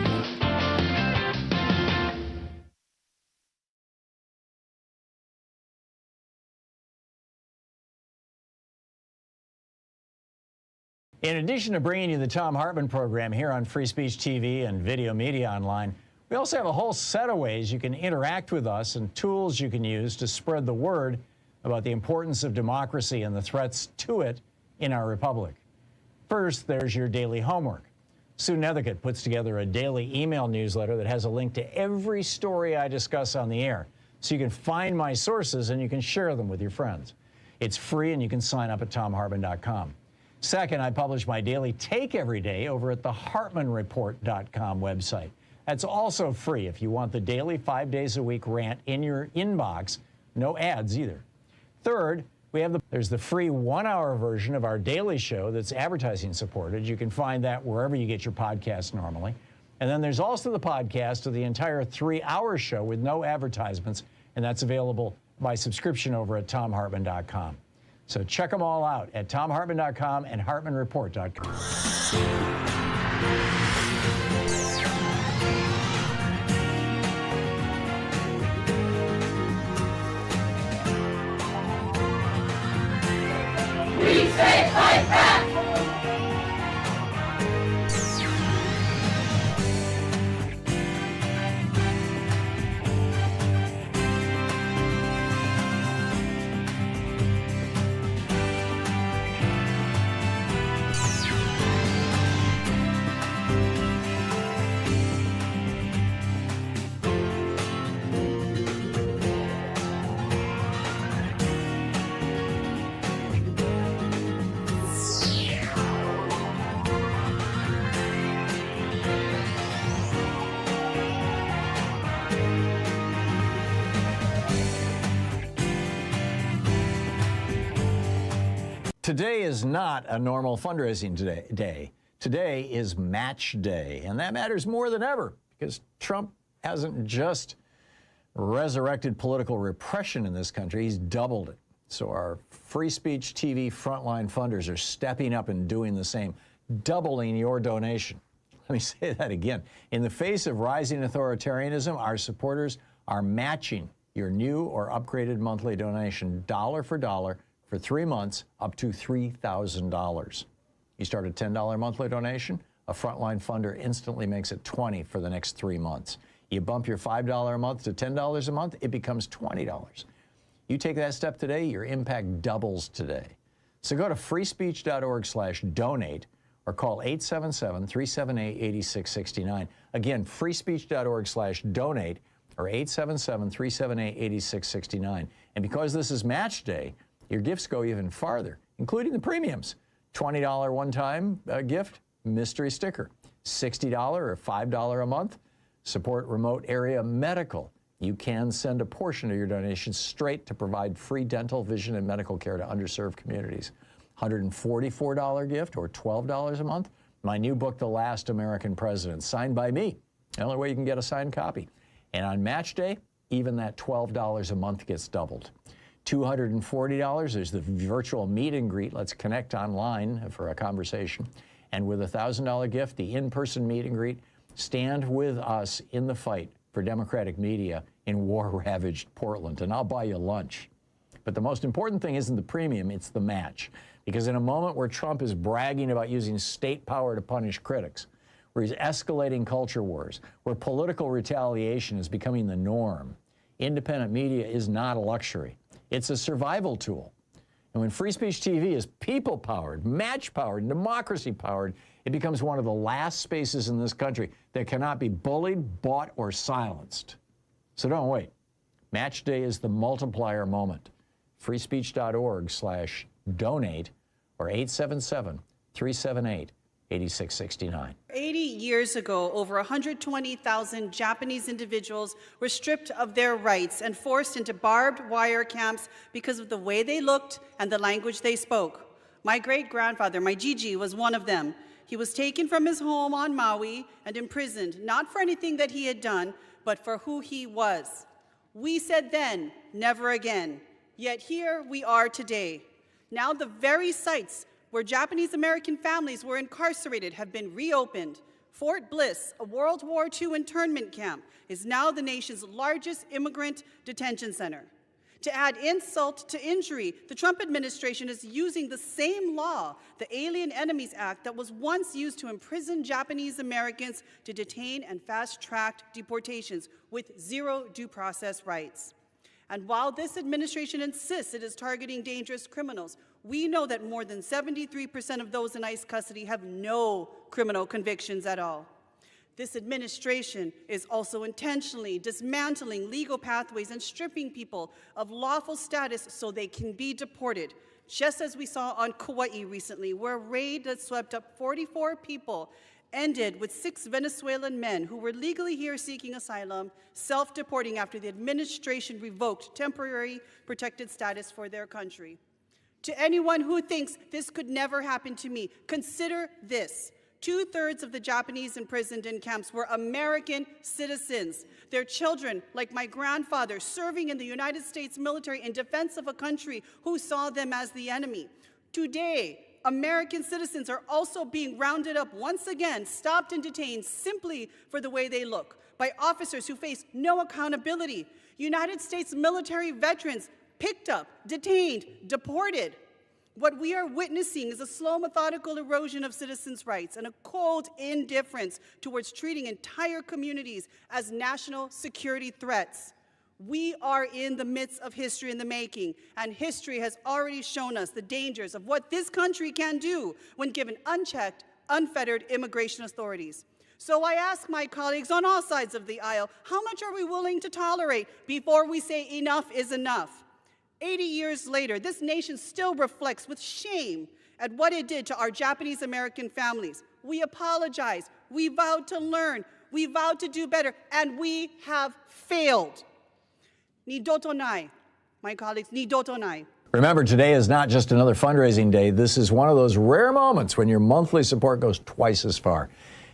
In addition to bringing you the Thom Hartmann program here on Free Speech TV and Video Media Online, we also have a whole set of ways you can interact with us and tools you can use to spread the word about the importance of democracy and the threats to it in our republic. First, there's your daily homework. Sue Nethercutt puts together a daily email newsletter that has a link to every story I discuss on the air, so you can find my sources and you can share them with your friends. It's free and you can sign up at thomhartmann.com. Second, I publish my daily take every day over at the hartmannreport.com website. That's also free if you want the daily 5 days a week rant in your inbox. No ads either. Third, there's the free 1-hour version of our daily show that's advertising supported. You can find that wherever you get your podcasts normally. And then there's also the podcast of the entire 3-hour show with no advertisements, and that's available by subscription over at thomhartmann.com. So check them all out at thomhartmann.com and hartmannreport.com. We say fight back! Today is not a normal fundraising day. Today is match day, and that matters more than ever because Trump hasn't just resurrected political repression in this country, he's doubled it. So our free speech TV frontline funders are stepping up and doing the same, doubling your donation. Let me say that again. In the face of rising authoritarianism, our supporters are matching your new or upgraded monthly donation dollar for 3 months up to $3,000. You start a $10 monthly donation, a frontline funder instantly makes it $20 for the next 3 months. You bump your $5 a month to $10 a month, it becomes $20. You take that step today, your impact doubles today. So go to freespeech.org/donate or call 877-378-8669. Again, freespeech.org/donate or 877-378-8669. And because this is match day, your gifts go even farther, including the premiums. $20 one-time gift, mystery sticker. $60 or $5 a month, support remote area medical. You can send a portion of your donation straight to provide free dental, vision, and medical care to underserved communities. $144 gift or $12 a month. My new book, The Last American President, signed by me. The only way you can get a signed copy. And on match day, even that $12 a month gets doubled. $240, there's the virtual meet and greet. Let's connect online for a conversation. And with a $1,000 gift, the in-person meet and greet. Stand with us in the fight for democratic media in war-ravaged Portland, and I'll buy you lunch. But the most important thing isn't the premium, it's the match. Because in a moment where Trump is bragging about using state power to punish critics, where he's escalating culture wars, where political retaliation is becoming the norm, independent media is not a luxury. It's a survival tool. And when free speech TV is people-powered, match-powered, democracy-powered, it becomes one of the last spaces in this country that cannot be bullied, bought, or silenced. So don't wait. Match day is the multiplier moment. freespeech.org/donate or 877-378-8669. 80 years ago, over 120,000 Japanese individuals were stripped of their rights and forced into barbed wire camps because of the way they looked and the language they spoke. My great-grandfather, my Gigi, was one of them. He was taken from his home on Maui and imprisoned, not for anything that he had done, but for who he was. We said then, never again. Yet here we are today. Now the very sites where Japanese American families were incarcerated have been reopened. Fort Bliss, a World War II internment camp, is now the nation's largest immigrant detention center. To add insult to injury, the Trump administration is using the same law, the Alien Enemies Act, that was once used to imprison Japanese Americans to detain and fast-track deportations with zero due process rights. And while this administration insists it is targeting dangerous criminals, we know that more than 73% of those in ICE custody have no criminal convictions at all. This administration is also intentionally dismantling legal pathways and stripping people of lawful status so they can be deported, just as we saw on Kauai recently, where a raid that swept up 44 people ended with 6 Venezuelan men who were legally here seeking asylum, self-deporting after the administration revoked temporary protected status for their country. To anyone who thinks this could never happen to me, consider this. 2/3 of the Japanese imprisoned in camps were American citizens. Their children, like my grandfather, serving in the United States military in defense of a country who saw them as the enemy. Today, American citizens are also being rounded up once again, stopped and detained simply for the way they look, by officers who face no accountability. United States military veterans picked up, detained, deported. What we are witnessing is a slow, methodical erosion of citizens' rights and a cold indifference towards treating entire communities as national security threats. We are in the midst of history in the making, and history has already shown us the dangers of what this country can do when given unchecked, unfettered immigration authorities. So I ask my colleagues on all sides of the aisle, how much are we willing to tolerate before we say enough is enough? 80 years later, this nation still reflects with shame at what it did to our Japanese American families. We apologize, we vowed to learn, we vowed to do better, and we have failed. Nidoto nai, my colleagues, nidoto nai. Remember, today is not just another fundraising day. This is one of those rare moments when your monthly support goes twice as far.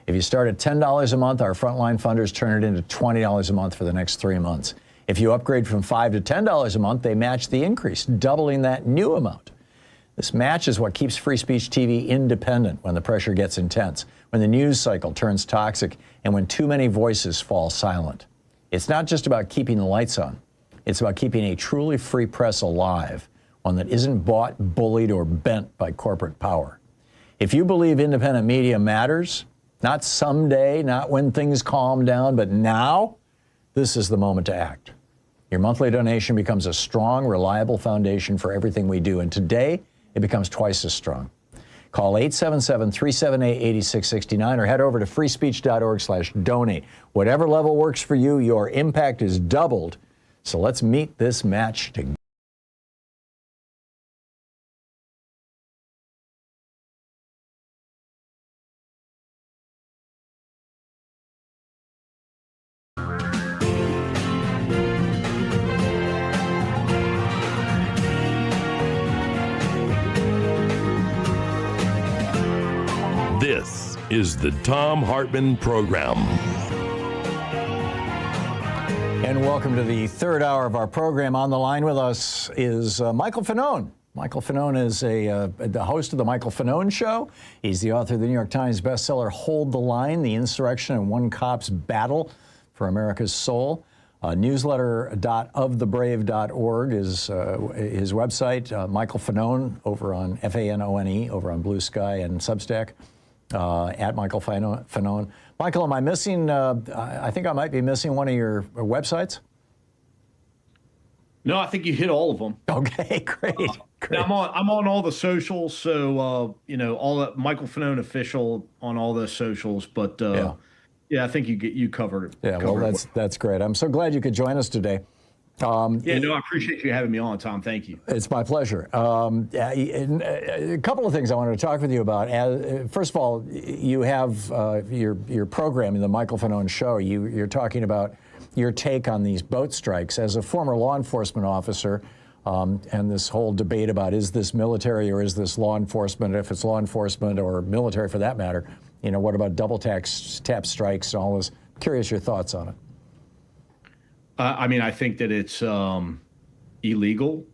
If you start at $10 a month, our frontline funders turn it into $20 a month for the next 3 months. If you upgrade from $5 to $10 a month, they match the increase, doubling that new amount. This match is what keeps Free Speech TV independent when the pressure gets intense, when the news cycle turns toxic, and when too many voices fall silent. It's not just about keeping the lights on. It's about keeping a truly free press alive, one that isn't bought, bullied, or bent by corporate power. If you believe independent media matters, not someday, not when things calm down, but now, this is the moment to act. Your monthly donation becomes a strong, reliable foundation for everything we do, and today, it becomes twice as strong. Call 877-378-8669 or head over to freespeech.org/donate. Whatever level works for you, your impact is doubled. So let's meet this match together. This is the Thom Hartmann Program. And welcome to the third hour of our program. On the line with us is Michael Fanone. Michael Fanone is the host of The Michael Fanone Show. He's the author of the New York Times bestseller, Hold the Line, The Insurrection and One Cop's Battle for America's Soul. Newsletter.ofthebrave.org is his website. Michael Fanone over on Fanone over on Blue Sky and Substack. At Michael Fanone. Michael, am I missing, I think I might be missing one of your websites? No, I think you hit all of them. Okay, great. I'm on all the socials, so all the Michael Fanone official on all the socials. But yeah, I think you covered it. Yeah, well, that's great. I'm so glad you could join us today. I appreciate you having me on, Tom. Thank you. It's my pleasure. A couple of things I wanted to talk with you about. First of all, you have your program in the Michael Fanone Show. You're talking about your take on these boat strikes as a former law enforcement officer, and this whole debate about is this military or is this law enforcement? If it's law enforcement or military for that matter, what about double tap strikes and all this? Curious your thoughts on it. I think that it's illegal.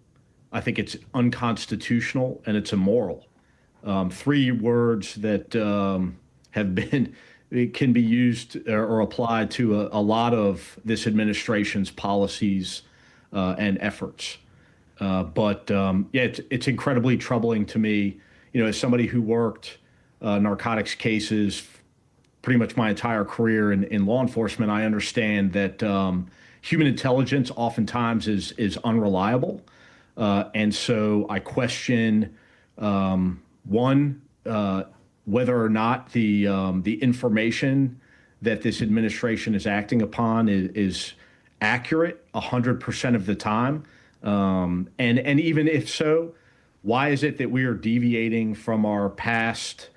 I think it's unconstitutional and it's immoral. 3 words that can be used or applied to a lot of this administration's policies and efforts. It's incredibly troubling to me. As somebody who worked narcotics cases pretty much my entire career in law enforcement, I understand that human intelligence oftentimes is unreliable. And so I question, whether or not the information that this administration is acting upon is accurate 100% of the time. And even if so, why is it that we are deviating from our past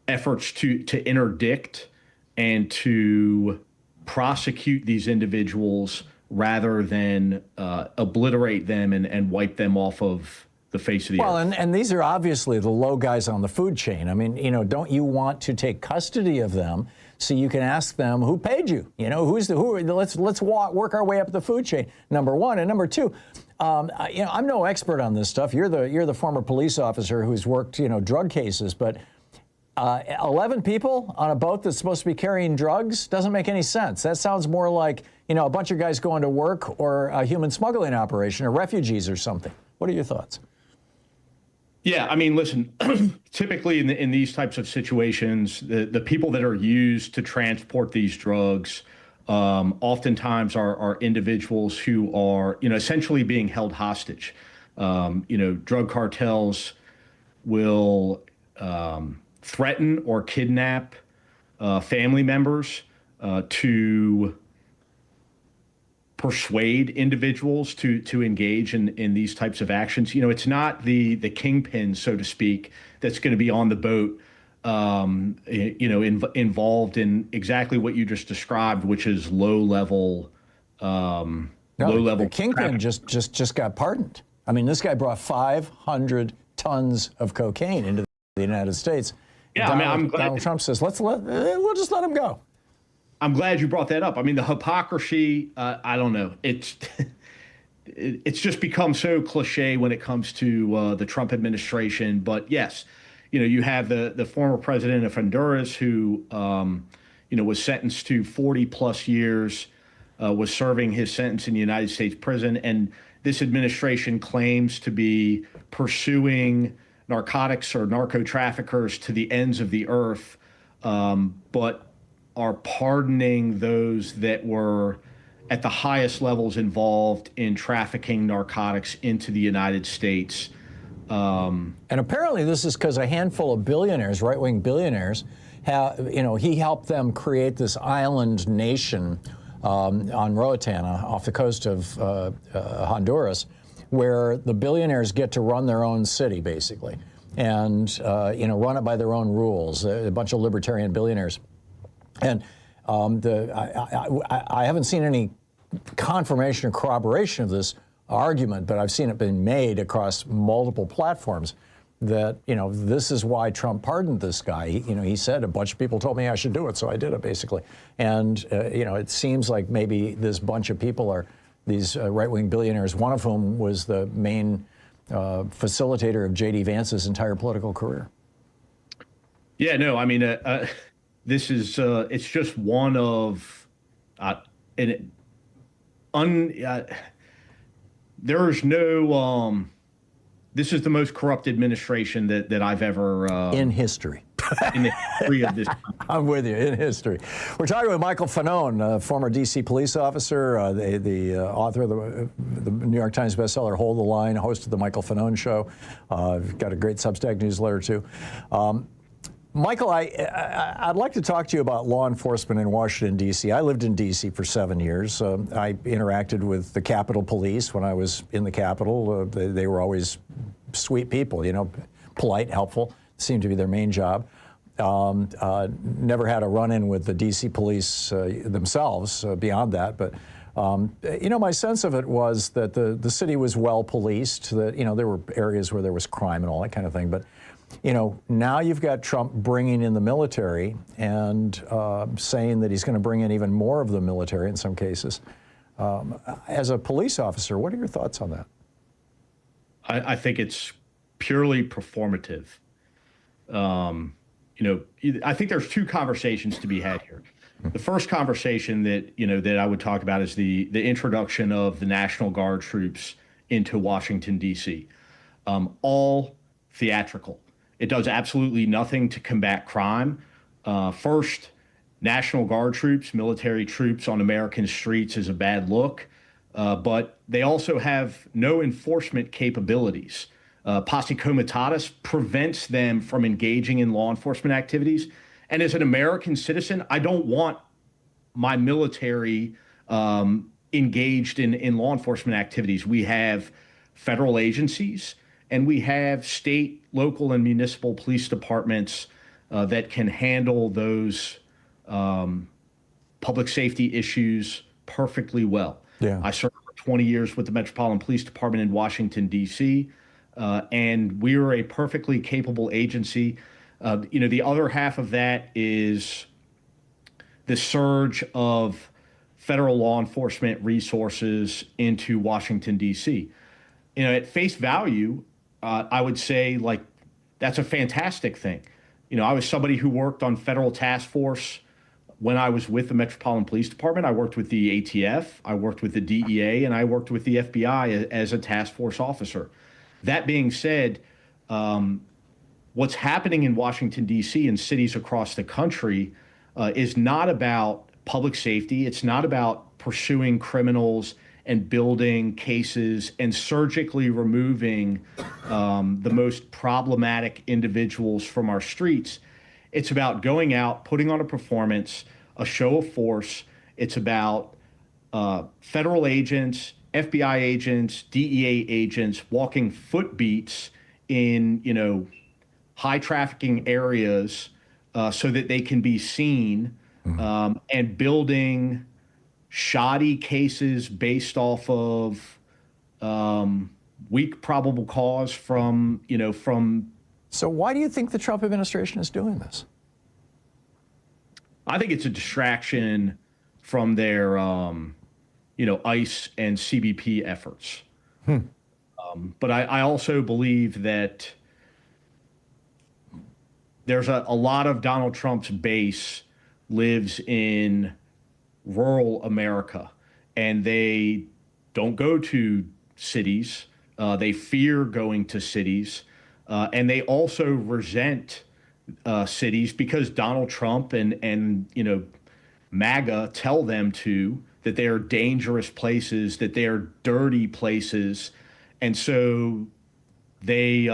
efforts to interdict and to prosecute these individuals rather than obliterate them and wipe them off of the face of the earth. Well, and these are obviously the low guys on the food chain. I mean, don't you want to take custody of them so you can ask them who paid you? Let's work our way up the food chain. Number one, and number two, I'm no expert on this stuff. You're the former police officer who's worked drug cases, but 11 people on a boat that's supposed to be carrying drugs doesn't make any sense. That sounds more like, a bunch of guys going to work or a human smuggling operation or refugees or something. What are your thoughts? Yeah, I mean, listen, typically in these types of situations, the people that are used to transport these drugs oftentimes are individuals who are, essentially being held hostage. Drug cartels will threaten or kidnap family members to persuade individuals to engage in these types of actions. It's not the kingpin, so to speak, that's going to be on the boat, involved in exactly what you just described, which is low-level low-level. The kingpin just got pardoned. I mean, this guy brought 500 tons of cocaine into the United States. Yeah, I'm glad Donald Trump says, we'll just let him go. I'm glad you brought that up. I mean, the hypocrisy, I don't know. It's just become so cliche when it comes to the Trump administration. But yes, you have the former president of Honduras who, was sentenced to 40 plus years, was serving his sentence in the United States prison. And this administration claims to be pursuing narcotics or narco traffickers to the ends of the earth, but are pardoning those that were at the highest levels involved in trafficking narcotics into the United States. And apparently this is because a handful of billionaires, right-wing billionaires, he helped them create this island nation on Roatan, off the coast of Honduras, where the billionaires get to run their own city, basically, and run it by their own rules. A bunch of libertarian billionaires, and I haven't seen any confirmation or corroboration of this argument, but I've seen it being made across multiple platforms that, this is why Trump pardoned this guy. He said a bunch of people told me I should do it, so I did it, basically. And, it seems like maybe this bunch of people are these right-wing billionaires, one of whom was the main facilitator of J.D. Vance's entire political career. Yeah, no, I mean, this is, it's just one of, there's no, this is the most corrupt administration that I've ever in history. In the history of this. I'm with you, in history. We're talking with Michael Fanone, former D.C. police officer, the author of the New York Times bestseller Hold the Line, host of the Michael Fanone Show. Got a great Substack newsletter too. Michael, I'd like to talk to you about law enforcement in Washington, D.C. I lived in D.C. for 7 years. I interacted with the Capitol Police when I was in the Capitol. They were always sweet people, polite, helpful. Seemed to be their main job. Never had a run-in with the D.C. police themselves beyond that. But, my sense of it was that the city was well policed, that, there were areas where there was crime and all that kind of thing. But now you've got Trump bringing in the military and saying that he's going to bring in even more of the military in some cases. As a police officer, what are your thoughts on that? I think it's purely performative. I think there's two conversations to be had here. The first conversation that I would talk about is the introduction of the National Guard troops into Washington, D.C. All theatrical. It does absolutely nothing to combat crime. First, National Guard troops, military troops on American streets is a bad look, but they also have no enforcement capabilities. Posse comitatus prevents them from engaging in law enforcement activities. And as an American citizen, I don't want my military engaged in law enforcement activities. We have federal agencies, and we have state, local, and municipal police departments that can handle those public safety issues perfectly well. Yeah. I served for 20 years with the Metropolitan Police Department in Washington, D.C., and we are a perfectly capable agency. The other half of that is the surge of federal law enforcement resources into Washington, D.C. At face value, I would say, that's a fantastic thing. I was somebody who worked on federal task force when I was with the Metropolitan Police Department. I worked with the ATF, I worked with the DEA, and I worked with the FBI as a task force officer. That being said, what's happening in Washington, D.C. and cities across the country is not about public safety. It's not about pursuing criminals and building cases and surgically removing the most problematic individuals from our streets. It's about going out, putting on a performance, a show of force. It's about federal agents, FBI agents, DEA agents walking footbeats in, high trafficking areas so that they can be seen, and building shoddy cases based off of weak probable cause from. So why do you think the Trump administration is doing this? I think it's a distraction from their, ICE and CBP efforts. But I also believe that there's a lot of Donald Trump's base lives in rural America, and they don't go to cities. They fear going to cities, and they also resent cities because Donald Trump and MAGA tell them that they are dangerous places, that they are dirty places, and so they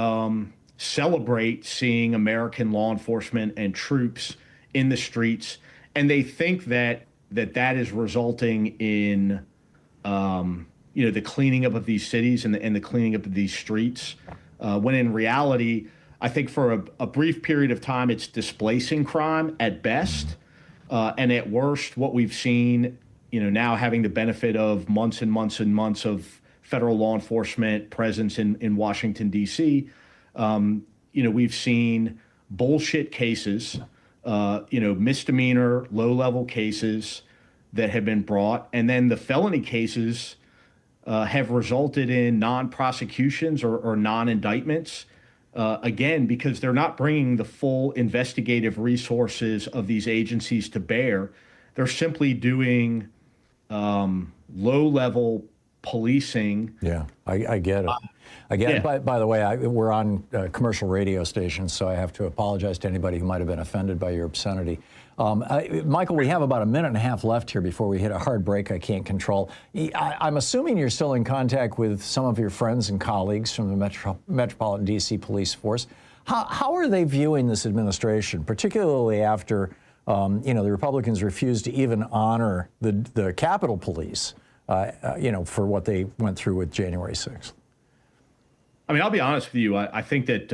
celebrate seeing American law enforcement and troops in the streets, and they think that is resulting in the cleaning up of these cities and the cleaning up of these streets, when in reality, I think for a brief period of time, it's displacing crime at best, and at worst, what we've seen, now having the benefit of months and months and months of federal law enforcement presence in Washington, D.C., we've seen bullshit cases, misdemeanor, low-level cases that have been brought, and then the felony cases have resulted in non-prosecutions or non-indictments, again, because they're not bringing the full investigative resources of these agencies to bear. They're simply doing low-level policing. Yeah, I get it. I get it. By the way, we're on commercial radio stations, so I have to apologize to anybody who might have been offended by your obscenity. Michael, we have about a minute and a half left here before we hit a hard break I can't control. I'm assuming you're still in contact with some of your friends and colleagues from the Metropolitan D.C. Police Force. How are they viewing this administration, particularly after the Republicans refused to even honor the Capitol Police, for what they went through with January 6th? I mean, I'll be honest with you. I think that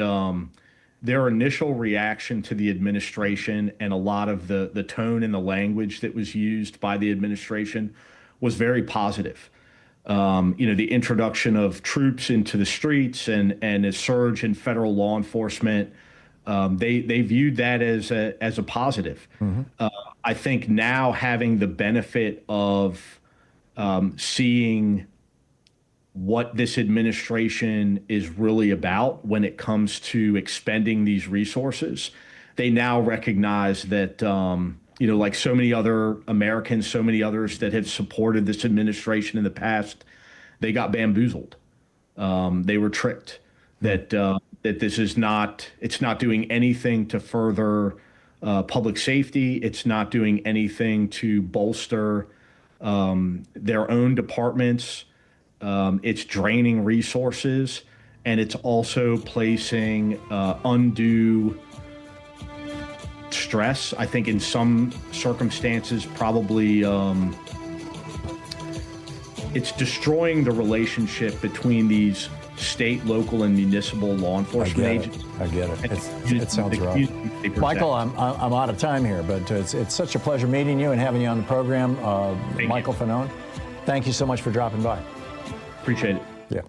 their initial reaction to the administration and a lot of the tone and the language that was used by the administration was very positive. The introduction of troops into the streets and a surge in federal law enforcement, they viewed that as a positive. Mm-hmm. I think now having the benefit of seeing what this administration is really about when it comes to expending these resources, they now recognize that, like so many other Americans, so many others that have supported this administration in the past, they got bamboozled. They were tricked that this is it's not doing anything to further public safety. It's not doing anything to bolster their own departments. It's draining resources, and it's also placing undue stress. I think in some circumstances, probably it's destroying the relationship between these state, local, and municipal law enforcement agencies. I get it. It sounds right. Michael, I'm out of time here, but it's such a pleasure meeting you and having you on the program. Michael Fanone, thank you so much for dropping by. Appreciate it. Yeah.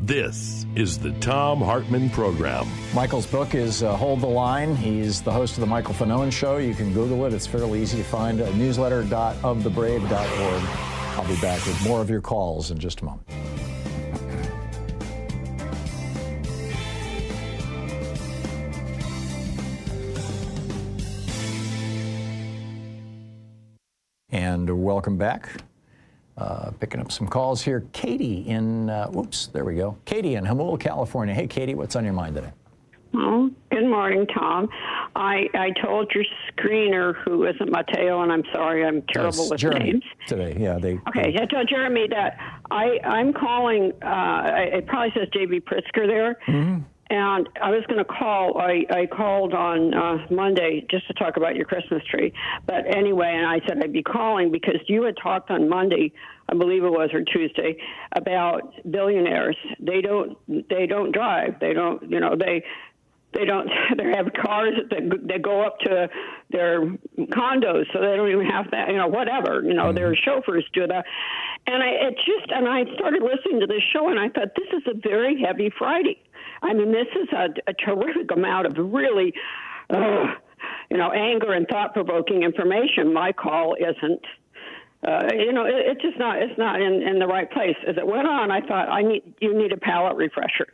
This is the Thom Hartmann Program. Michael's book is Hold the Line. He's the host of the Michael Fanone Show. You can Google it. It's fairly easy to find. Newsletter.ofthebrave.org. I'll be back with more of your calls in just a moment. And welcome back. Picking up some calls here. Katie in, there we go. Katie in Hamul, California. Hey, Katie, what's on your mind today? Oh, good morning, Tom. I told your screener, who isn't Mateo, and I'm sorry, I'm terrible with Jeremy names. Today, yeah. Okay, I told Jeremy that I'm calling, it probably says J.B. Pritzker there. Mm-hmm. And I was going to call. I called on Monday just to talk about your Christmas tree. But anyway, and I said I'd be calling because you had talked on Monday, I believe it was, or Tuesday, about billionaires. They don't drive. They don't, They have cars that go up to their condos, so they don't even have that, whatever. Their chauffeurs do that. And I started listening to this show, and I thought, this is a very heavy Friday. I mean, this is a terrific amount of really, anger and thought-provoking information. My call isn't. It's just not. It's not in the right place. As it went on, I thought, you need a palate refresher.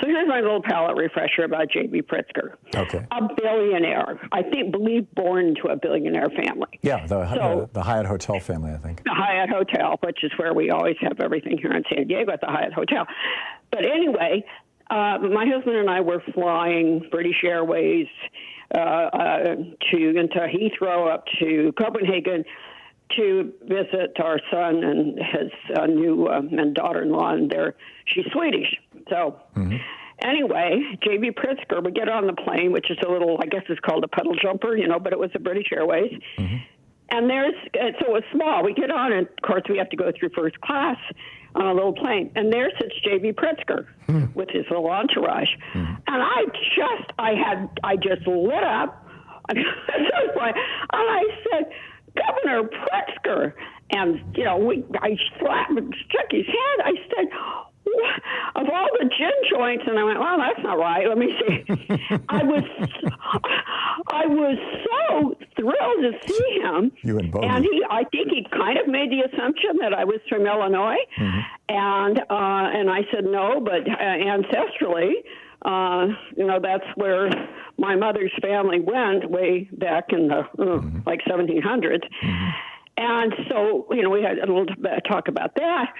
So here's my little palate refresher about J.B. Pritzker. Okay. A billionaire. Believe born into a billionaire family. Yeah, the Hyatt Hotel family, I think. The Hyatt Hotel, which is where we always have everything here in San Diego at the Hyatt Hotel. But anyway, my husband and I were flying British Airways into Heathrow up to Copenhagen to visit our son and his new and daughter-in-law, and she's Swedish. So anyway, J.B. Pritzker, we get on the plane, which is a little, I guess it's called a puddle jumper, but it was a British Airways. And so it was small. We get on, and of course we have to go through first class on a little plane. And there sits J.B. Pritzker with his little entourage. And I just lit up. And I said, Governor Pritzker, and I shook his hand. I said, of all the gin joints, and I went, well, that's not right. Let me see. I was so thrilled to see him. You and Bogey. And I think he kind of made the assumption that I was from Illinois, and I said no, but ancestrally. That's where my mother's family went way back in the like 1700s. And so, we had a little talk about that.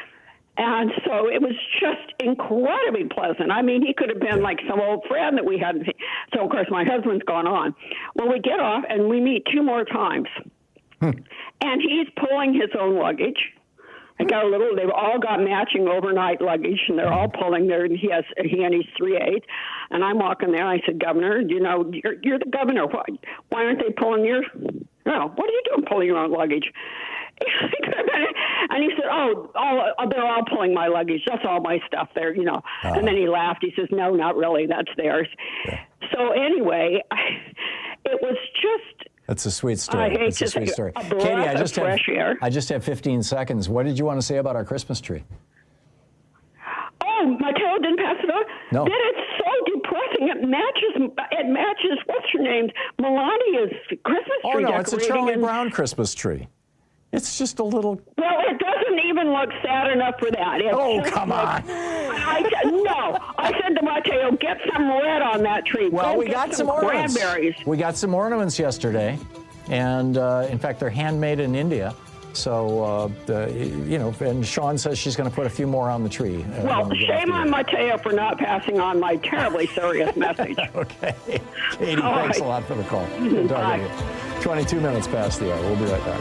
And so it was just incredibly pleasant. I mean, he could have been like some old friend that we hadn't seen. So, of course, my husband's gone on. Well, we get off and we meet 2 more times. And he's pulling his own luggage. They've all got matching overnight luggage, and they're all pulling he and his 3/8. And I'm walking there, and I said, Governor, you're the governor. Why aren't they pulling your, what are you doing pulling your own luggage? And he said, they're all pulling my luggage. That's all my stuff there, And then he laughed. He says, no, not really. That's theirs. Yeah. So anyway, it was just... That's a sweet story. It's a sweet story. Katie, I just have 15 seconds. What did you want to say about our Christmas tree? Oh, Mateo didn't pass it on? No. Then it's so depressing. It matches, what's her name? Melania's Christmas tree. Oh, no, it's a Charlie Brown Christmas tree. It's just a little... Well, it doesn't even look sad enough for that. Come on. I said to Mateo, get some red on that tree. Well, we got some ornaments. Cranberries. We got some ornaments yesterday, and in fact, they're handmade in India. So, and Sean says she's going to put a few more on the tree. Well, shame on Mateo for not passing on my terribly serious message. Okay. Katie, thanks a lot for the call. Good talking to you. 22 minutes past the hour. We'll be right back.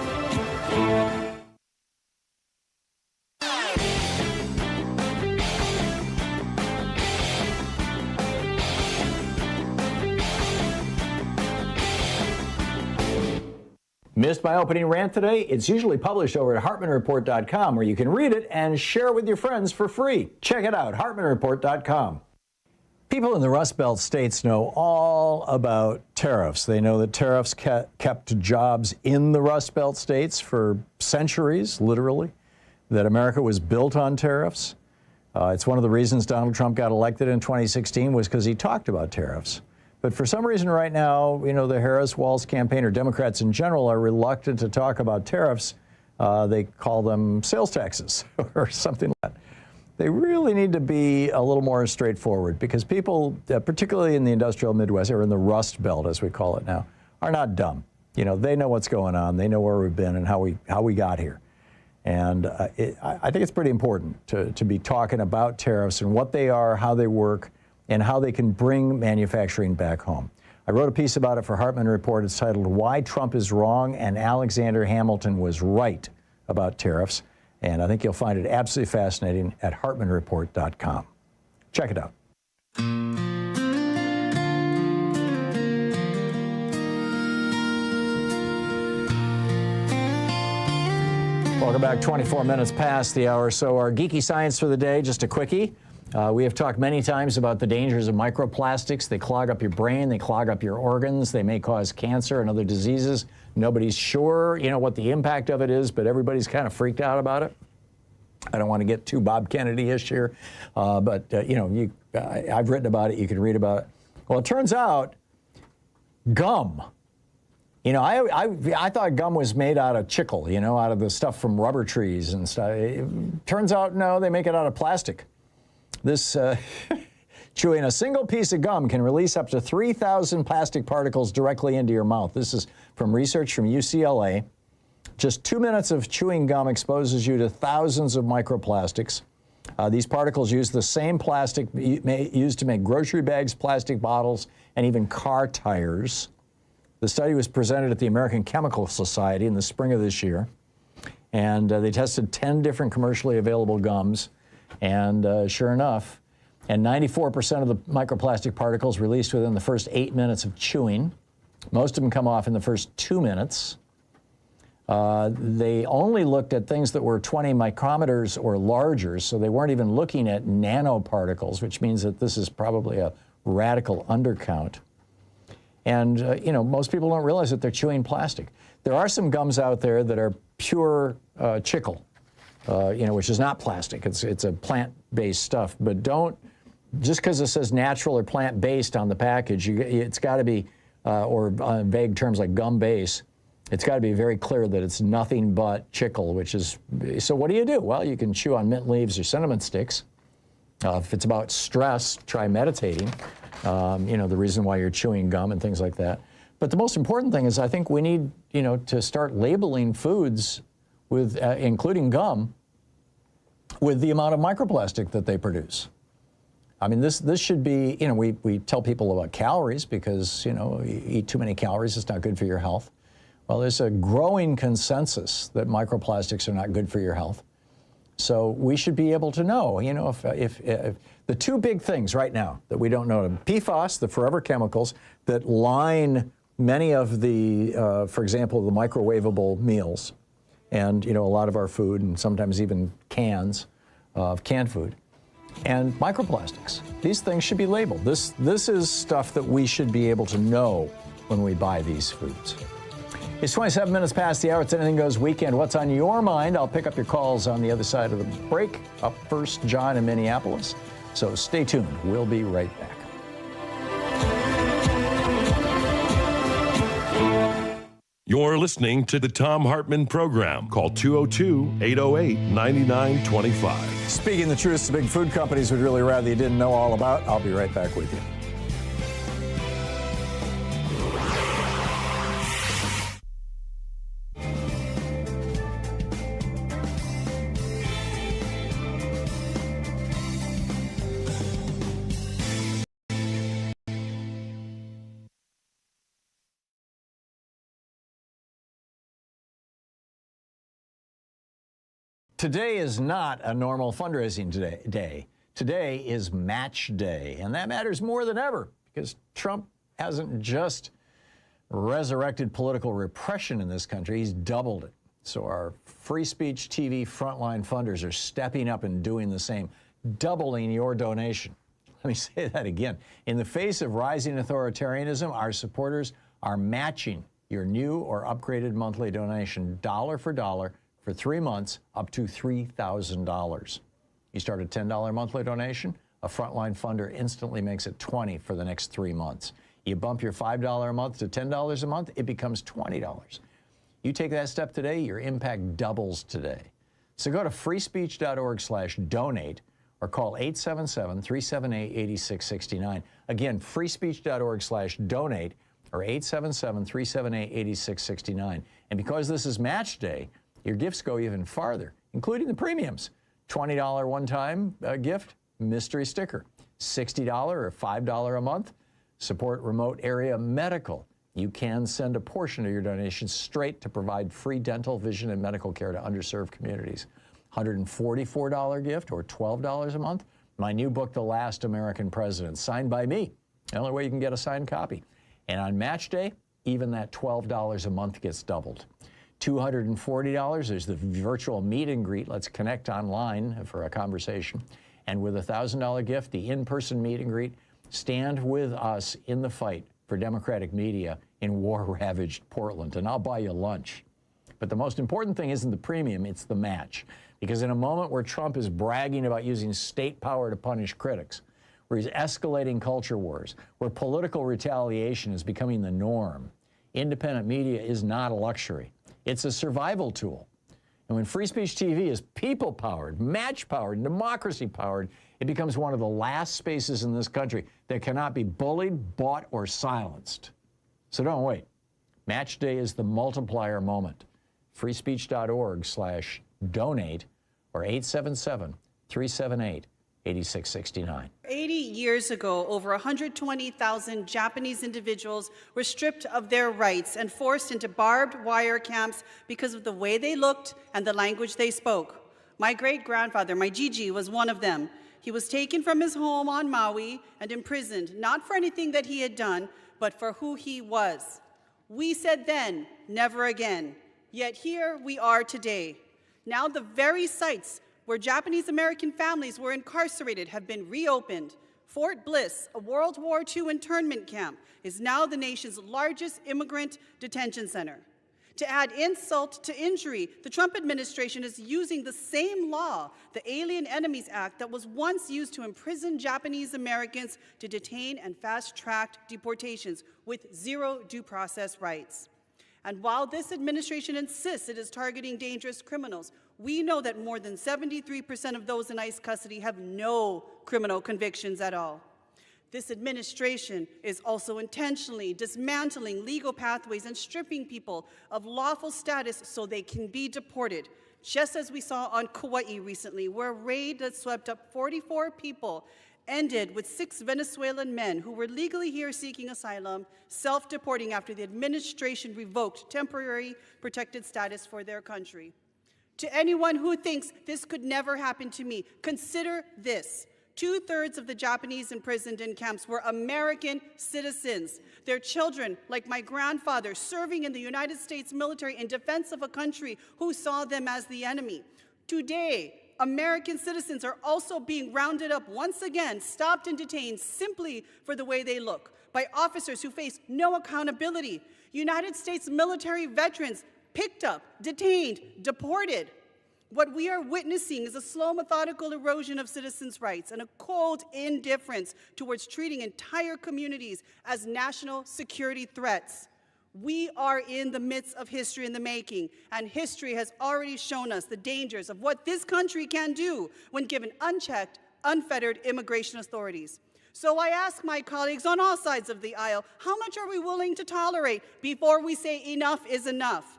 Missed my opening rant today? It's usually published over at HartmannReport.com, where you can read it and share it with your friends for free. Check it out, HartmannReport.com. People in the Rust Belt states know all about tariffs. They know that tariffs kept jobs in the Rust Belt states for centuries, literally, that America was built on tariffs. It's one of the reasons Donald Trump got elected in 2016 was because he talked about tariffs. But for some reason right now, the Harris-Walz campaign, or Democrats in general, are reluctant to talk about tariffs. They call them sales taxes or something like that. They really need to be a little more straightforward, because people, particularly in the industrial Midwest, or in the Rust Belt, as we call it now, are not dumb. They know what's going on. They know where we've been and how we got here. And I think it's pretty important to be talking about tariffs and what they are, how they work, and how they can bring manufacturing back home. I wrote a piece about it for Hartmann Report. It's titled, Why Trump is Wrong and Alexander Hamilton Was Right About Tariffs. And I think you'll find it absolutely fascinating at HartmannReport.com. Check it out. Welcome back. 24 minutes past the hour. So our Geeky Science for the day, just a quickie. We have talked many times about the dangers of microplastics. They clog up your brain, they clog up your organs, they may cause cancer and other diseases. Nobody's sure, what the impact of it is, but everybody's kind of freaked out about it. I don't want to get too Bob Kennedy-ish here, but I've written about it. You can read about it. Well, it turns out gum. I thought gum was made out of chicle, out of the stuff from rubber trees and stuff. It turns out, no, they make it out of plastic. This chewing a single piece of gum can release up to 3,000 plastic particles directly into your mouth. This is from research from UCLA. Just 2 minutes of chewing gum exposes you to thousands of microplastics. These particles use the same plastic used to make grocery bags, plastic bottles, and even car tires. The study was presented at the American Chemical Society in the spring of this year, and they tested 10 different commercially available gums, and sure enough, and 94% of the microplastic particles released within the first 8 minutes of chewing. Most of them come off in the first 2 minutes. They only looked at things that were 20 micrometers or larger, so they weren't even looking at nanoparticles, which means that this is probably a radical undercount. And, most people don't realize that they're chewing plastic. There are some gums out there that are pure chicle, which is not plastic. It's a plant-based stuff. But just because it says natural or plant-based on the package, it's got to be, or vague terms like gum base, it's got to be very clear that it's nothing but chicle, so what do you do? Well, you can chew on mint leaves or cinnamon sticks. If it's about stress, try meditating, the reason why you're chewing gum and things like that. But the most important thing is I think we need, to start labeling foods with, including gum, with the amount of microplastic that they produce. I mean, this should be, we tell people about calories because, you eat too many calories, it's not good for your health. Well, there's a growing consensus that microplastics are not good for your health. So we should be able to know, if the two big things right now that we don't know, PFAS, the forever chemicals that line many of the, for example, the microwavable meals and, a lot of our food and sometimes even cans of canned food, and microplastics. These things should be labeled. This is stuff that we should be able to know when we buy these foods. It's 27 minutes past the hour. It's Anything Goes Weekend. What's on your mind? I'll pick up your calls on the other side of the break. Up first, John in Minneapolis. So stay tuned. We'll be right back. You're listening to the Thom Hartmann Program. Call 202-808-9925. Speaking the truth, the big food companies would really rather you didn't know all about. I'll be right back with you. Today is not a normal fundraising day. Today is match day, and that matters more than ever because Trump hasn't just resurrected political repression in this country, he's doubled it. So our free speech TV frontline funders are stepping up and doing the same, doubling your donation. Let me say that again. In the face of rising authoritarianism, our supporters are matching your new or upgraded monthly donation dollar for dollar for 3 months, up to $3,000. You start a $10 monthly donation, a frontline funder instantly makes it $20 for the next 3 months. You bump your $5 a month to $10 a month, it becomes $20. You take that step today, your impact doubles today. So go to freespeech.org/donate or call 877-378-8669. Again, freespeech.org/donate or 877-378-8669. And because this is match day, your gifts go even farther, including the premiums. $20 one-time gift, mystery sticker. $60 or $5 a month, support remote area medical. You can send a portion of your donation straight to provide free dental, vision, and medical care to underserved communities. $144 gift or $12 a month, my new book, The Last American President, signed by me. The only way you can get a signed copy. And on match day, even that $12 a month gets doubled. $240, there's the virtual meet and greet. Let's connect online for a conversation. And with a $1,000 gift, the in-person meet and greet, stand with us in the fight for democratic media in war-ravaged Portland, and I'll buy you lunch. But the most important thing isn't the premium, it's the match. Because in a moment where Trump is bragging about using state power to punish critics, where he's escalating culture wars, where political retaliation is becoming the norm, independent media is not a luxury. It's a survival tool. And when free speech TV is people-powered, match-powered, democracy-powered, it becomes one of the last spaces in this country that cannot be bullied, bought, or silenced. So don't wait. Match Day is the multiplier moment. freespeech.org/donate or 877-378-8669. 80 years ago, over 120,000 Japanese individuals were stripped of their rights and forced into barbed wire camps because of the way they looked and the language they spoke. My great-grandfather, my Gigi, was one of them. He was taken from his home on Maui and imprisoned, not for anything that he had done, but for who he was. We said then, never again. Yet here we are today. Now the very sites where Japanese American families were incarcerated have been reopened. Fort Bliss, a World War II internment camp, is now the nation's largest immigrant detention center. To add insult to injury, the Trump administration is using the same law, the Alien Enemies Act, that was once used to imprison Japanese Americans, to detain and fast-track deportations with zero due process rights. And while this administration insists it is targeting dangerous criminals, we know that more than 73% of those in ICE custody have no criminal convictions at all. This administration is also intentionally dismantling legal pathways and stripping people of lawful status so they can be deported, just as we saw on Kauai recently, where a raid that swept up 44 people ended with 6 Venezuelan men who were legally here seeking asylum, self-deporting after the administration revoked temporary protected status for their country. To anyone who thinks this could never happen to me, consider this. 2/3 of the Japanese imprisoned in camps were American citizens. Their children, like my grandfather, serving in the United States military in defense of a country who saw them as the enemy. Today, American citizens are also being rounded up once again, stopped and detained simply for the way they look, by officers who face no accountability. United States military veterans picked up, detained, deported. What we are witnessing is a slow, methodical erosion of citizens' rights and a cold indifference towards treating entire communities as national security threats. We are in the midst of history in the making, and history has already shown us the dangers of what this country can do when given unchecked, unfettered immigration authorities. So I ask my colleagues on all sides of the aisle, how much are we willing to tolerate before we say enough is enough?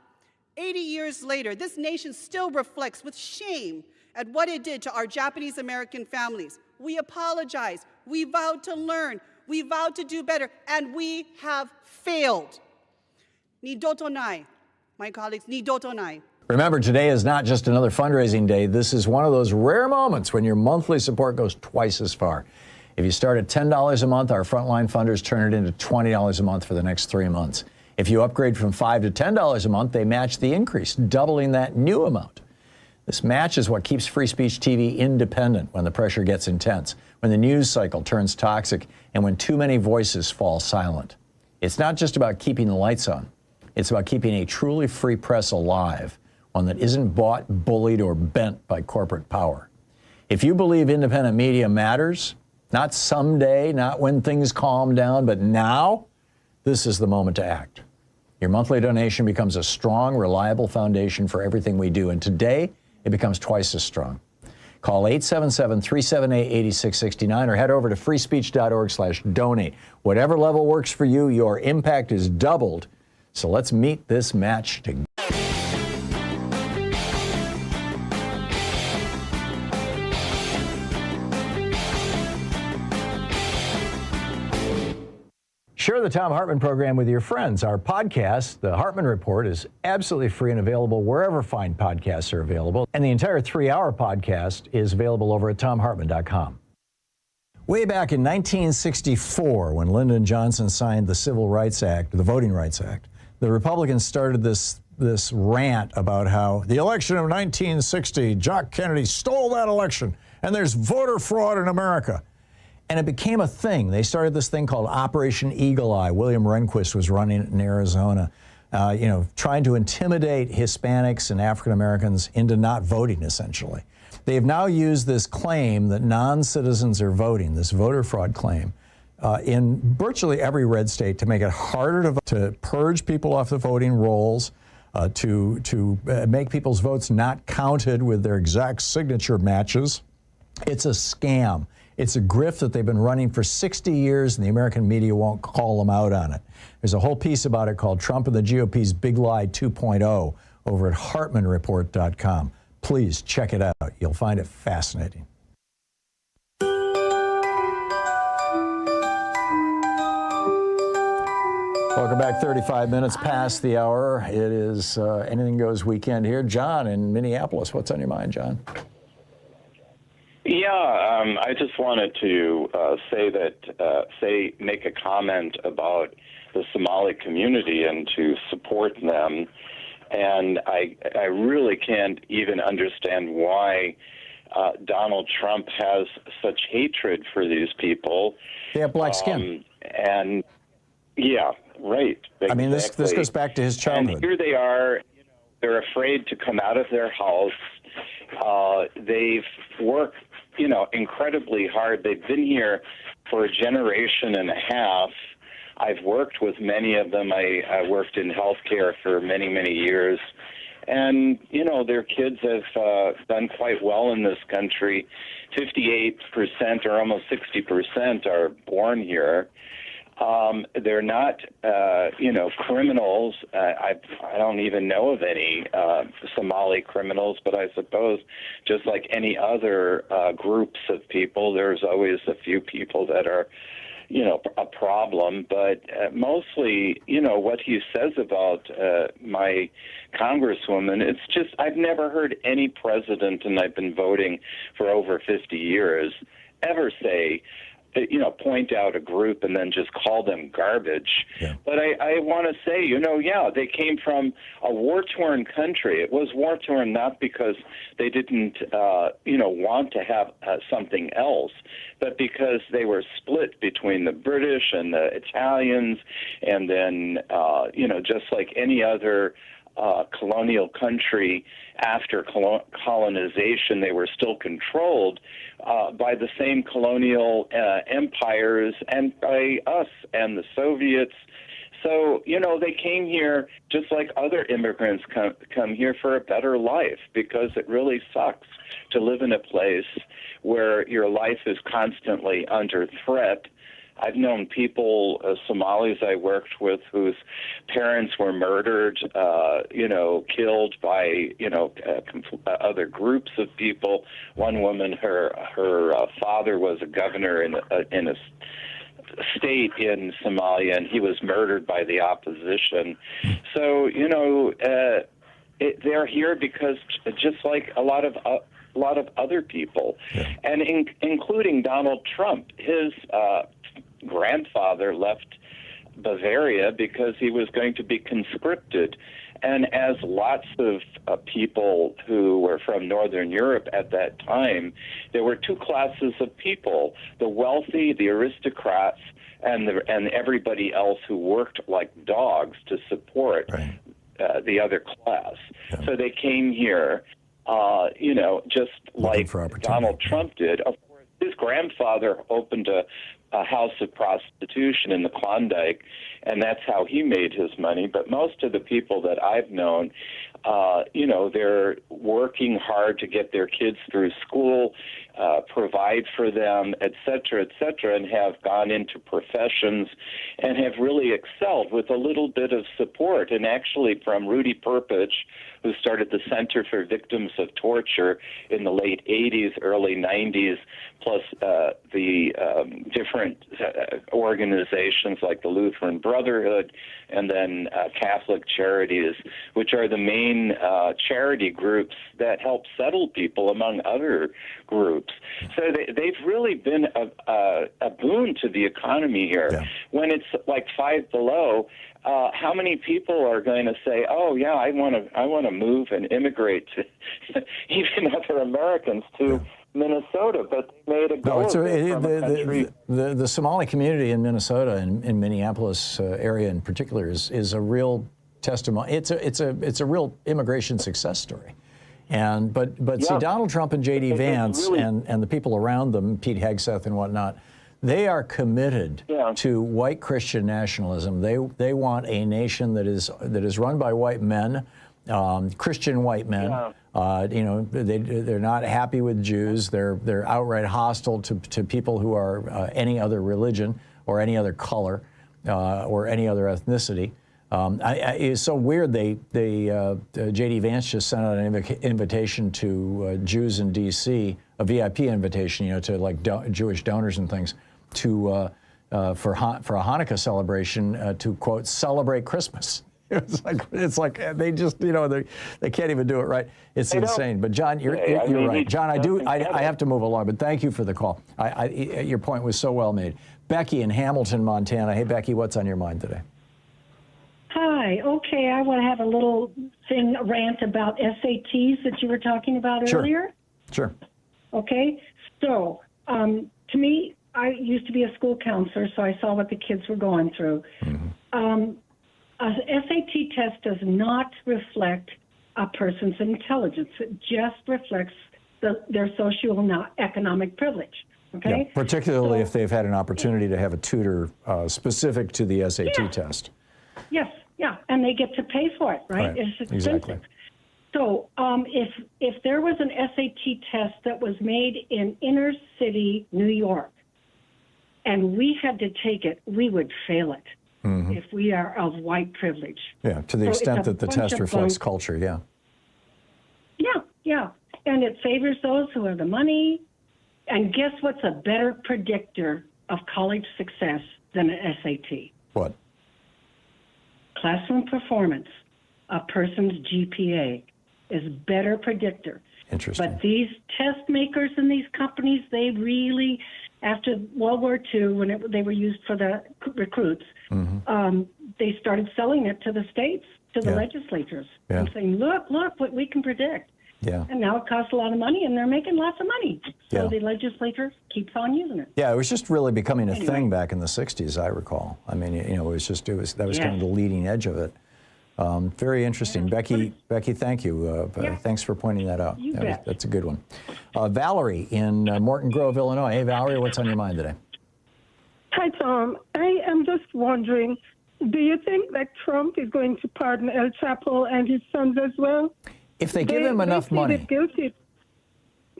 80 years later, this nation still reflects with shame at what it did to our Japanese American families. We apologize, we vowed to learn, we vowed to do better, and we have failed. Nidoto nai, my colleagues, nidoto nai. Remember, today is not just another fundraising day. This is one of those rare moments when your monthly support goes twice as far. If you start at $10 a month, our frontline funders turn it into $20 a month for the next 3 months. If you upgrade from $5 to $10 a month, they match the increase, doubling that new amount. This match is what keeps Free Speech TV independent when the pressure gets intense, when the news cycle turns toxic, and when too many voices fall silent. It's not just about keeping the lights on. It's about keeping a truly free press alive, one that isn't bought, bullied, or bent by corporate power. If you believe independent media matters, not someday, not when things calm down, but now, this is the moment to act. Your monthly donation becomes a strong, reliable foundation for everything we do, and today it becomes twice as strong. Call 877-378-8669 or head over to freespeech.org/donate. Whatever level works for you, your impact is doubled. So let's meet this match together. Share the Thom Hartmann program with your friends. Our podcast, The Hartmann Report, is absolutely free and available wherever fine podcasts are available. And the entire 3-hour podcast is available over at thomhartmann.com. Way back in 1964, when Lyndon Johnson signed the Civil Rights Act, the Voting Rights Act, the Republicans started this rant about how the election of 1960, Jock Kennedy stole that election, and there's voter fraud in America. And it became a thing. They started this thing called Operation Eagle Eye. William Rehnquist was running it in Arizona, trying to intimidate Hispanics and African Americans into not voting, essentially. They have now used this claim that non-citizens are voting, this voter fraud claim, in virtually every red state to make it harder to vote, to purge people off the voting rolls, to make people's votes not counted with their exact signature matches. It's a scam. It's a grift that they've been running for 60 years, and the American media won't call them out on it. There's a whole piece about it called Trump and the GOP's Big Lie 2.0 over at HartmannReport.com. Please check it out. You'll find it fascinating. Welcome back. 35 minutes past the hour. It is Anything Goes weekend here. John in Minneapolis. What's on your mind, John? Yeah, I just wanted to make a comment about the Somali community and to support them. And I really can't even understand why Donald Trump has such hatred for these people. They have black skin. And yeah, right. Exactly. I mean, this goes back to his childhood. And here they are. They're afraid to come out of their house. They've worked, incredibly hard. They've been here for a generation and a half. I've worked with many of them. I worked in healthcare for many, many years. And, their kids have done quite well in this country. 58% or almost 60% are born here. They're not, criminals. I don't even know of any Somali criminals, but I suppose just like any other groups of people, there's always a few people that are, a problem. But mostly, what he says about my congresswoman, it's just I've never heard any president, and I've been voting for over 50 years, ever say, point out a group and then just call them garbage. Yeah. But I want to say, they came from a war-torn country. It was war-torn not because they didn't, want to have something else, but because they were split between the British and the Italians, and then, just like any other colonial country after colonization, they were still controlled by the same colonial empires and by us and the Soviets. So, they came here just like other immigrants come here for a better life, because it really sucks to live in a place where your life is constantly under threat. I've known people, Somalis I worked with, whose parents were murdered, killed by, other groups of people. One woman, her father was a governor in a state in Somalia, and he was murdered by the opposition. So, they're here because just like a lot of other people, and including Donald Trump, his grandfather left Bavaria because he was going to be conscripted. And as lots of people who were from Northern Europe at that time, there were two classes of people: the wealthy, the aristocrats, and everybody else who worked like dogs to support the other class. Yeah. So they came here, just like Donald Trump did. Of course, his grandfather opened a house of prostitution in the Klondike, and that's how he made his money. But most of the people that I've known, they're working hard to get their kids through school, provide for them, et cetera, and have gone into professions and have really excelled with a little bit of support. And actually from Rudy Perpich, who started the Center for Victims of Torture in the late 80s, early 90s, plus the different organizations like the Lutheran Brotherhood and then Catholic Charities, which are the main charity groups that help settle people among other groups. So they've really been a boon to the economy here. Yeah. When it's like 5 below, how many people are going to say, "Oh yeah, I want to move and immigrate to," even other Americans, to Minnesota, but they made a go of it from a country. The Somali community in Minnesota and in Minneapolis area in particular is a real testimony. It's a real immigration success story. And but see, Donald Trump and J.D. Vance and the people around them, Pete Hegseth and whatnot, they are committed to white Christian nationalism. They want a nation that is run by white men, Christian white men. You know, they're not happy with Jews. They're outright hostile to people who are any other religion or any other color or any other ethnicity. It's so weird. J.D. Vance just sent out an invitation to Jews in D.C., a VIP invitation, you know, to like Jewish donors and things, to for a Hanukkah celebration to quote celebrate Christmas. It's like they just, you know, they can't even do it right. It's insane. But John, you're right. John, I have to move along, but thank you for the call. Your point was so well made. Becky in Hamilton, Montana. Hey, Becky, what's on your mind today? Hi. Okay, I want to have a little rant about SATs that you were talking about earlier. Sure. Okay. So, to me, I used to be a school counselor, so I saw what the kids were going through. Mm-hmm. A SAT test does not reflect a person's intelligence. It just reflects their socioeconomic privilege. Okay. Yeah, particularly if they've had an opportunity to have a tutor specific to the SAT test. Yes, yeah, and they get to pay for it, right? It's expensive. Exactly. So if there was an SAT test that was made in inner city New York, and we had to take it, we would fail it if we are of white privilege. Yeah, to the extent that the test reflects culture, Yeah, and it favors those who have the money. And guess what's a better predictor of college success than an SAT? What? Classroom performance, a person's GPA, is better predictor. Interesting. But these test makers in these companies, they really, after World War II, when they were used for the recruits, they started selling it to the states, to the legislatures, and saying, look what we can predict. Yeah. And now it costs a lot of money, and they're making lots of money. So the legislature keeps on using it. Yeah, it was just really becoming a thing back in the 60s, I recall. I mean, you know, that was kind of the leading edge of it. Very interesting. Becky, thank you. Thanks for pointing that out. That's a good one. Valerie in Morton Grove, Illinois. Hey, Valerie, what's on your mind today? Hi, Tom. I am just wondering, do you think that Trump is going to pardon El Chapo and his sons as well? If they give him enough money. They guilty.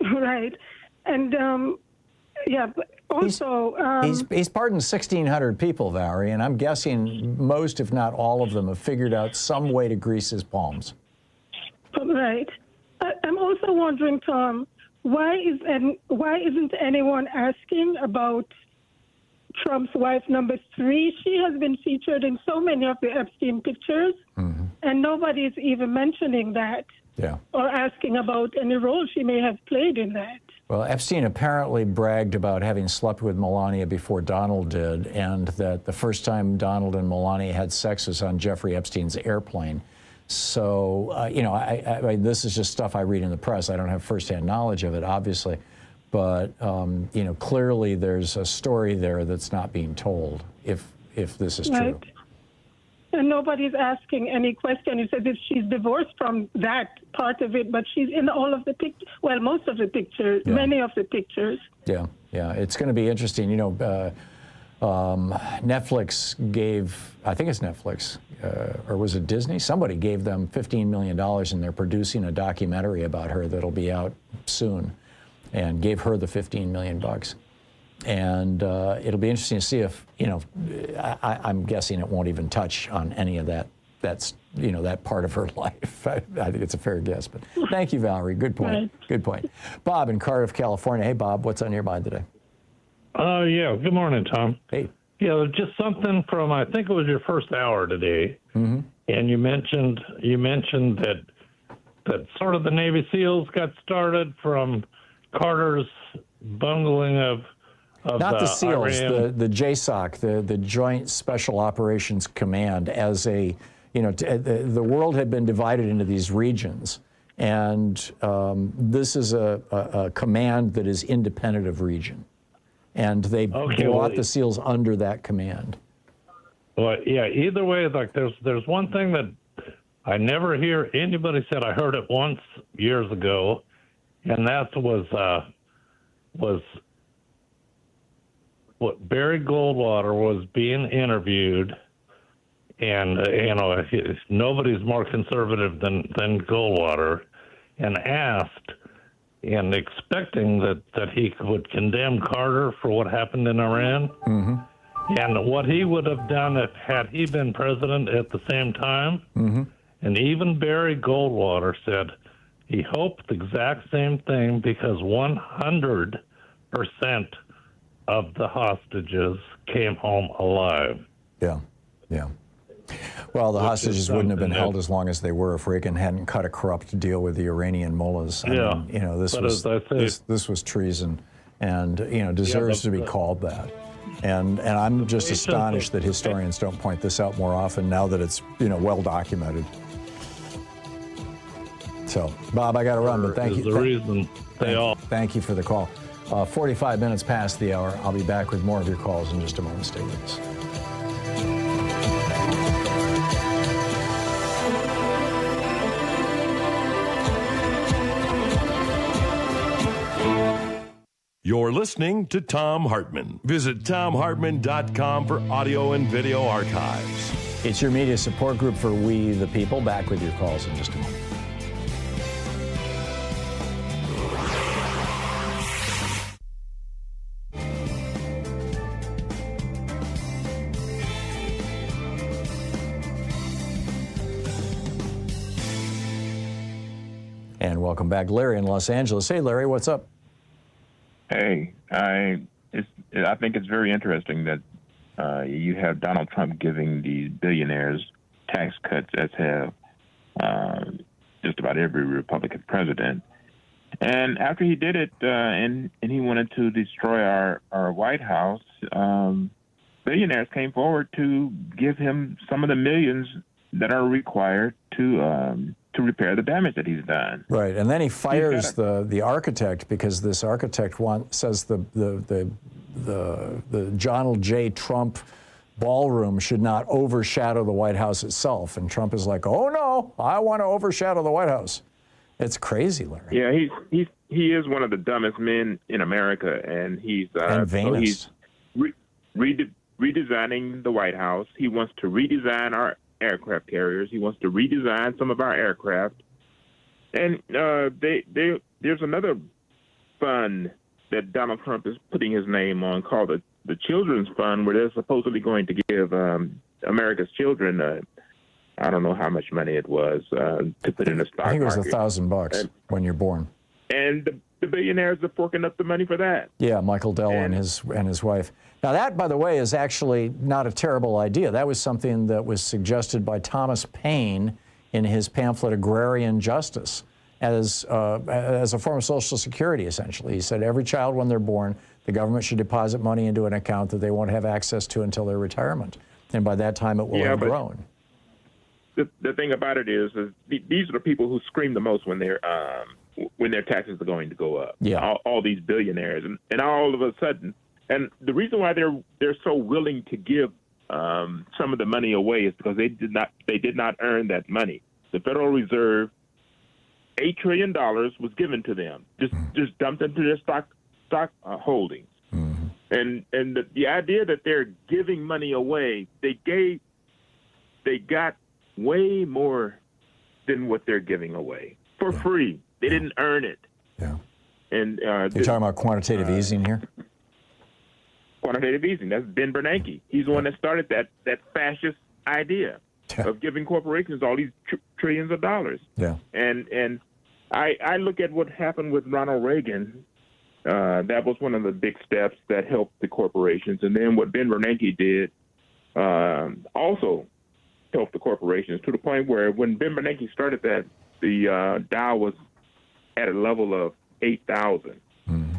Right. And, but also... He's pardoned 1,600 people, Valerie, and I'm guessing most, if not all of them, have figured out some way to grease his palms. Right. I'm also wondering, Tom, why isn't anyone asking about Trump's wife, number 3? She has been featured in so many of the Epstein pictures, and nobody is even mentioning that. Yeah. Or asking about any role she may have played in that. Well, Epstein apparently bragged about having slept with Melania before Donald did, and that the first time Donald and Melania had sex was on Jeffrey Epstein's airplane. So, you know, I mean, this is just stuff I read in the press. I don't have firsthand knowledge of it, obviously. But, you know, clearly there's a story there that's not being told, if this is true. And nobody's asking any question. It's as if she's divorced from that part of it, but she's in all of the pictures. Well, most of the pictures, many of the pictures. Yeah. It's going to be interesting. You know, Netflix gave, I think it's Netflix, or was it Disney? Somebody gave them $15 million, and they're producing a documentary about her that'll be out soon, and gave her the $15 million. And it'll be interesting to see if, you know, I'm guessing it won't even touch on any of that. That's, you know, that part of her life. I think it's a fair guess. But thank you, Valerie. Good point. Right. Good point. Bob in Cardiff, California. Hey, Bob, what's on your mind today? Yeah. Good morning, Tom. Hey. Yeah, just something from, I think it was your first hour today, and you mentioned that sort of the Navy SEALs got started from Carter's bungling of not the SEALs, Iran. the JSOC, the Joint Special Operations Command, as a, you know, the world had been divided into these regions, And this is a command that is independent of region. And they brought the SEALs under that command. Well, yeah, either way, like there's one thing that I never hear anybody said. I heard it once years ago, and that was what Barry Goldwater was being interviewed, and nobody's more conservative than Goldwater, and asked and expecting that he would condemn Carter for what happened in Iran. Mm-hmm. And what he would have done had he been president at the same time. Mm-hmm. And even Barry Goldwater said he hoped the exact same thing because 100% of the hostages came home alive. Yeah, yeah. Well, the hostages wouldn't have been held as long as they were if Reagan hadn't cut a corrupt deal with the Iranian mullahs. I mean, this was treason, and deserves to be called that. And I'm just astonished that historians don't point this out more often now that it's well documented. So, Bob, I got to run, but thank you. Thank you for the call. 45 minutes past the hour. I'll be back with more of your calls in just a moment. Stay with us. You're listening to Thom Hartmann. Visit ThomHartmann.com for audio and video archives. It's your media support group for We the People. Back with your calls in just a moment. And welcome back, Larry in Los Angeles. Hey, Larry, what's up? Hey, I think it's very interesting that you have Donald Trump giving these billionaires tax cuts, as have just about every Republican president. And after he did it, and he wanted to destroy our White House, billionaires came forward to give him some of the millions that are required to repair the damage that he's done. Right, and then he fires the architect because this architect says the Donald J. Trump ballroom should not overshadow the White House itself. And Trump is like, "Oh no, I want to overshadow the White House." It's crazy, Larry. Yeah, he is one of the dumbest men in America, and he's redesigning the White House. He wants to redesign our aircraft carriers. He wants to redesign some of our aircraft. And there's another fund that Donald Trump is putting his name on called the Children's Fund, where they're supposedly going to give America's children, I don't know how much money it was, to put in a stock market. I think it was $1,000 when you're born. And the billionaires are forking up the money for that. Yeah, Michael Dell and his wife. Now that, by the way, is actually not a terrible idea. That was something that was suggested by Thomas Paine in his pamphlet Agrarian Justice as a form of Social Security, essentially. He said every child when they're born, the government should deposit money into an account that they won't have access to until their retirement. And by that time, it will have grown. The thing about it is these are the people who scream the most when their taxes are going to go up. Yeah. All these billionaires, and all of a sudden, and the reason why they're so willing to give some of the money away is because they did not earn that money. The Federal Reserve, $8 trillion was given to them, just dumped into their stock holdings. Mm-hmm. And the idea that they're giving money away, they got way more than what they're giving away for free. They didn't earn it. Yeah. And you're talking about quantitative easing here? Quantitative easing. That's Ben Bernanke. He's the one that started that fascist idea of giving corporations all these trillions of dollars. Yeah. And I look at what happened with Ronald Reagan. That was one of the big steps that helped the corporations. And then what Ben Bernanke did also helped the corporations to the point where when Ben Bernanke started that, the Dow was at a level of 8,000. Mm-hmm.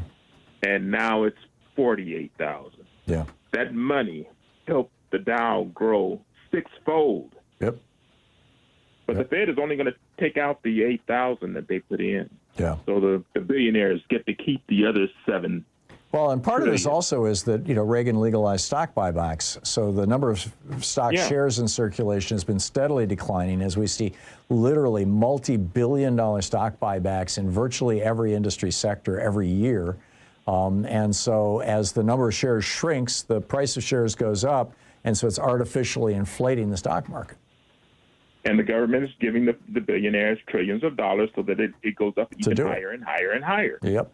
And now it's 48,000. Yeah. That money helped the Dow grow sixfold. Yep. But the Fed is only going to take out the 8,000 that they put in. Yeah. So the billionaires get to keep the other 7. Well, and part of this also is that, Reagan legalized stock buybacks. So the number of stock shares in circulation has been steadily declining as we see literally multi-billion-dollar stock buybacks in virtually every industry sector every year. And so as the number of shares shrinks, the price of shares goes up. And so it's artificially inflating the stock market. And the government is giving the billionaires trillions of dollars so that it goes up even higher and higher and higher. Yep.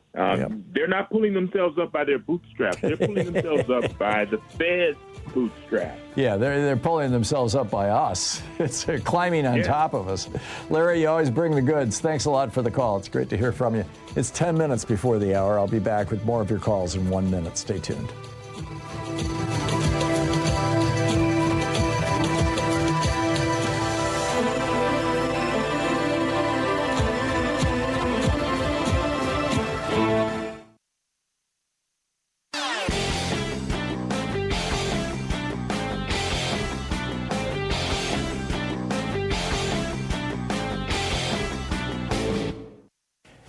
They're not pulling themselves up by their bootstraps. They're pulling themselves up by the Fed's bootstraps. Yeah, they're pulling themselves up by us. It's climbing on top of us. Larry, you always bring the goods. Thanks a lot for the call. It's great to hear from you. It's 10 minutes before the hour. I'll be back with more of your calls in 1 minute. Stay tuned.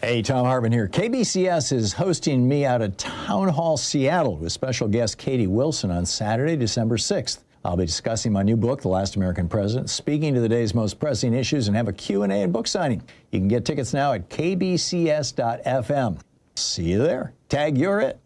Hey, Thom Hartmann here. KBCS is hosting me out at Town Hall Seattle with special guest Katie Wilson on Saturday, December 6th. I'll be discussing my new book, The Last American President, speaking to the day's most pressing issues, and have a Q&A and book signing. You can get tickets now at kbcs.fm. See you there. Tag You're It.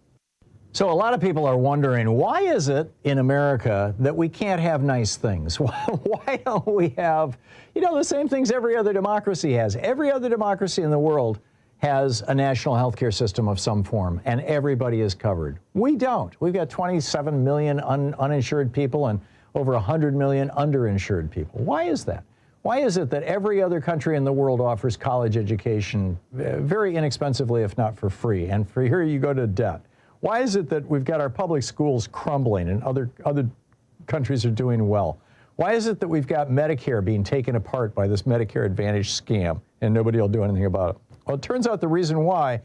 So a lot of people are wondering, why is it in America that we can't have nice things? Why don't we have, the same things every other democracy has? Every other democracy in the world has a national health care system of some form, and everybody is covered. We don't. We've got 27 million uninsured people and over 100 million underinsured people. Why is that? Why is it that every other country in the world offers college education very inexpensively, if not for free, and for here you go to debt? Why is it that we've got our public schools crumbling and other countries are doing well? Why is it that we've got Medicare being taken apart by this Medicare Advantage scam and nobody will do anything about it? Well, it turns out the reason why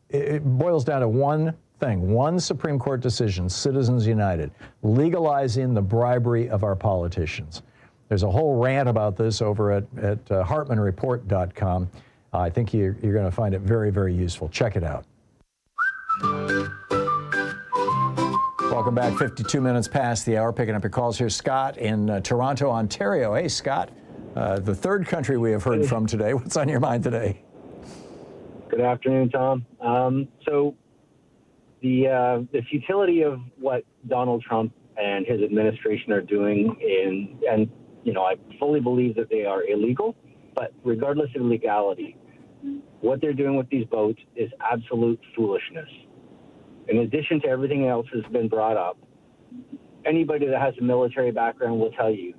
it boils down to one thing, one Supreme Court decision, Citizens United, legalizing the bribery of our politicians. There's a whole rant about this over at HartmannReport.com. I think you're going to find it very, very useful. Check it out. Welcome back. 52 minutes past the hour. Picking up your calls here. Scott in Toronto, Ontario. Hey, Scott. The third country we have heard from today. What's on your mind today? Good afternoon, Tom. So the futility of what Donald Trump and his administration are doing I fully believe that they are illegal, but regardless of legality, what they're doing with these boats is absolute foolishness. In addition to everything else that's been brought up, anybody that has a military background will tell you,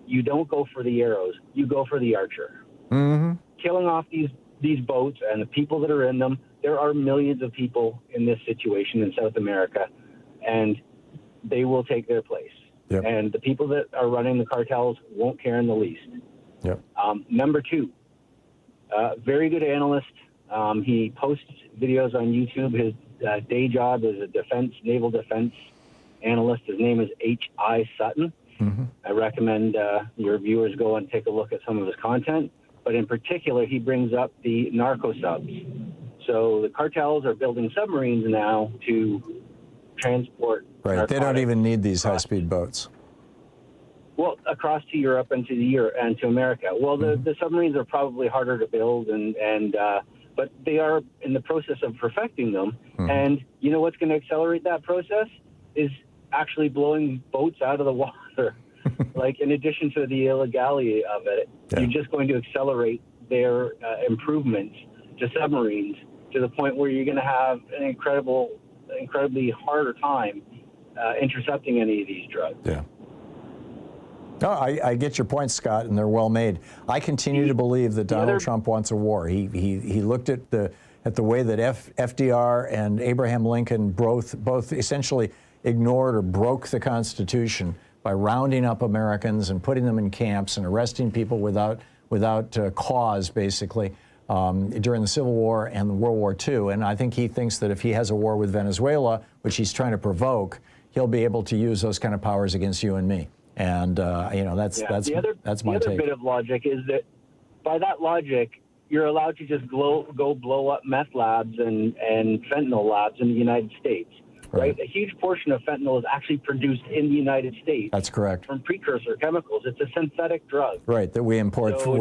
you don't go for the arrows, you go for the archer. Mm-hmm. Killing off these boats and the people that are in them, there are millions of people in this situation in South America, and they will take their place. Yep. And the people that are running the cartels won't care in the least. Yep. Number two, very good analyst. He posts videos on YouTube. His day job is a naval defense analyst. His name is H.I. Sutton. Mm-hmm. I recommend your viewers go and take a look at some of his content. But in particular, he brings up the narco subs. So the cartels are building submarines now to transport. Right. They don't even need these high-speed boats. Well, across to Europe and to America. Well, the submarines are probably harder to build, but they are in the process of perfecting them. Mm-hmm. And you know what's going to accelerate that process is actually blowing boats out of the water. Like, in addition to the illegality of it, you're just going to accelerate their improvements to submarines to the point where you're going to have an incredibly harder time intercepting any of these drugs. Yeah. No, I get your point, Scott, and they're well made. I continue to believe that Donald Trump wants a war. He looked at the way that FDR and Abraham Lincoln both essentially ignored or broke the Constitution by rounding up Americans and putting them in camps and arresting people without cause, basically, during the Civil War and World War II. And I think he thinks that if he has a war with Venezuela, which he's trying to provoke, he'll be able to use those kind of powers against you and me. And that's my take. The other bit of logic is that by that logic, you're allowed to just go blow up meth labs and fentanyl labs in the United States. Right. A huge portion of fentanyl is actually produced in the United States. That's correct. From precursor chemicals. It's a synthetic drug. Right, that we import from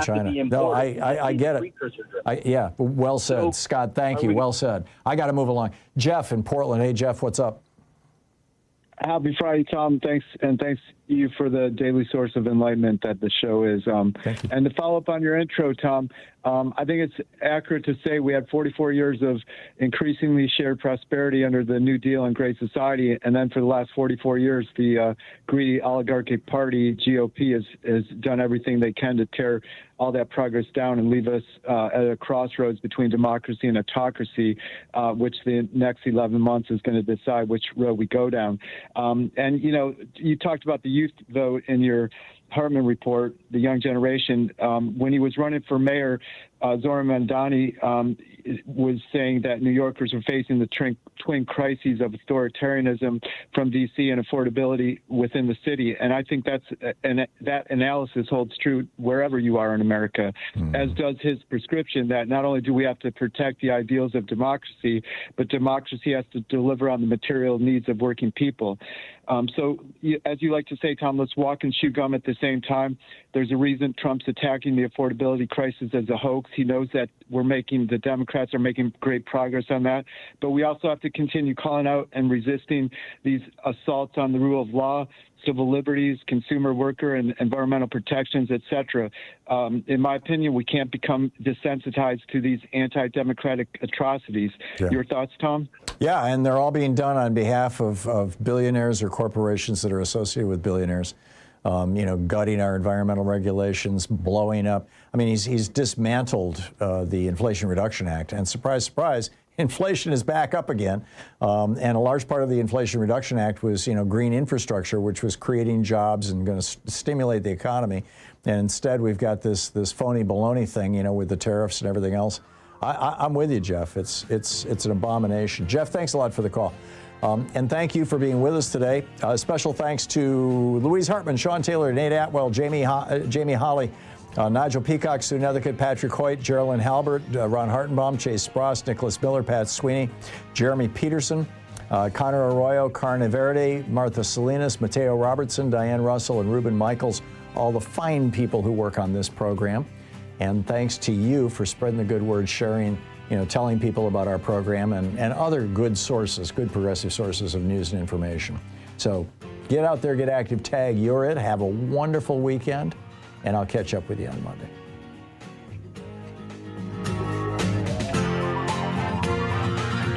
China. No, I get it. Yeah, well said. Scott, thank you. Well said. I got to move along. Jeff in Portland. Hey, Jeff, what's up? Happy Friday, Tom. Thanks you for the daily source of enlightenment that the show is. Thank you. And to follow up on your intro, Tom, I think it's accurate to say we had 44 years of increasingly shared prosperity under the New Deal and Great Society, and then for the last 44 years, the greedy oligarchic party, GOP, has done everything they can to tear all that progress down and leave us at a crossroads between democracy and autocracy, which the next 11 months is going to decide which road we go down. And, you know, you talked about the youth vote in your Hartmann report, the young generation. When he was running for mayor, Zoran Mandani was saying that New Yorkers are facing the twin crises of authoritarianism from D.C. and affordability within the city. And I think that analysis holds true wherever you are in America, as does his prescription that not only do we have to protect the ideals of democracy, but democracy has to deliver on the material needs of working people. So, as you like to say, Tom, let's walk and chew gum at the same time. There's a reason Trump's attacking the affordability crisis as a hoax. He knows that the Democrats are making great progress on that. But we also have to continue calling out and resisting these assaults on the rule of law, civil liberties, consumer worker and environmental protections, et cetera. In my opinion, we can't become desensitized to these anti-democratic atrocities. Yeah. Your thoughts, Tom? Yeah, and they're all being done on behalf of billionaires or corporations that are associated with billionaires. Gutting our environmental regulations, blowing up. I mean, he's dismantled the Inflation Reduction Act, and surprise, surprise, inflation is back up again. And a large part of the Inflation Reduction Act was, green infrastructure, which was creating jobs and going to stimulate the economy. And instead, we've got this phony baloney thing, with the tariffs and everything else. I'm with you, Jeff. It's an abomination. Jeff, thanks a lot for the call. And thank you for being with us today. Special thanks to Louise Hartmann, Sean Taylor, Nate Atwell, Jamie Holly, Nigel Peacock, Sue Nethercutt, Patrick Hoyt, Geraldine Halbert, Ron Hartenbaum, Chase Spross, Nicholas Miller, Pat Sweeney, Jeremy Peterson, Connor Arroyo, Carne Verde, Martha Salinas, Mateo Robertson, Diane Russell, and Ruben Michaels, all the fine people who work on this program. And thanks to you for spreading the good word, sharing, telling people about our program and other good sources, good progressive sources of news and information. So get out there, get active, tag You're It. Have a wonderful weekend, and I'll catch up with you on Monday.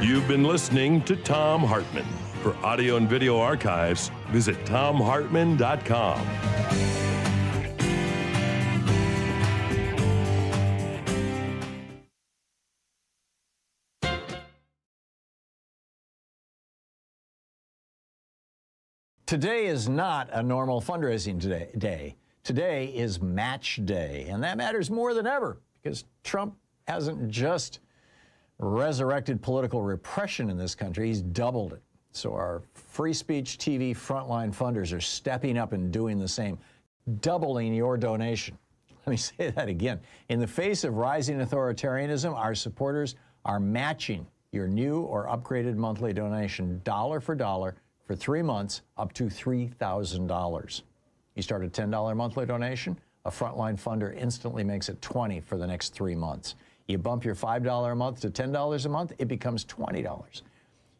You've been listening to Thom Hartmann. For audio and video archives, visit thomhartmann.com. Today is not a normal fundraising day. Today is match day, and that matters more than ever because Trump hasn't just resurrected political repression in this country, he's doubled it. So our free speech TV frontline funders are stepping up and doing the same, doubling your donation. Let me say that again. In the face of rising authoritarianism, our supporters are matching your new or upgraded monthly donation dollar for dollar for 3 months up to $3,000. You start a $10 monthly donation, a frontline funder instantly makes it $20 for the next 3 months. You bump your $5 a month to $10 a month, it becomes $20.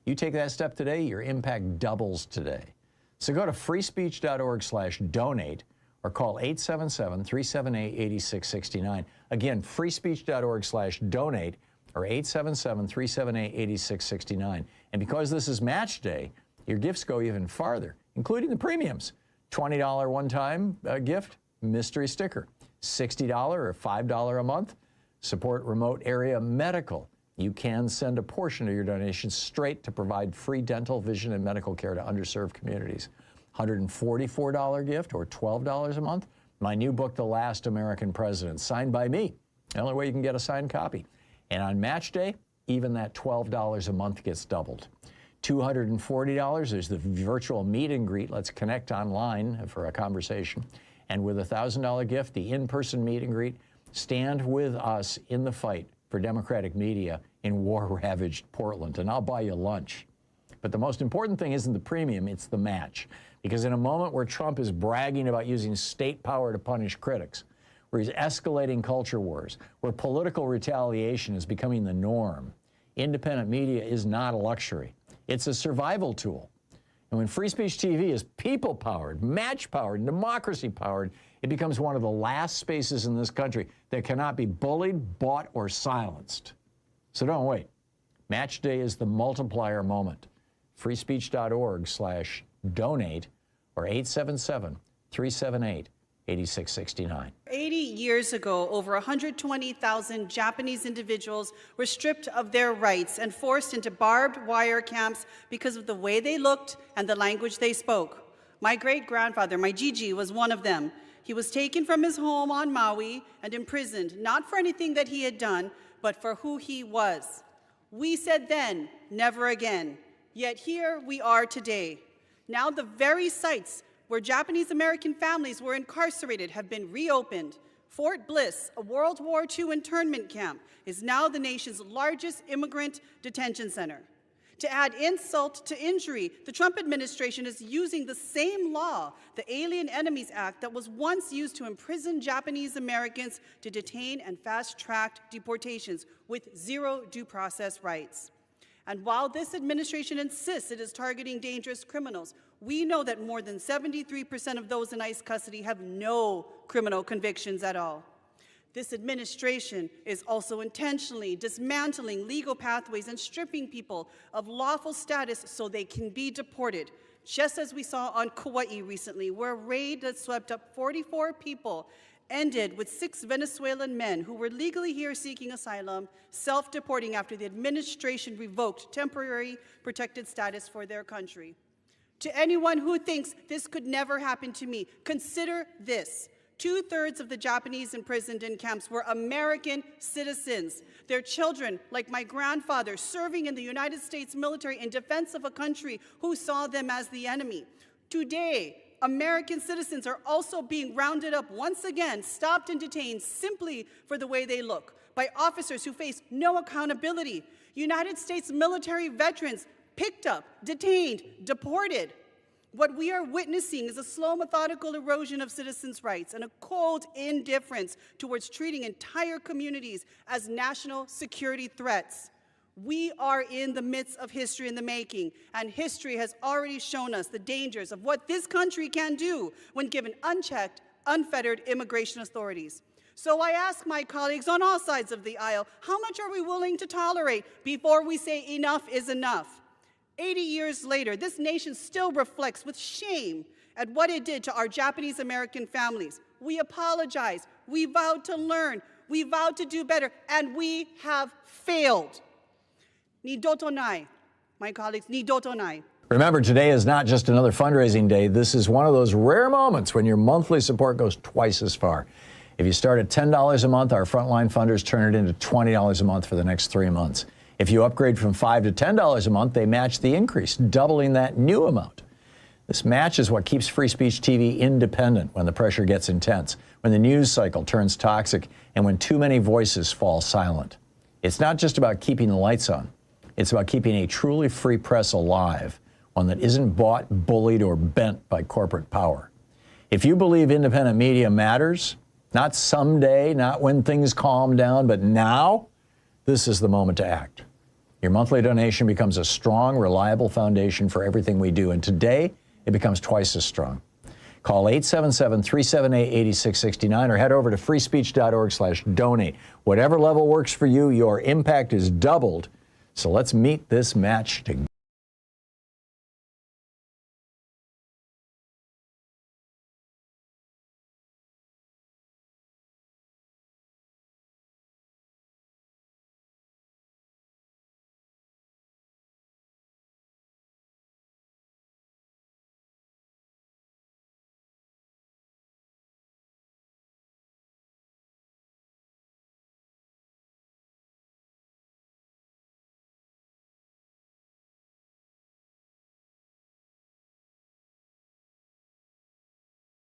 You take that step today, your impact doubles today. So go to freespeech.org/donate or call 877-378-8669. Again, freespeech.org/donate or 877-378-8669. And because this is match day, your gifts go even farther, including the premiums. $20 one-time gift, mystery sticker. $60 or $5 a month, support remote area medical. You can send a portion of your donation straight to provide free dental, vision, and medical care to underserved communities. $144 gift or $12 a month, my new book, The Last American President, signed by me. The only way you can get a signed copy. And on match day, even that $12 a month gets doubled. $240, there's the virtual meet and greet. Let's connect online for a conversation. And with a $1,000 gift, the in-person meet and greet. Stand with us in the fight for democratic media in war-ravaged Portland, and I'll buy you lunch. But the most important thing isn't the premium, it's the match. Because in a moment where Trump is bragging about using state power to punish critics, where he's escalating culture wars, where political retaliation is becoming the norm, independent media is not a luxury. It's a survival tool. And when free speech TV is people-powered, match-powered, democracy-powered, it becomes one of the last spaces in this country that cannot be bullied, bought, or silenced. So don't wait. Match day is the multiplier moment. freespeech.org/donate or 877-378-8669. 80 years ago, over 120,000 Japanese individuals were stripped of their rights and forced into barbed wire camps because of the way they looked and the language they spoke. My great-grandfather, my Gigi, was one of them. He was taken from his home on Maui and imprisoned, not for anything that he had done, but for who he was. We said then, never again. Yet here we are today. Now the very sites where Japanese American families were incarcerated have been reopened. Fort Bliss, a World War II internment camp, is now the nation's largest immigrant detention center. To add insult to injury, the Trump administration is using the same law, the Alien Enemies Act, that was once used to imprison Japanese Americans to detain and fast-track deportations with zero due process rights. And while this administration insists it is targeting dangerous criminals, we know that more than 73% of those in ICE custody have no criminal convictions at all. This administration is also intentionally dismantling legal pathways and stripping people of lawful status so they can be deported, just as we saw on Kauai recently, where a raid that swept up 44 people ended with 6 Venezuelan men who were legally here seeking asylum, self-deporting after the administration revoked temporary protected status for their country. To anyone who thinks this could never happen to me, consider this. 2/3 of the Japanese imprisoned in camps were American citizens. Their children, like my grandfather, serving in the United States military in defense of a country who saw them as the enemy. Today, American citizens are also being rounded up once again, stopped and detained simply for the way they look, by officers who face no accountability. United States military veterans picked up, detained, deported. What we are witnessing is a slow, methodical erosion of citizens' rights and a cold indifference towards treating entire communities as national security threats. We are in the midst of history in the making, and history has already shown us the dangers of what this country can do when given unchecked, unfettered immigration authorities. So I ask my colleagues on all sides of the aisle, how much are we willing to tolerate before we say enough is enough? 80 years later, this nation still reflects with shame at what it did to our Japanese American families. We apologize, we vowed to learn, we vowed to do better, and we have failed. Nidoto nai, my colleagues, nidoto nai. Remember, today is not just another fundraising day. This is one of those rare moments when your monthly support goes twice as far. If you start at $10 a month, our frontline funders turn it into $20 a month for the next 3 months. If you upgrade from $5 to $10 a month, they match the increase, doubling that new amount. This match is what keeps Free Speech TV independent when the pressure gets intense, when the news cycle turns toxic, and when too many voices fall silent. It's not just about keeping the lights on. It's about keeping a truly free press alive, one that isn't bought, bullied, or bent by corporate power. If you believe independent media matters, not someday, not when things calm down, but now, this is the moment to act. Your monthly donation becomes a strong, reliable foundation for everything we do, and today it becomes twice as strong. Call 877-378-8669 or head over to freespeech.org/donate. Whatever level works for you, your impact is doubled. So let's meet this match together.